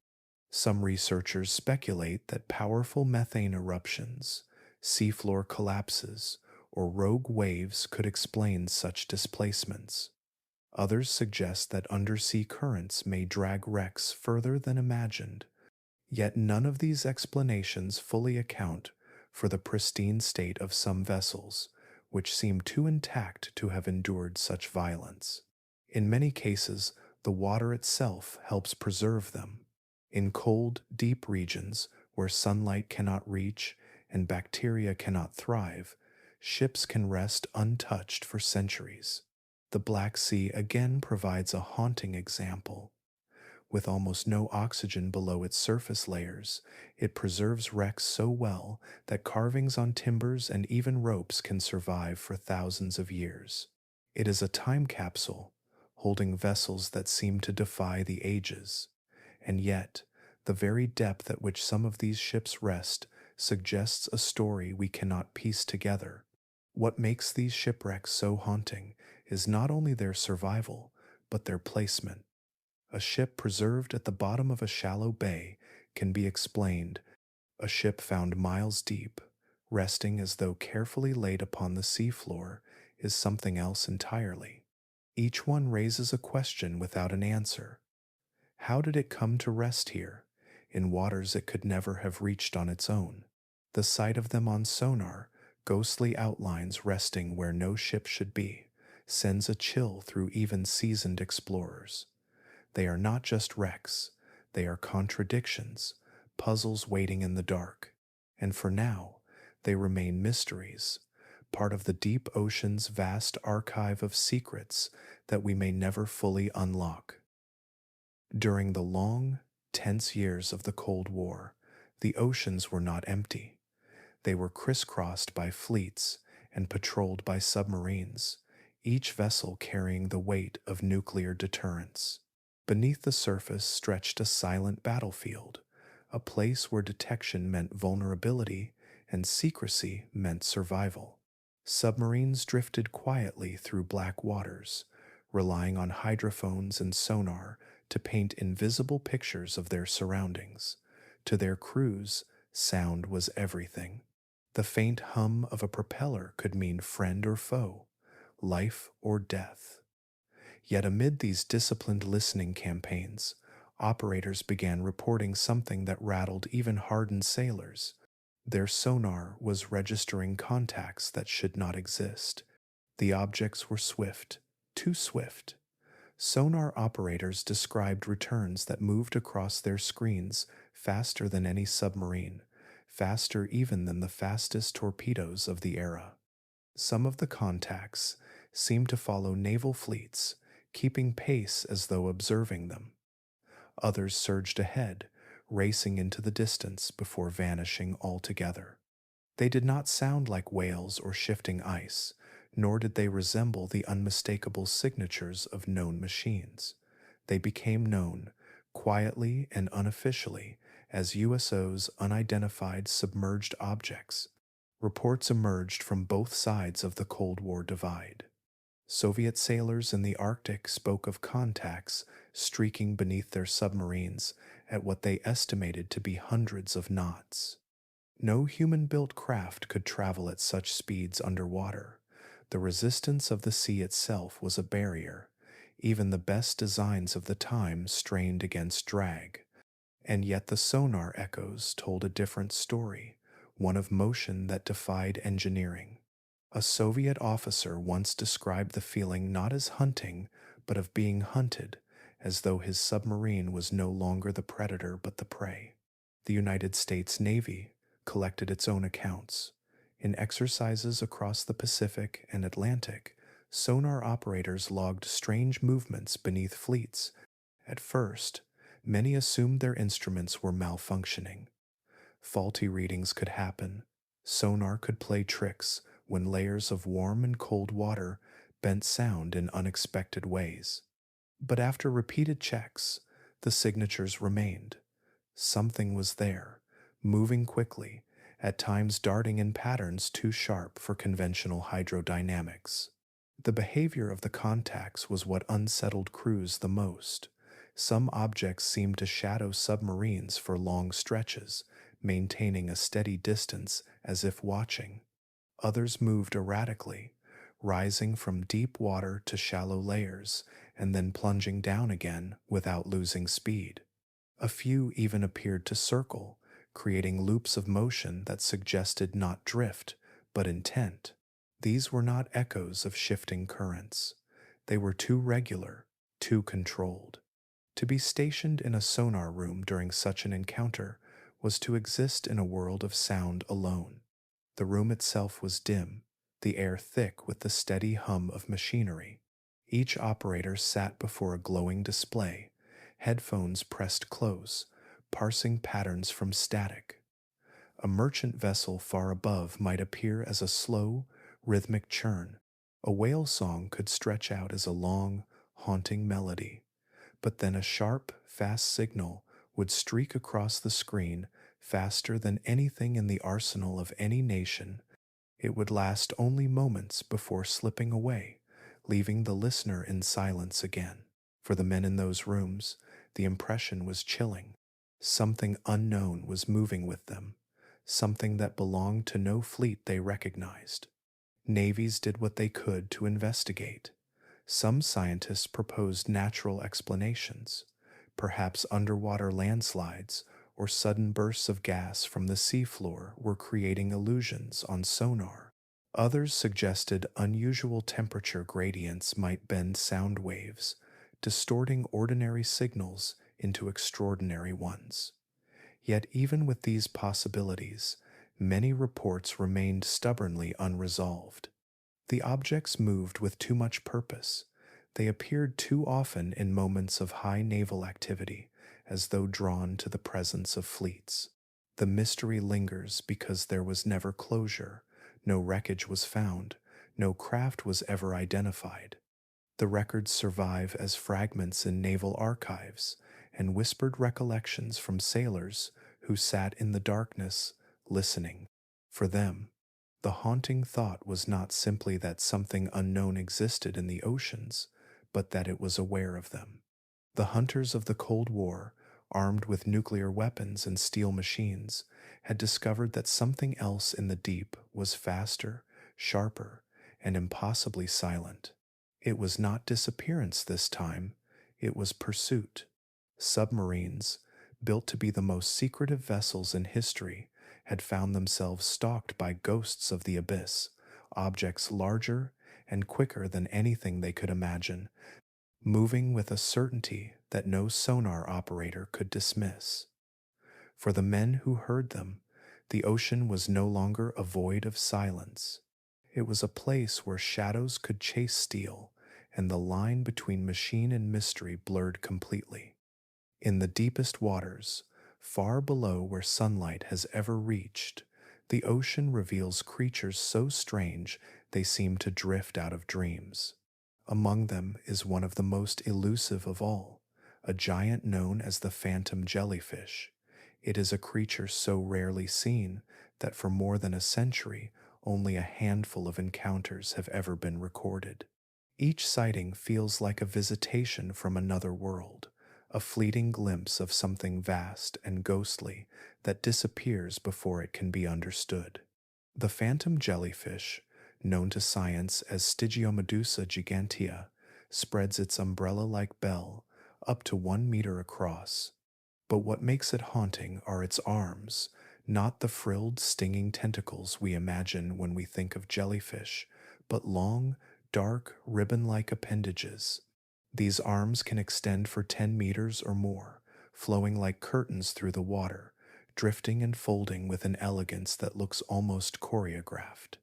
Some researchers speculate that powerful methane eruptions, seafloor collapses, or rogue waves could explain such displacements. Others suggest that undersea currents may drag wrecks further than imagined, yet none of these explanations fully account for the pristine state of some vessels, which seem too intact to have endured such violence. In many cases, the water itself helps preserve them. In cold, deep regions where sunlight cannot reach and bacteria cannot thrive, ships can rest untouched for centuries. The Black Sea again provides a haunting example. With almost no oxygen below its surface layers, it preserves wrecks so well that carvings on timbers and even ropes can survive for thousands of years. It is a time capsule, holding vessels that seem to defy the ages. And yet, the very depth at which some of these ships rest suggests a story we cannot piece together. What makes these shipwrecks so haunting is not only their survival, but their placement. A ship preserved at the bottom of a shallow bay can be explained. A ship found miles deep, resting as though carefully laid upon the seafloor, is something else entirely. Each one raises a question without an answer. How did it come to rest here, in waters it could never have reached on its own? The sight of them on sonar, ghostly outlines resting where no ship should be, sends a chill through even seasoned explorers. They are not just wrecks, they are contradictions, puzzles waiting in the dark. And for now, they remain mysteries, part of the deep ocean's vast archive of secrets that we may never fully unlock. During the long, tense years of the Cold War, the oceans were not empty. They were crisscrossed by fleets and patrolled by submarines, each vessel carrying the weight of nuclear deterrence. Beneath the surface stretched a silent battlefield, a place where detection meant vulnerability and secrecy meant survival. Submarines drifted quietly through black waters, relying on hydrophones and sonar to paint invisible pictures of their surroundings. To their crews, sound was everything. The faint hum of a propeller could mean friend or foe, life or death. Yet amid these disciplined listening campaigns, operators began reporting something that rattled even hardened sailors. Their sonar was registering contacts that should not exist. The objects were swift, too swift. Sonar operators described returns that moved across their screens faster than any submarine, faster even than the fastest torpedoes of the era. Some of the contacts seemed to follow naval fleets, keeping pace as though observing them. Others surged ahead, racing into the distance before vanishing altogether. They did not sound like whales or shifting ice, nor did they resemble the unmistakable signatures of known machines. They became known, quietly and unofficially, as USO's unidentified submerged objects. Reports emerged from both sides of the Cold War divide. Soviet sailors in the Arctic spoke of contacts streaking beneath their submarines at what they estimated to be hundreds of knots. No human-built craft could travel at such speeds underwater. The resistance of the sea itself was a barrier. Even the best designs of the time strained against drag. And yet the sonar echoes told a different story, one of motion that defied engineering. A Soviet officer once described the feeling not as hunting, but of being hunted, as though his submarine was no longer the predator but the prey. The United States Navy collected its own accounts. In exercises across the Pacific and Atlantic, sonar operators logged strange movements beneath fleets. At first, many assumed their instruments were malfunctioning. Faulty readings could happen. Sonar could play tricks when layers of warm and cold water bent sound in unexpected ways. But after repeated checks, the signatures remained. Something was there, moving quickly, at times darting in patterns too sharp for conventional hydrodynamics. The behavior of the contacts was what unsettled crews the most. Some objects seemed to shadow submarines for long stretches, maintaining a steady distance as if watching. Others moved erratically, rising from deep water to shallow layers and then plunging down again without losing speed. A few even appeared to circle, creating loops of motion that suggested not drift, but intent. These were not echoes of shifting currents. They were too regular, too controlled. To be stationed in a sonar room during such an encounter was to exist in a world of sound alone. The room itself was dim, the air thick with the steady hum of machinery. Each operator sat before a glowing display, headphones pressed close, parsing patterns from static. A merchant vessel far above might appear as a slow, rhythmic churn. A whale song could stretch out as a long, haunting melody. But then a sharp, fast signal would streak across the screen faster than anything in the arsenal of any nation. It would last only moments before slipping away, leaving the listener in silence again. For the men in those rooms, the impression was chilling. Something unknown was moving with them, something that belonged to no fleet they recognized. Navies did what they could to investigate. Some scientists proposed natural explanations, perhaps underwater landslides or sudden bursts of gas from the seafloor were creating illusions on sonar. Others suggested unusual temperature gradients might bend sound waves, distorting ordinary signals into extraordinary ones. Yet even with these possibilities, many reports remained stubbornly unresolved. The objects moved with too much purpose. They appeared too often in moments of high naval activity, as though drawn to the presence of fleets. The mystery lingers because there was never closure, no wreckage was found, no craft was ever identified. The records survive as fragments in naval archives and whispered recollections from sailors who sat in the darkness, listening. For them, the haunting thought was not simply that something unknown existed in the oceans, but that it was aware of them. The hunters of the Cold War, armed with nuclear weapons and steel machines, had discovered that something else in the deep was faster, sharper, and impossibly silent. It was not disappearance this time, it was pursuit. Submarines, built to be the most secretive vessels in history, had found themselves stalked by ghosts of the abyss, objects larger and quicker than anything they could imagine, moving with a certainty that no sonar operator could dismiss. For the men who heard them, the ocean was no longer a void of silence. It was a place where shadows could chase steel, and the line between machine and mystery blurred completely. In the deepest waters, far below where sunlight has ever reached, the ocean reveals creatures so strange they seem to drift out of dreams. Among them is one of the most elusive of all, a giant known as the phantom jellyfish. It is a creature so rarely seen that for more than a century, only a handful of encounters have ever been recorded. Each sighting feels like a visitation from another world, a fleeting glimpse of something vast and ghostly that disappears before it can be understood. The phantom jellyfish, known to science as Stygiomedusa gigantea, spreads its umbrella-like bell up to 1 meter across. But what makes it haunting are its arms, Not the frilled, stinging tentacles we imagine when we think of jellyfish, but long, dark, ribbon like appendages. These arms can extend for 10 meters or more, flowing like curtains through the water, drifting and folding with an elegance that looks almost choreographed.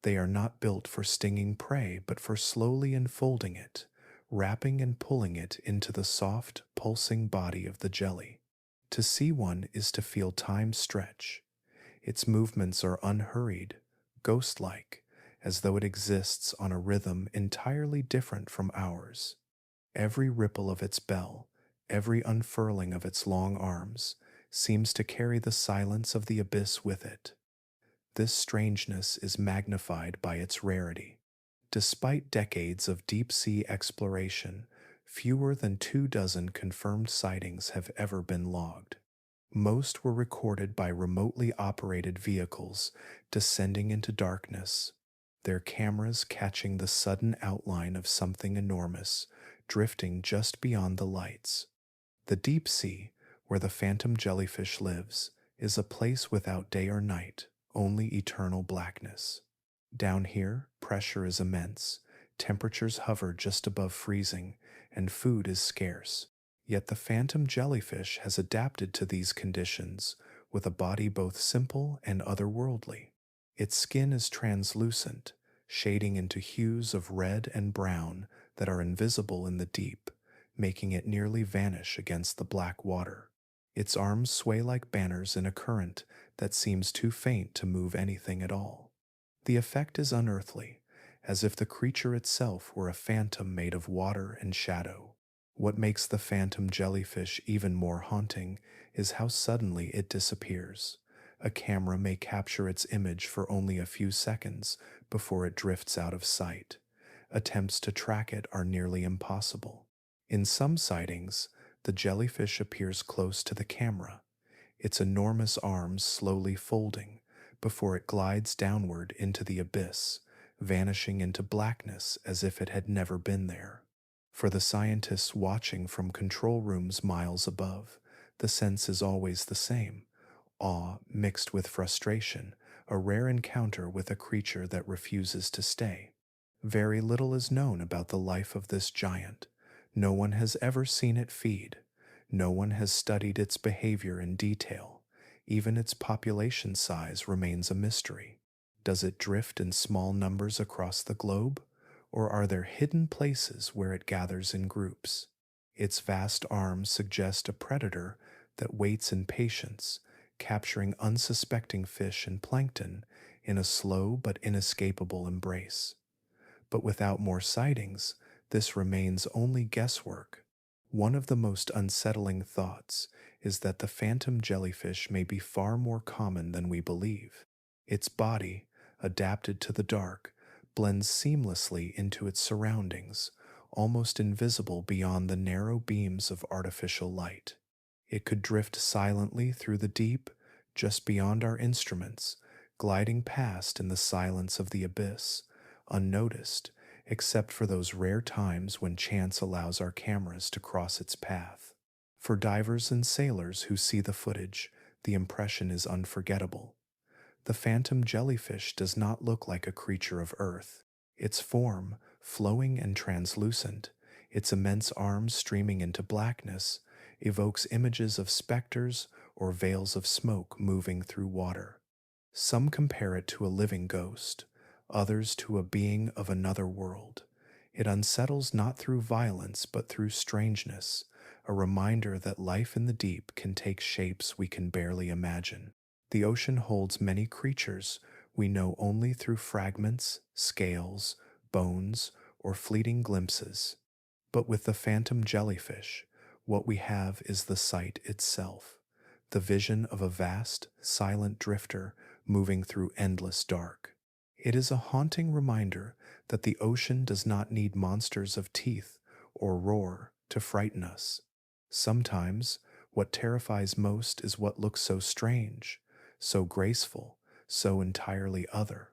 They are not built for stinging prey, but for slowly unfolding it, wrapping and pulling it into the soft, pulsing body of the jelly. To see one is to feel time stretch. Its movements are unhurried, ghost like, as though it exists on a rhythm entirely different from ours. Every ripple of its bell, every unfurling of its long arms, seems to carry the silence of the abyss with it. This strangeness is magnified by its rarity. Despite decades of deep sea exploration, fewer than 2 dozen confirmed sightings have ever been logged. Most were recorded by remotely operated vehicles descending into darkness, their cameras catching the sudden outline of something enormous drifting just beyond the lights. The deep sea, where the phantom jellyfish lives, is a place without day or night, only eternal blackness. Down here, pressure is immense, temperatures hover just above freezing, and food is scarce. Yet the phantom jellyfish has adapted to these conditions with a body both simple and otherworldly. Its skin is translucent, shading into hues of red and brown that are invisible in the deep, making it nearly vanish against the black water. Its arms sway like banners in a current that seems too faint to move anything at all. The effect is unearthly, as if the creature itself were a phantom made of water and shadow. What makes the phantom jellyfish even more haunting is how suddenly it disappears. A camera may capture its image for only a few seconds before it drifts out of sight. Attempts to track it are nearly impossible. In some sightings, the jellyfish appears close to the camera, its enormous arms slowly folding before it glides downward into the abyss, vanishing into blackness as if it had never been there. For the scientists watching from control rooms miles above, the sense is always the same: awe mixed with frustration, a rare encounter with a creature that refuses to stay. Very little is known about the life of this giant. No one has ever seen it feed. No one has studied its behavior in detail. Even its population size remains a mystery. Does it drift in small numbers across the globe? Or are there hidden places where it gathers in groups? Its vast arms suggest a predator that waits in patience, capturing unsuspecting fish and plankton in a slow but inescapable embrace. But without more sightings, this remains only guesswork. One of the most unsettling thoughts is that the phantom jellyfish may be far more common than we believe. Its body, adapted to the dark, blends seamlessly into its surroundings, almost invisible beyond the narrow beams of artificial light. It could drift silently through the deep, just beyond our instruments, gliding past in the silence of the abyss, unnoticed, except for those rare times when chance allows our cameras to cross its path. For divers and sailors who see the footage, the impression is unforgettable. The phantom jellyfish does not look like a creature of Earth. Its form, flowing and translucent, its immense arms streaming into blackness, evokes images of specters or veils of smoke moving through water. Some compare it to a living ghost, others to a being of another world. It unsettles not through violence but through strangeness, a reminder that life in the deep can take shapes we can barely imagine. The ocean holds many creatures we know only through fragments, scales, bones, or fleeting glimpses. But with the phantom jellyfish, what we have is the sight itself, the vision of a vast, silent drifter moving through endless dark. It is a haunting reminder that the ocean does not need monsters of teeth or roar to frighten us. Sometimes, what terrifies most is what looks so strange, so graceful, so entirely other.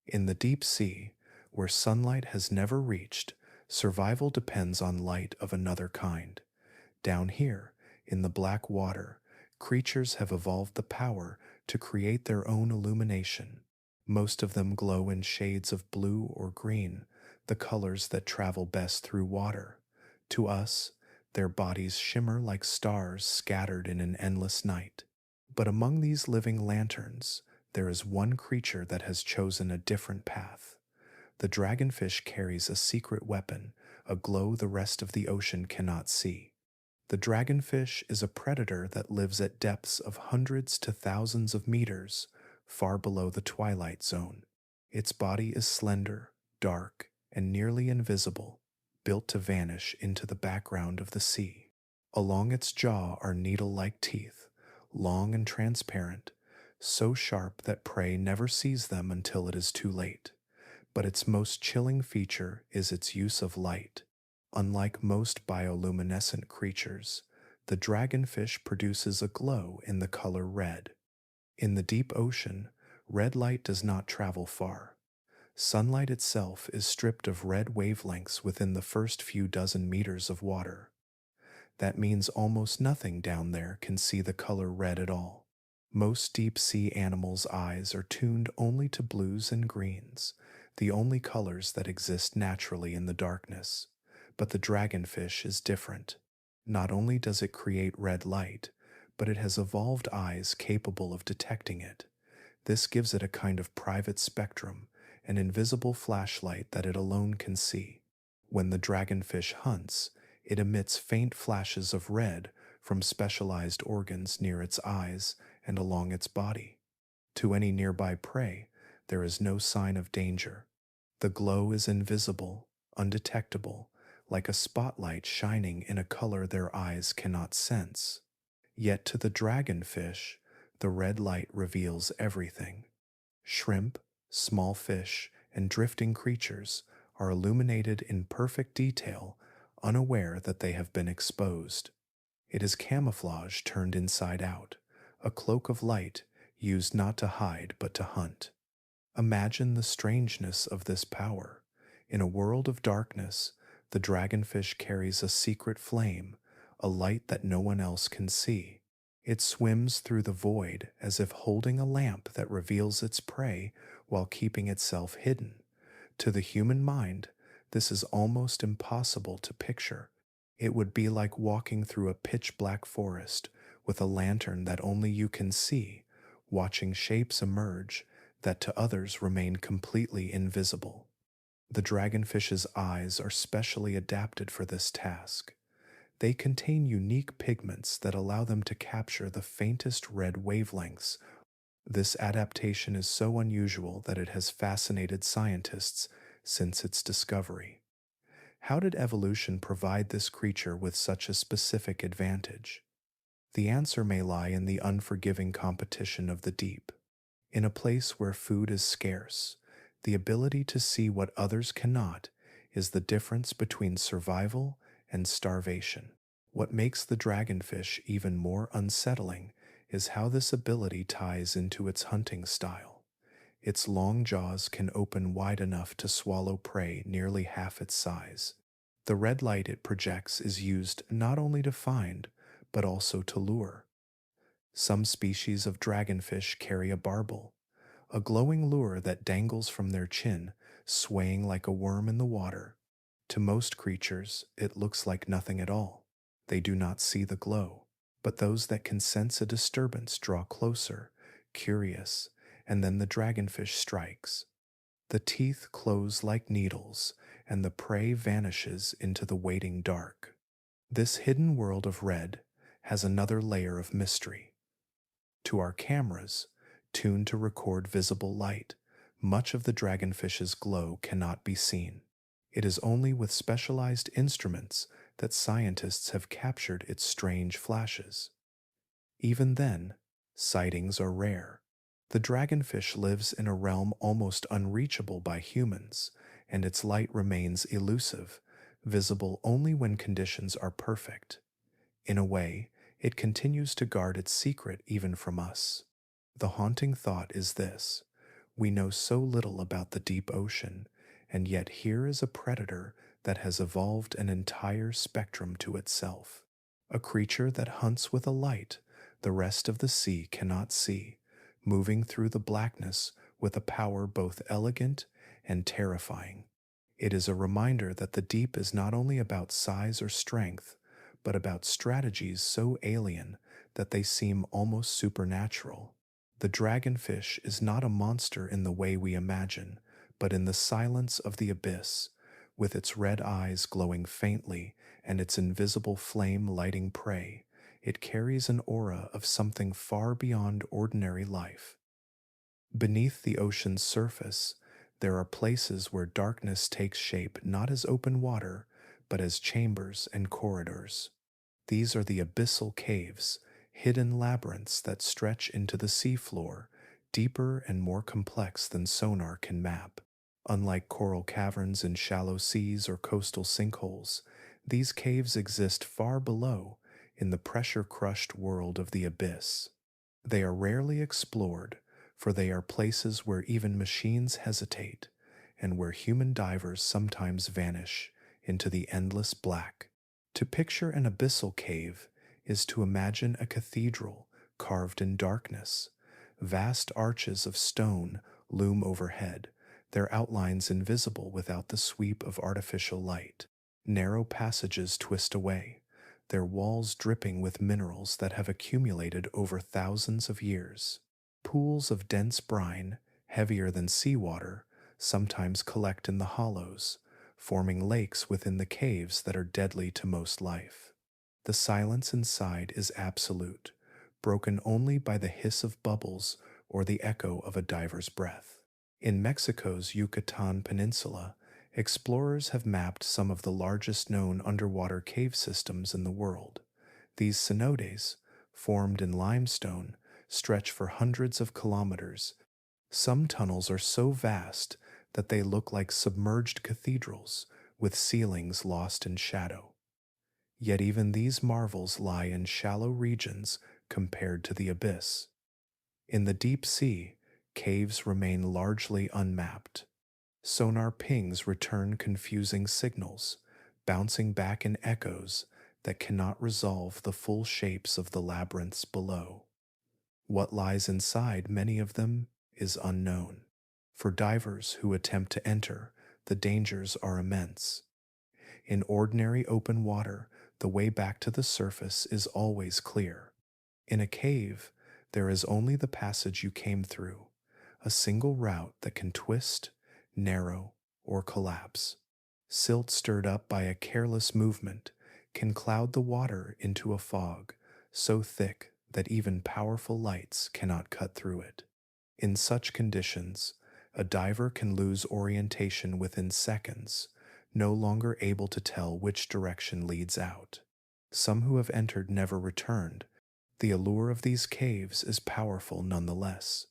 In the deep sea, where sunlight has never reached, survival depends on light of another kind. Down here, in the black water, creatures have evolved the power to create their own illumination. Most of them glow in shades of blue or green, the colors that travel best through water. To us, their bodies shimmer like stars scattered in an endless night. But among these living lanterns, there is one creature that has chosen a different path. The dragonfish carries a secret weapon, a glow the rest of the ocean cannot see. The dragonfish is a predator that lives at depths of hundreds to thousands of meters, far below the twilight zone. Its body is slender, dark, and nearly invisible, built to vanish into the background of the sea. Along its jaw are needle-like teeth, long and transparent, so sharp that prey never sees them until it is too late. But its most chilling feature is its use of light. Unlike most bioluminescent creatures, the dragonfish produces a glow in the color red. In the deep ocean, red light does not travel far. Sunlight itself is stripped of red wavelengths within the first few dozen meters of water. That means almost nothing down there can see the color red at all. Most deep-sea animals' eyes are tuned only to blues and greens, the only colors that exist naturally in the darkness. But the dragonfish is different. Not only does it create red light, but it has evolved eyes capable of detecting it. This gives it a kind of private spectrum, an invisible flashlight that it alone can see. When the dragonfish hunts, it emits faint flashes of red from specialized organs near its eyes and along its body. To any nearby prey, there is no sign of danger. The glow is invisible, undetectable, like a spotlight shining in a color their eyes cannot sense. Yet to the dragonfish, the red light reveals everything. Shrimp, small fish, and drifting creatures are illuminated in perfect detail, unaware that they have been exposed. It is camouflage turned inside out, a cloak of light used not to hide but to hunt. Imagine the strangeness of this power. In a world of darkness, the dragonfish carries a secret flame, a light that no one else can see. It swims through the void as if holding a lamp that reveals its prey while keeping itself hidden. To the human mind, this is almost impossible to picture. It would be like walking through a pitch-black forest with a lantern that only you can see, watching shapes emerge that to others remain completely invisible. The dragonfish's eyes are specially adapted for this task. They contain unique pigments that allow them to capture the faintest red wavelengths. This adaptation is so unusual that it has fascinated scientists since its discovery. How did evolution provide this creature with such a specific advantage? The answer may lie in the unforgiving competition of the deep. In a place where food is scarce, the ability to see what others cannot is the difference between survival and starvation. What makes the dragonfish even more unsettling is how this ability ties into its hunting style. Its long jaws can open wide enough to swallow prey nearly half its size. The red light it projects is used not only to find, but also to lure. Some species of dragonfish carry a barbel, a glowing lure that dangles from their chin, swaying like a worm in the water. To most creatures, it looks like nothing at all. They do not see the glow, but those that can sense a disturbance draw closer, curious, and then the dragonfish strikes. The teeth close like needles, and the prey vanishes into the waiting dark. This hidden world of red has another layer of mystery. To our cameras, tuned to record visible light, much of the dragonfish's glow cannot be seen. It is only with specialized instruments that scientists have captured its strange flashes. Even then, sightings are rare. The dragonfish lives in a realm almost unreachable by humans, and its light remains elusive, visible only when conditions are perfect. In a way, it continues to guard its secret even from us. The haunting thought is this: we know so little about the deep ocean, and yet here is a predator that has evolved an entire spectrum to itself. A creature that hunts with a light the rest of the sea cannot see, moving through the blackness with a power both elegant and terrifying. It is a reminder that the deep is not only about size or strength, but about strategies so alien that they seem almost supernatural. The dragonfish is not a monster in the way we imagine, but in the silence of the abyss, with its red eyes glowing faintly and its invisible flame lighting prey. It carries an aura of something far beyond ordinary life. Beneath the ocean's surface, there are places where darkness takes shape not as open water, but as chambers and corridors. These are the abyssal caves, hidden labyrinths that stretch into the seafloor, deeper and more complex than sonar can map. Unlike coral caverns in shallow seas or coastal sinkholes, these caves exist far below, in the pressure-crushed world of the abyss. They are rarely explored, for they are places where even machines hesitate, and where human divers sometimes vanish into the endless black. To picture an abyssal cave is to imagine a cathedral carved in darkness. Vast arches of stone loom overhead, their outlines invisible without the sweep of artificial light. Narrow passages twist away, their walls dripping with minerals that have accumulated over thousands of years. Pools of dense brine, heavier than seawater, sometimes collect in the hollows, forming lakes within the caves that are deadly to most life. The silence inside is absolute, broken only by the hiss of bubbles or the echo of a diver's breath. In Mexico's Yucatan Peninsula, explorers have mapped some of the largest known underwater cave systems in the world. These cenotes, formed in limestone, stretch for hundreds of kilometers. Some tunnels are so vast that they look like submerged cathedrals with ceilings lost in shadow. Yet even these marvels lie in shallow regions compared to the abyss. In the deep sea, caves remain largely unmapped. Sonar pings return confusing signals, bouncing back in echoes that cannot resolve the full shapes of the labyrinths below. What lies inside many of them is unknown. For divers who attempt to enter, the dangers are immense. In ordinary open water, the way back to the surface is always clear. In a cave, there is only the passage you came through, a single route that can twist, narrow, or collapse. Silt stirred up by a careless movement can cloud the water into a fog so thick that even powerful lights cannot cut through it. In such conditions, a diver can lose orientation within seconds, no longer able to tell which direction leads out. Some who have entered never returned. The allure of these caves is powerful nonetheless.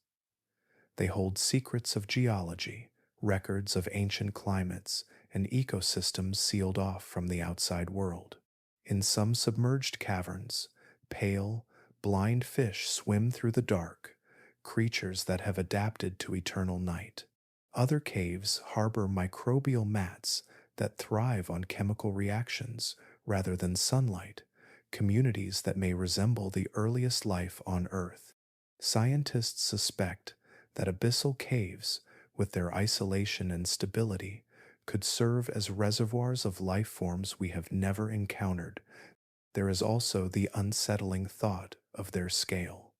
They hold secrets of geology, records of ancient climates, and ecosystems sealed off from the outside world. In some submerged caverns, pale, blind fish swim through the dark, creatures that have adapted to eternal night. Other caves harbor microbial mats that thrive on chemical reactions rather than sunlight, communities that may resemble the earliest life on Earth. Scientists suspect that abyssal caves, with their isolation and stability, could serve as reservoirs of life forms we have never encountered. There is also the unsettling thought of their scale.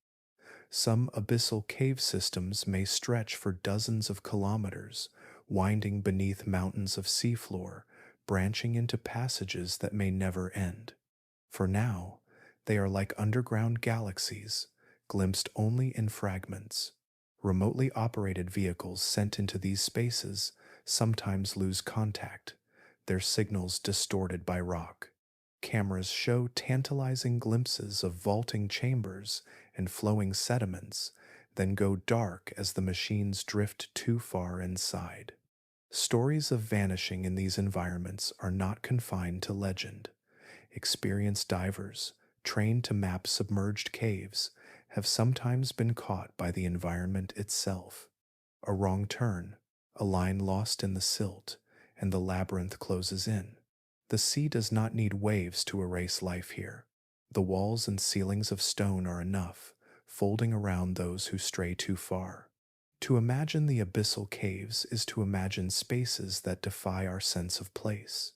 Some abyssal cave systems may stretch for dozens of kilometers, winding beneath mountains of seafloor, branching into passages that may never end. For now, they are like underground galaxies, glimpsed only in fragments. Remotely operated vehicles sent into these spaces sometimes lose contact, their signals distorted by rock. Cameras show tantalizing glimpses of vaulting chambers and flowing sediments, then go dark as the machines drift too far inside. Stories of vanishing in these environments are not confined to legend. Experienced divers, trained to map submerged caves, have sometimes been caught by the environment itself. A wrong turn, a line lost in the silt, and the labyrinth closes in. The sea does not need waves to erase life here. The walls and ceilings of stone are enough, folding around those who stray too far. To imagine the abyssal caves is to imagine spaces that defy our sense of place.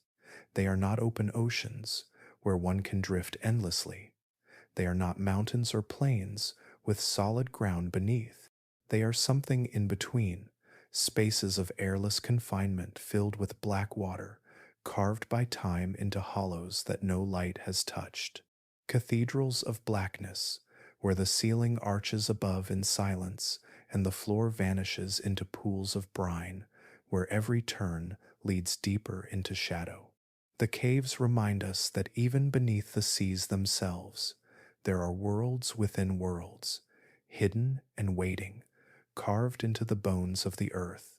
They are not open oceans, where one can drift endlessly. They are not mountains or plains with solid ground beneath. They are something in between, spaces of airless confinement filled with black water, carved by time into hollows that no light has touched. Cathedrals of blackness, where the ceiling arches above in silence and the floor vanishes into pools of brine, where every turn leads deeper into shadow. The caves remind us that even beneath the seas themselves, there are worlds within worlds, hidden and waiting, carved into the bones of the earth.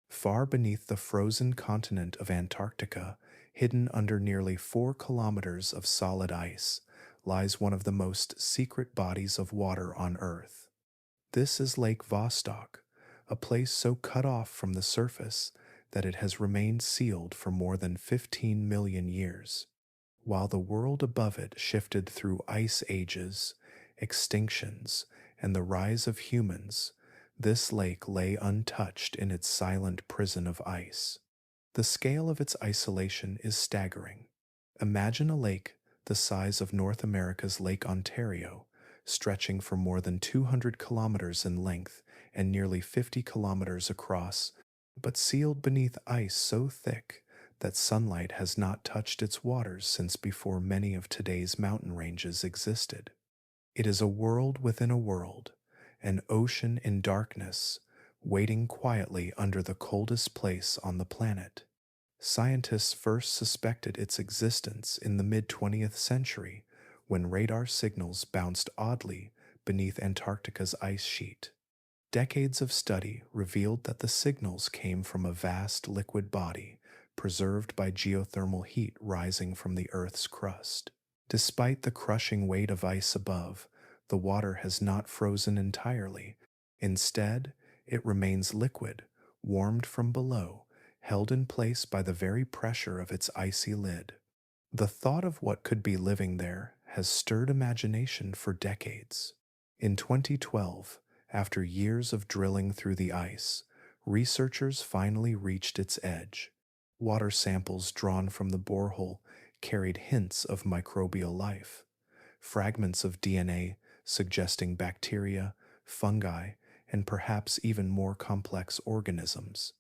Far beneath the frozen continent of Antarctica, hidden under nearly 4 kilometers of solid ice, lies one of the most secret bodies of water on Earth. This is Lake Vostok, a place so cut off from the surface that it has remained sealed for more than 15 million years. While the world above it shifted through ice ages, extinctions, and the rise of humans, this lake lay untouched in its silent prison of ice. The scale of its isolation is staggering. Imagine a lake the size of North America's Lake Ontario, stretching for more than 200 kilometers in length and nearly 50 kilometers across, but sealed beneath ice so thick that sunlight has not touched its waters since before many of today's mountain ranges existed. It is a world within a world, an ocean in darkness, waiting quietly under the coldest place on the planet. Scientists first suspected its existence in the mid-20th century when radar signals bounced oddly beneath Antarctica's ice sheet. Decades of study revealed that the signals came from a vast liquid body preserved by geothermal heat rising from the Earth's crust. Despite the crushing weight of ice above, the water has not frozen entirely. Instead, it remains liquid, warmed from below, held in place by the very pressure of its icy lid. The thought of what could be living there has stirred imagination for decades. In 2012, after years of drilling through the ice, researchers finally reached its edge. Water samples drawn from the borehole carried hints of microbial life, fragments of DNA suggesting bacteria, fungi, and perhaps even more complex organisms.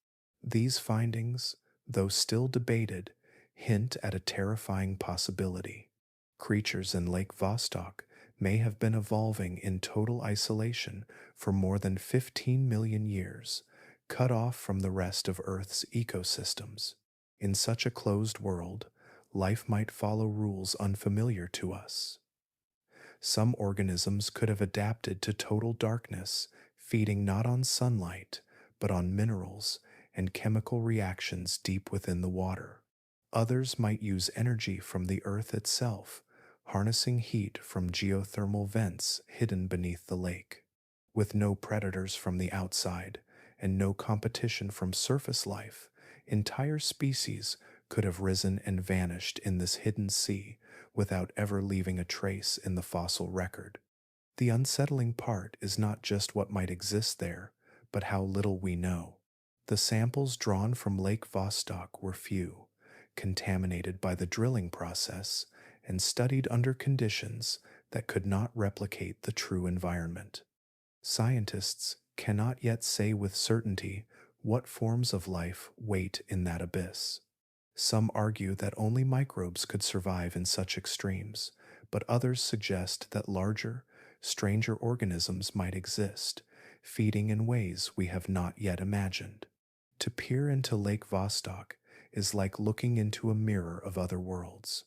These findings, though still debated, hint at a terrifying possibility. Creatures in Lake Vostok may have been evolving in total isolation for more than 15 million years, cut off from the rest of Earth's ecosystems. In such a closed world, life might follow rules unfamiliar to us. Some organisms could have adapted to total darkness, feeding not on sunlight, but on minerals and chemical reactions deep within the water. Others might use energy from the Earth itself, harnessing heat from geothermal vents hidden beneath the lake. With no predators from the outside and no competition from surface life, entire species could have risen and vanished in this hidden sea without ever leaving a trace in the fossil record. The unsettling part is not just what might exist there, but how little we know. The samples drawn from Lake Vostok were few, contaminated by the drilling process, and studied under conditions that could not replicate the true environment. Scientists cannot yet say with certainty what forms of life wait in that abyss. Some argue that only microbes could survive in such extremes, but others suggest that larger, stranger organisms might exist, feeding in ways we have not yet imagined. To peer into Lake Vostok is like looking into a mirror of other worlds.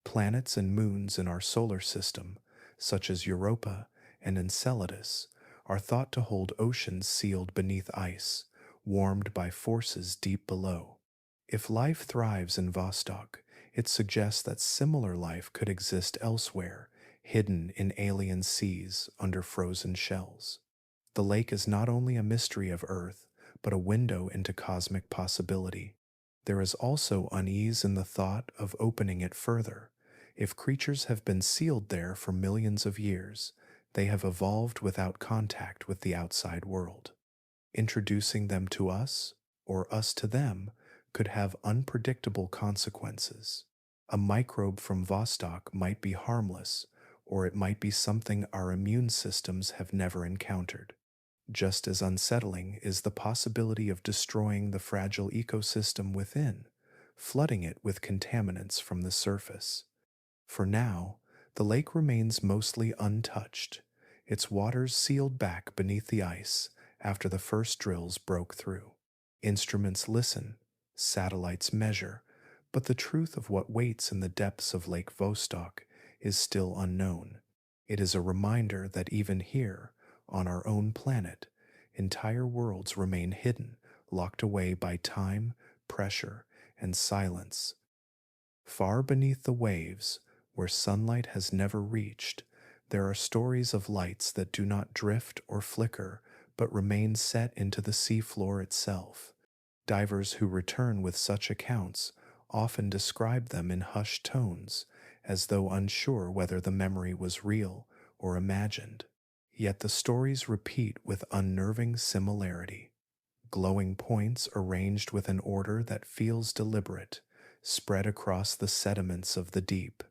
Planets and moons in our solar system, such as Europa and Enceladus, are thought to hold oceans sealed beneath ice, warmed by forces deep below. If life thrives in Vostok, it suggests that similar life could exist elsewhere, hidden in alien seas under frozen shells. The lake is not only a mystery of Earth, but a window into cosmic possibility. There is also unease in the thought of opening it further. If creatures have been sealed there for millions of years, They have evolved without contact with the outside world. Introducing them to us, or us to them, could have unpredictable consequences. A microbe from Vostok might be harmless, or it might be something our immune systems have never encountered. Just as unsettling is the possibility of destroying the fragile ecosystem within, flooding it with contaminants from the surface. For now, the lake remains mostly untouched, its waters sealed back beneath the ice after the first drills broke through. Instruments listen, satellites measure, but the truth of what waits in the depths of Lake Vostok is still unknown. It is a reminder that even here, on our own planet, entire worlds remain hidden, locked away by time, pressure, and silence. Far beneath the waves, where sunlight has never reached, there are stories of lights that do not drift or flicker, but remain set into the seafloor itself. Divers who return with such accounts often describe them in hushed tones, as though unsure whether the memory was real or imagined. Yet the stories repeat with unnerving similarity. Glowing points arranged with an order that feels deliberate, spread across the sediments of the deep.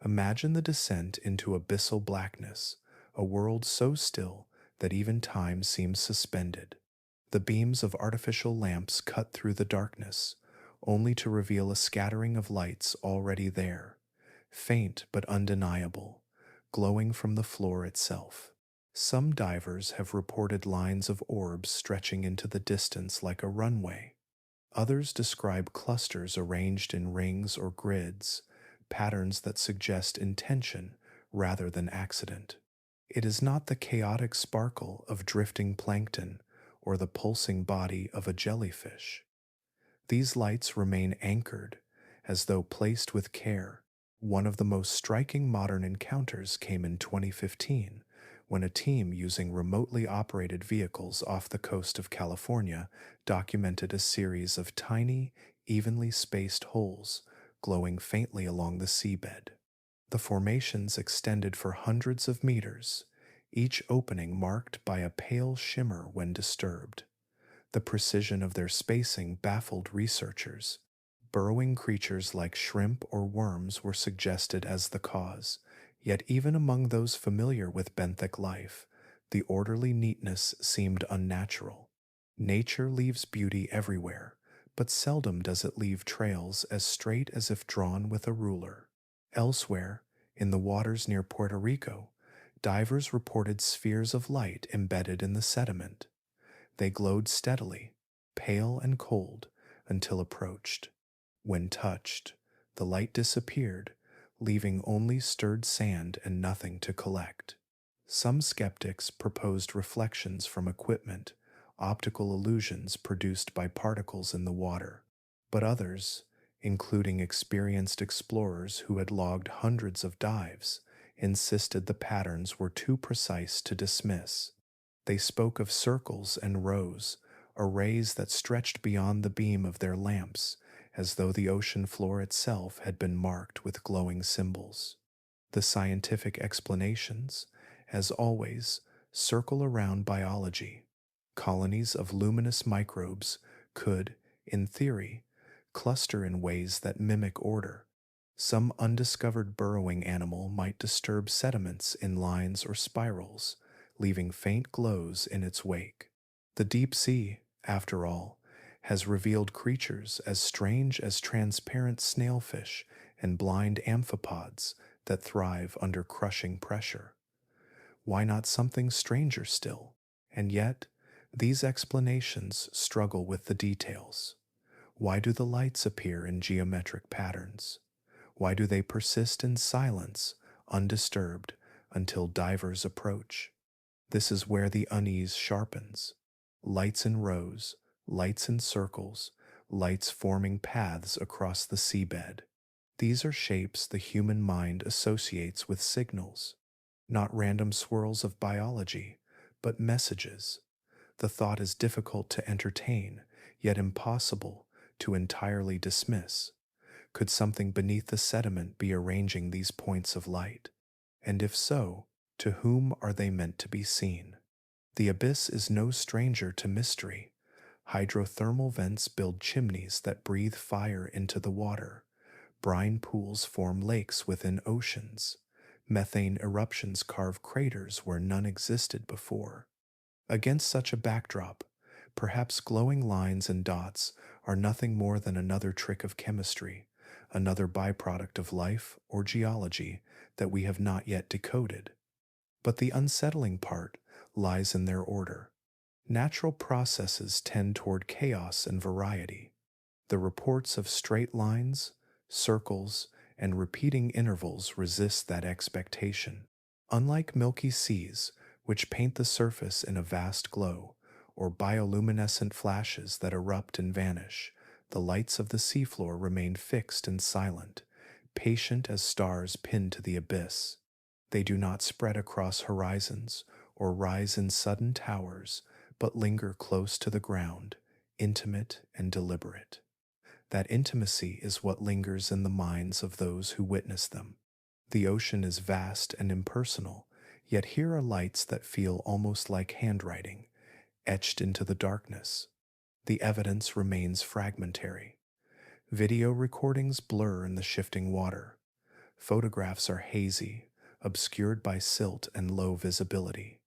Imagine the descent into abyssal blackness, a world so still that even time seems suspended. The beams of artificial lamps cut through the darkness, only to reveal a scattering of lights already there, faint but undeniable, glowing from the floor itself. Some divers have reported lines of orbs stretching into the distance like a runway. Others describe clusters arranged in rings or grids, patterns that suggest intention rather than accident. It is not the chaotic sparkle of drifting plankton or the pulsing body of a jellyfish. These lights remain anchored, as though placed with care. One of the most striking modern encounters came in 2015, when a team using remotely operated vehicles off the coast of California documented a series of tiny, evenly spaced holes glowing faintly along the seabed. The formations extended for hundreds of meters, each opening marked by a pale shimmer when disturbed. The precision of their spacing baffled researchers. Burrowing creatures like shrimp or worms were suggested as the cause, yet even among those familiar with benthic life, the orderly neatness seemed unnatural. Nature leaves beauty everywhere, but seldom does it leave trails as straight as if drawn with a ruler. Elsewhere, in the waters near Puerto Rico, divers reported spheres of light embedded in the sediment. They glowed steadily, pale and cold, until approached. When touched, the light disappeared, leaving only stirred sand and nothing to collect. Some skeptics proposed reflections from equipment, optical illusions produced by particles in the water, but others, including experienced explorers who had logged hundreds of dives, insisted the patterns were too precise to dismiss. They spoke of circles and rows, arrays that stretched beyond the beam of their lamps, as though the ocean floor itself had been marked with glowing symbols. The scientific explanations, as always, circle around biology. Colonies of luminous microbes could, in theory, cluster in ways that mimic order. Some undiscovered burrowing animal might disturb sediments in lines or spirals, leaving faint glows in its wake. The deep sea, after all, has revealed creatures as strange as transparent snailfish and blind amphipods that thrive under crushing pressure. Why not something stranger still? And yet, these explanations struggle with the details. Why do the lights appear in geometric patterns? Why do they persist in silence, undisturbed, until divers approach? This is where the unease sharpens. Lights in rows, lights in circles, lights forming paths across the seabed. These are shapes the human mind associates with signals, not random swirls of biology, but messages. The thought is difficult to entertain, yet impossible to entirely dismiss. Could something beneath the sediment be arranging these points of light? And if so, To whom are they meant to be seen? The abyss is no stranger to mystery. Hydrothermal vents build chimneys that breathe fire into the water. Brine pools form lakes within oceans. Methane eruptions carve craters where none existed before. Against such a backdrop, perhaps glowing lines and dots are nothing more than another trick of chemistry, another byproduct of life or geology that we have not yet decoded. But the unsettling part lies in their order. Natural processes tend toward chaos and variety. The reports of straight lines, circles, and repeating intervals resist that expectation. Unlike milky seas, which paint the surface in a vast glow, or bioluminescent flashes that erupt and vanish, the lights of the seafloor remain fixed and silent, patient as stars pinned to the abyss. They do not spread across horizons or rise in sudden towers, but linger close to the ground, intimate and deliberate. That intimacy is what lingers in the minds of those who witness them. The ocean is vast and impersonal, yet here are lights that feel almost like handwriting, etched into the darkness. The evidence remains fragmentary. Video recordings blur in the shifting water. Photographs are hazy, obscured by silt and low visibility.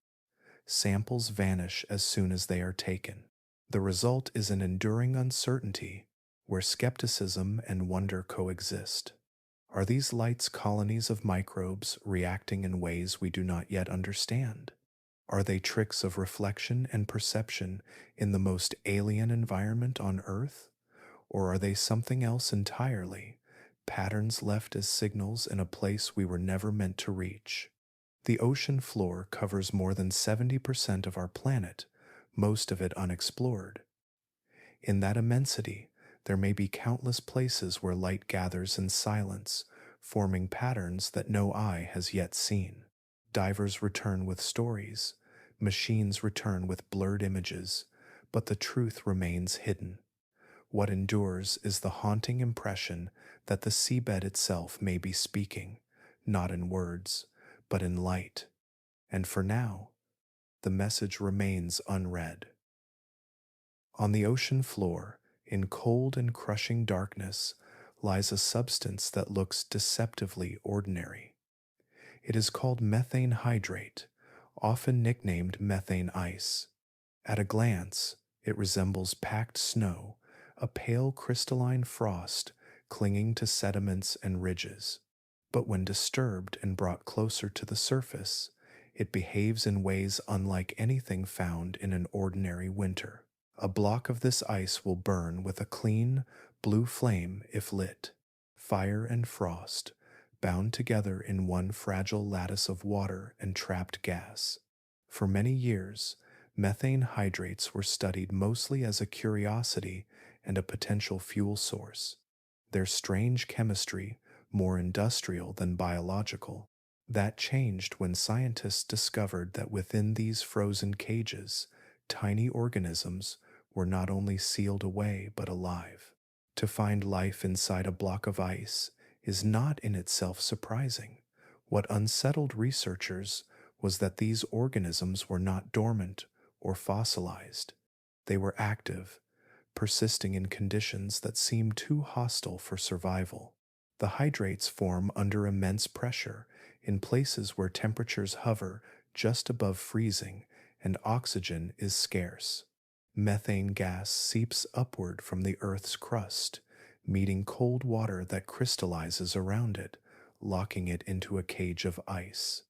Samples vanish as soon as they are taken. The result is an enduring uncertainty where skepticism and wonder coexist. Are these lights colonies of microbes reacting in ways we do not yet understand? Are they tricks of reflection and perception in the most alien environment on Earth? Or are they something else entirely, patterns left as signals in a place we were never meant to reach? The ocean floor covers more than 70% of our planet, most of it unexplored. In that immensity, there may be countless places where light gathers in silence, forming patterns that no eye has yet seen. Divers return with stories, machines return with blurred images, but the truth remains hidden. What endures is the haunting impression that the seabed itself may be speaking, not in words, but in light. And for now, the message remains unread. On the ocean floor, in cold and crushing darkness, lies a substance that looks deceptively ordinary. It is called methane hydrate, often nicknamed methane ice. At a glance, it resembles packed snow, a pale crystalline frost clinging to sediments and ridges. But when disturbed and brought closer to the surface, it behaves in ways unlike anything found in an ordinary winter. A block of this ice will burn with a clean, blue flame if lit. Fire and frost, bound together in one fragile lattice of water and trapped gas. For many years, methane hydrates were studied mostly as a curiosity and a potential fuel source. Their strange chemistry, more industrial than biological, that changed when scientists discovered that within these frozen cages, tiny organisms were not only sealed away but alive. To find life inside a block of ice is not in itself surprising. What unsettled researchers was that these organisms were not dormant or fossilized. They were active, persisting in conditions that seemed too hostile for survival. The hydrates form under immense pressure in places where temperatures hover just above freezing and oxygen is scarce. Methane gas seeps upward from the Earth's crust, meeting cold water that crystallizes around it, locking it into a cage of ice.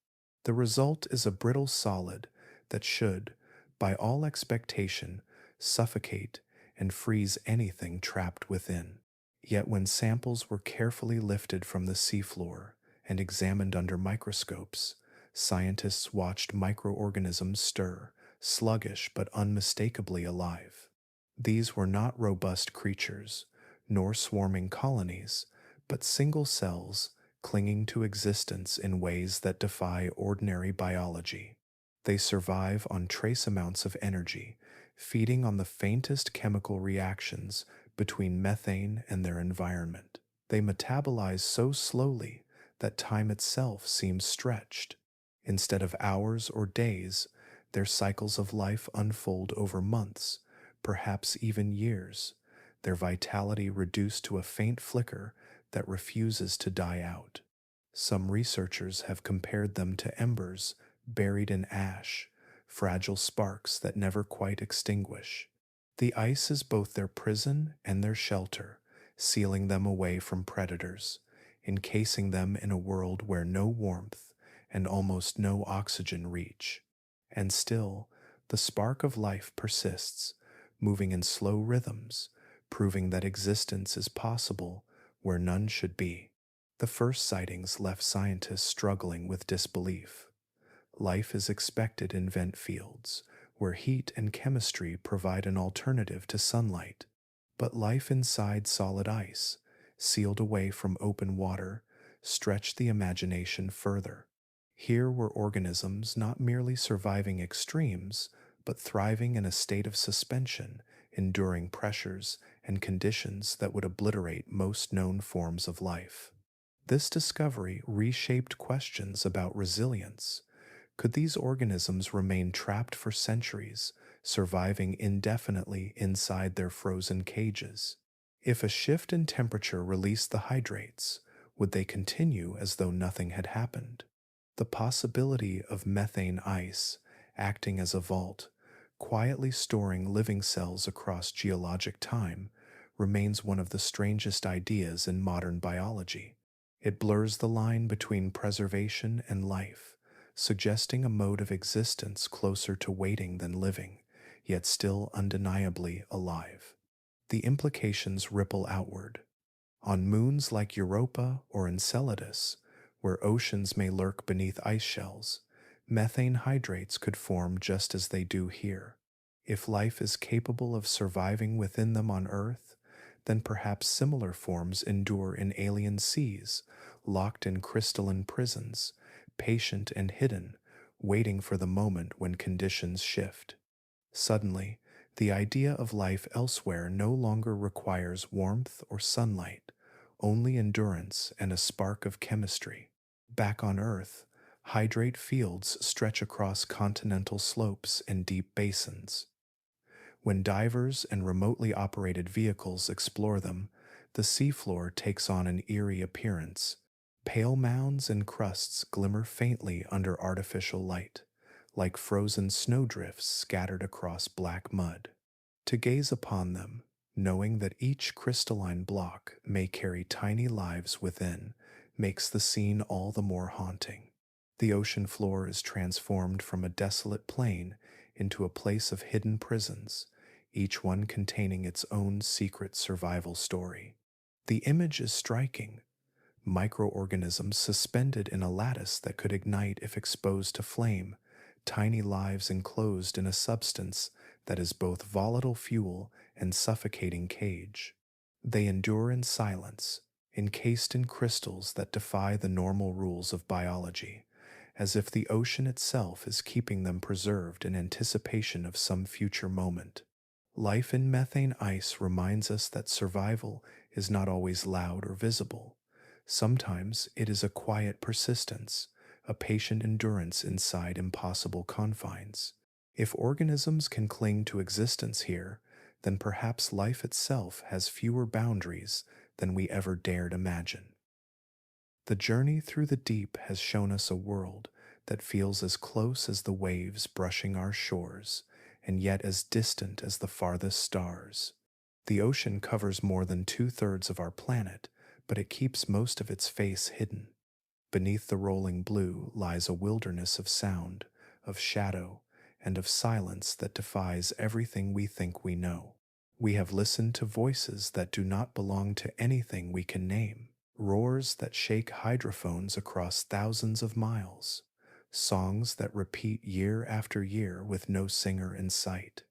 The result is a brittle solid that should, by all expectation, suffocate and freeze anything trapped within. Yet when samples were carefully lifted from the seafloor and examined under microscopes, scientists watched microorganisms stir, sluggish but unmistakably alive. These were not robust creatures, nor swarming colonies, but single cells clinging to existence in ways that defy ordinary biology. They survive on trace amounts of energy, feeding on the faintest chemical reactions between methane and their environment. They metabolize so slowly that time itself seems stretched. Instead of hours or days, their cycles of life unfold over months, perhaps even years, their vitality reduced to a faint flicker that refuses to die out. Some researchers have compared them to embers buried in ash, fragile sparks that never quite extinguish. The ice is both their prison and their shelter, sealing them away from predators, encasing them in a world where no warmth and almost no oxygen reach. And still, the spark of life persists, moving in slow rhythms, proving that existence is possible where none should be. The first sightings left scientists struggling with disbelief. Life is expected in vent fields, where heat and chemistry provide an alternative to sunlight. But life inside solid ice, sealed away from open water, stretched the imagination further. Here were organisms not merely surviving extremes, but thriving in a state of suspension, enduring pressures and conditions that would obliterate most known forms of life. This discovery reshaped questions about resilience. Could these organisms remain trapped for centuries, surviving indefinitely inside their frozen cages? If a shift in temperature released the hydrates, would they continue as though nothing had happened? The possibility of methane ice acting as a vault, quietly storing living cells across geologic time, remains one of the strangest ideas in modern biology. It blurs the line between preservation and life, suggesting a mode of existence closer to waiting than living, yet still undeniably alive. The implications ripple outward. On moons like Europa or Enceladus, where oceans may lurk beneath ice shells, methane hydrates could form just as they do here. If life is capable of surviving within them on Earth, then perhaps similar forms endure in alien seas, locked in crystalline prisons, patient and hidden, waiting for the moment when conditions shift. Suddenly, the idea of life elsewhere no longer requires warmth or sunlight, only endurance and a spark of chemistry. Back on Earth, hydrate fields stretch across continental slopes and deep basins. When divers and remotely operated vehicles explore them, the seafloor takes on an eerie appearance. Pale mounds and crusts glimmer faintly under artificial light, like frozen snowdrifts scattered across black mud. To gaze upon them, knowing that each crystalline block may carry tiny lives within, makes the scene all the more haunting. The ocean floor is transformed from a desolate plain into a place of hidden prisons, each one containing its own secret survival story. The image is striking. Microorganisms suspended in a lattice that could ignite if exposed to flame, tiny lives enclosed in a substance that is both volatile fuel and suffocating cage. They endure in silence, encased in crystals that defy the normal rules of biology, as if the ocean itself is keeping them preserved in anticipation of some future moment. Life in methane ice reminds us that survival is not always loud or visible. Sometimes it is a quiet persistence, a patient endurance inside impossible confines. If organisms can cling to existence here, then perhaps life itself has fewer boundaries than we ever dared imagine. The journey through the deep has shown us a world that feels as close as the waves brushing our shores, and yet as distant as the farthest stars. The ocean covers more than 2/3 of our planet, but it keeps most of its face hidden. Beneath the rolling blue lies a wilderness of sound, of shadow, and of silence that defies everything we think we know. We have listened to voices that do not belong to anything we can name, roars that shake hydrophones across thousands of miles, songs that repeat year after year with no singer in sight,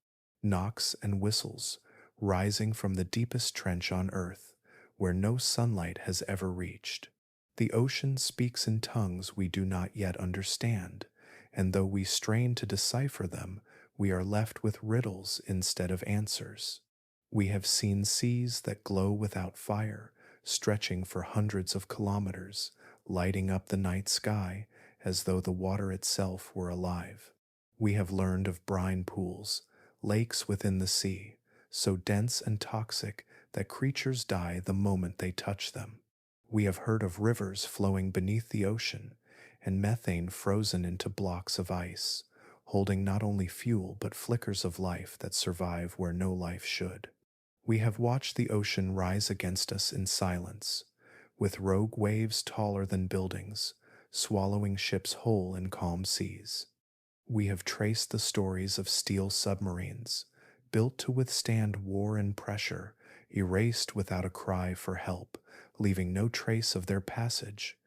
knocks and whistles rising from the deepest trench on Earth, where no sunlight has ever reached. The ocean speaks in tongues we do not yet understand, and though we strain to decipher them, we are left with riddles instead of answers. We have seen seas that glow without fire, stretching for hundreds of kilometers, lighting up the night sky as though the water itself were alive. We have learned of brine pools, lakes within the sea, so dense and toxic that creatures die the moment they touch them. We have heard of rivers flowing beneath the ocean and methane frozen into blocks of ice, holding not only fuel but flickers of life that survive where no life should. We have watched the ocean rise against us in silence, with rogue waves taller than buildings, swallowing ships whole in calm seas. We have traced the stories of steel submarines, built to withstand war and pressure, erased without a cry for help, leaving no trace of their passage.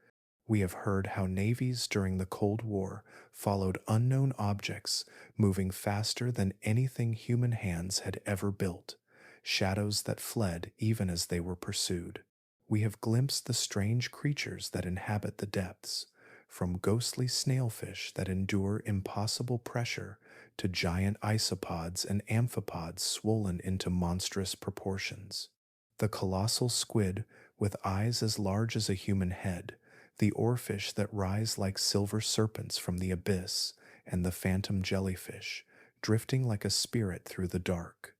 We have heard how navies during the Cold War followed unknown objects moving faster than anything human hands had ever built, shadows that fled even as they were pursued. We have glimpsed the strange creatures that inhabit the depths, from ghostly snailfish that endure impossible pressure to giant isopods and amphipods swollen into monstrous proportions. The colossal squid with eyes as large as a human head, the oarfish that rise like silver serpents from the abyss, and the phantom jellyfish, drifting like a spirit through the dark.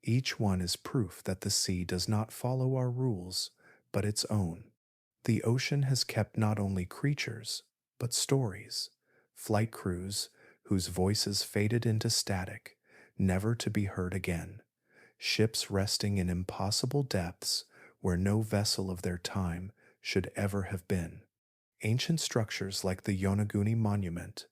Each one is proof that the sea does not follow our rules, but its own. The ocean has kept not only creatures, but stories, flight crews whose voices faded into static, never to be heard again, ships resting in impossible depths where no vessel of their time should ever have been, ancient structures like the Yonaguni Monument,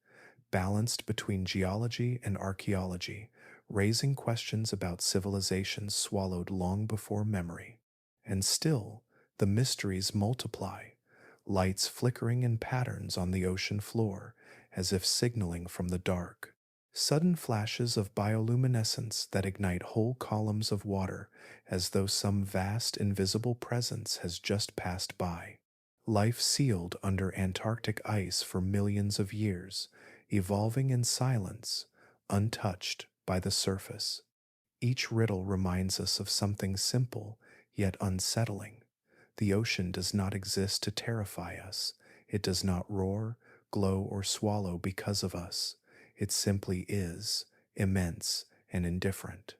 balanced between geology and archaeology, raising questions about civilizations swallowed long before memory. And still, the mysteries multiply, lights flickering in patterns on the ocean floor, as if signaling from the dark. Sudden flashes of bioluminescence that ignite whole columns of water as though some vast invisible presence has just passed by. Life sealed under Antarctic ice for millions of years, evolving in silence, untouched by the surface. Each riddle reminds us of something simple yet unsettling. The ocean does not exist to terrify us. It does not roar, glow, or swallow because of us. It simply is, immense and indifferent.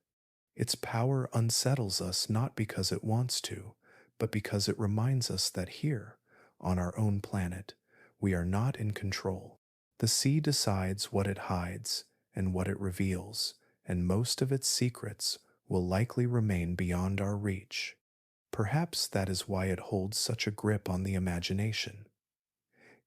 Its power unsettles us not because it wants to, but because it reminds us that here, on our own planet, we are not in control. The sea decides what it hides and what it reveals, and most of its secrets will likely remain beyond our reach. Perhaps that is why it holds such a grip on the imagination.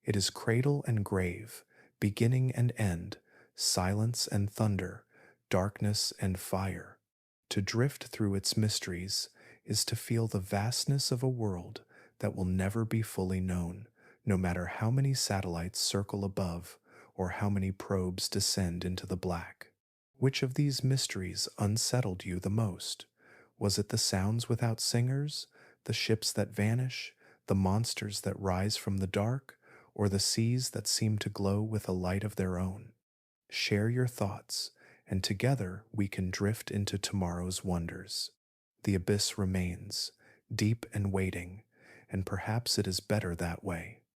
It is cradle and grave, beginning and end, silence and thunder, darkness and fire. To drift through its mysteries is to feel the vastness of a world that will never be fully known, no matter how many satellites circle above or how many probes descend into the black. Which of these mysteries unsettled you the most? Was it the sounds without singers, the ships that vanish, the monsters that rise from the dark, or the seas that seem to glow with a light of their own? Share your thoughts, and together we can drift into tomorrow's wonders. The abyss remains, deep and waiting, and perhaps it is better that way.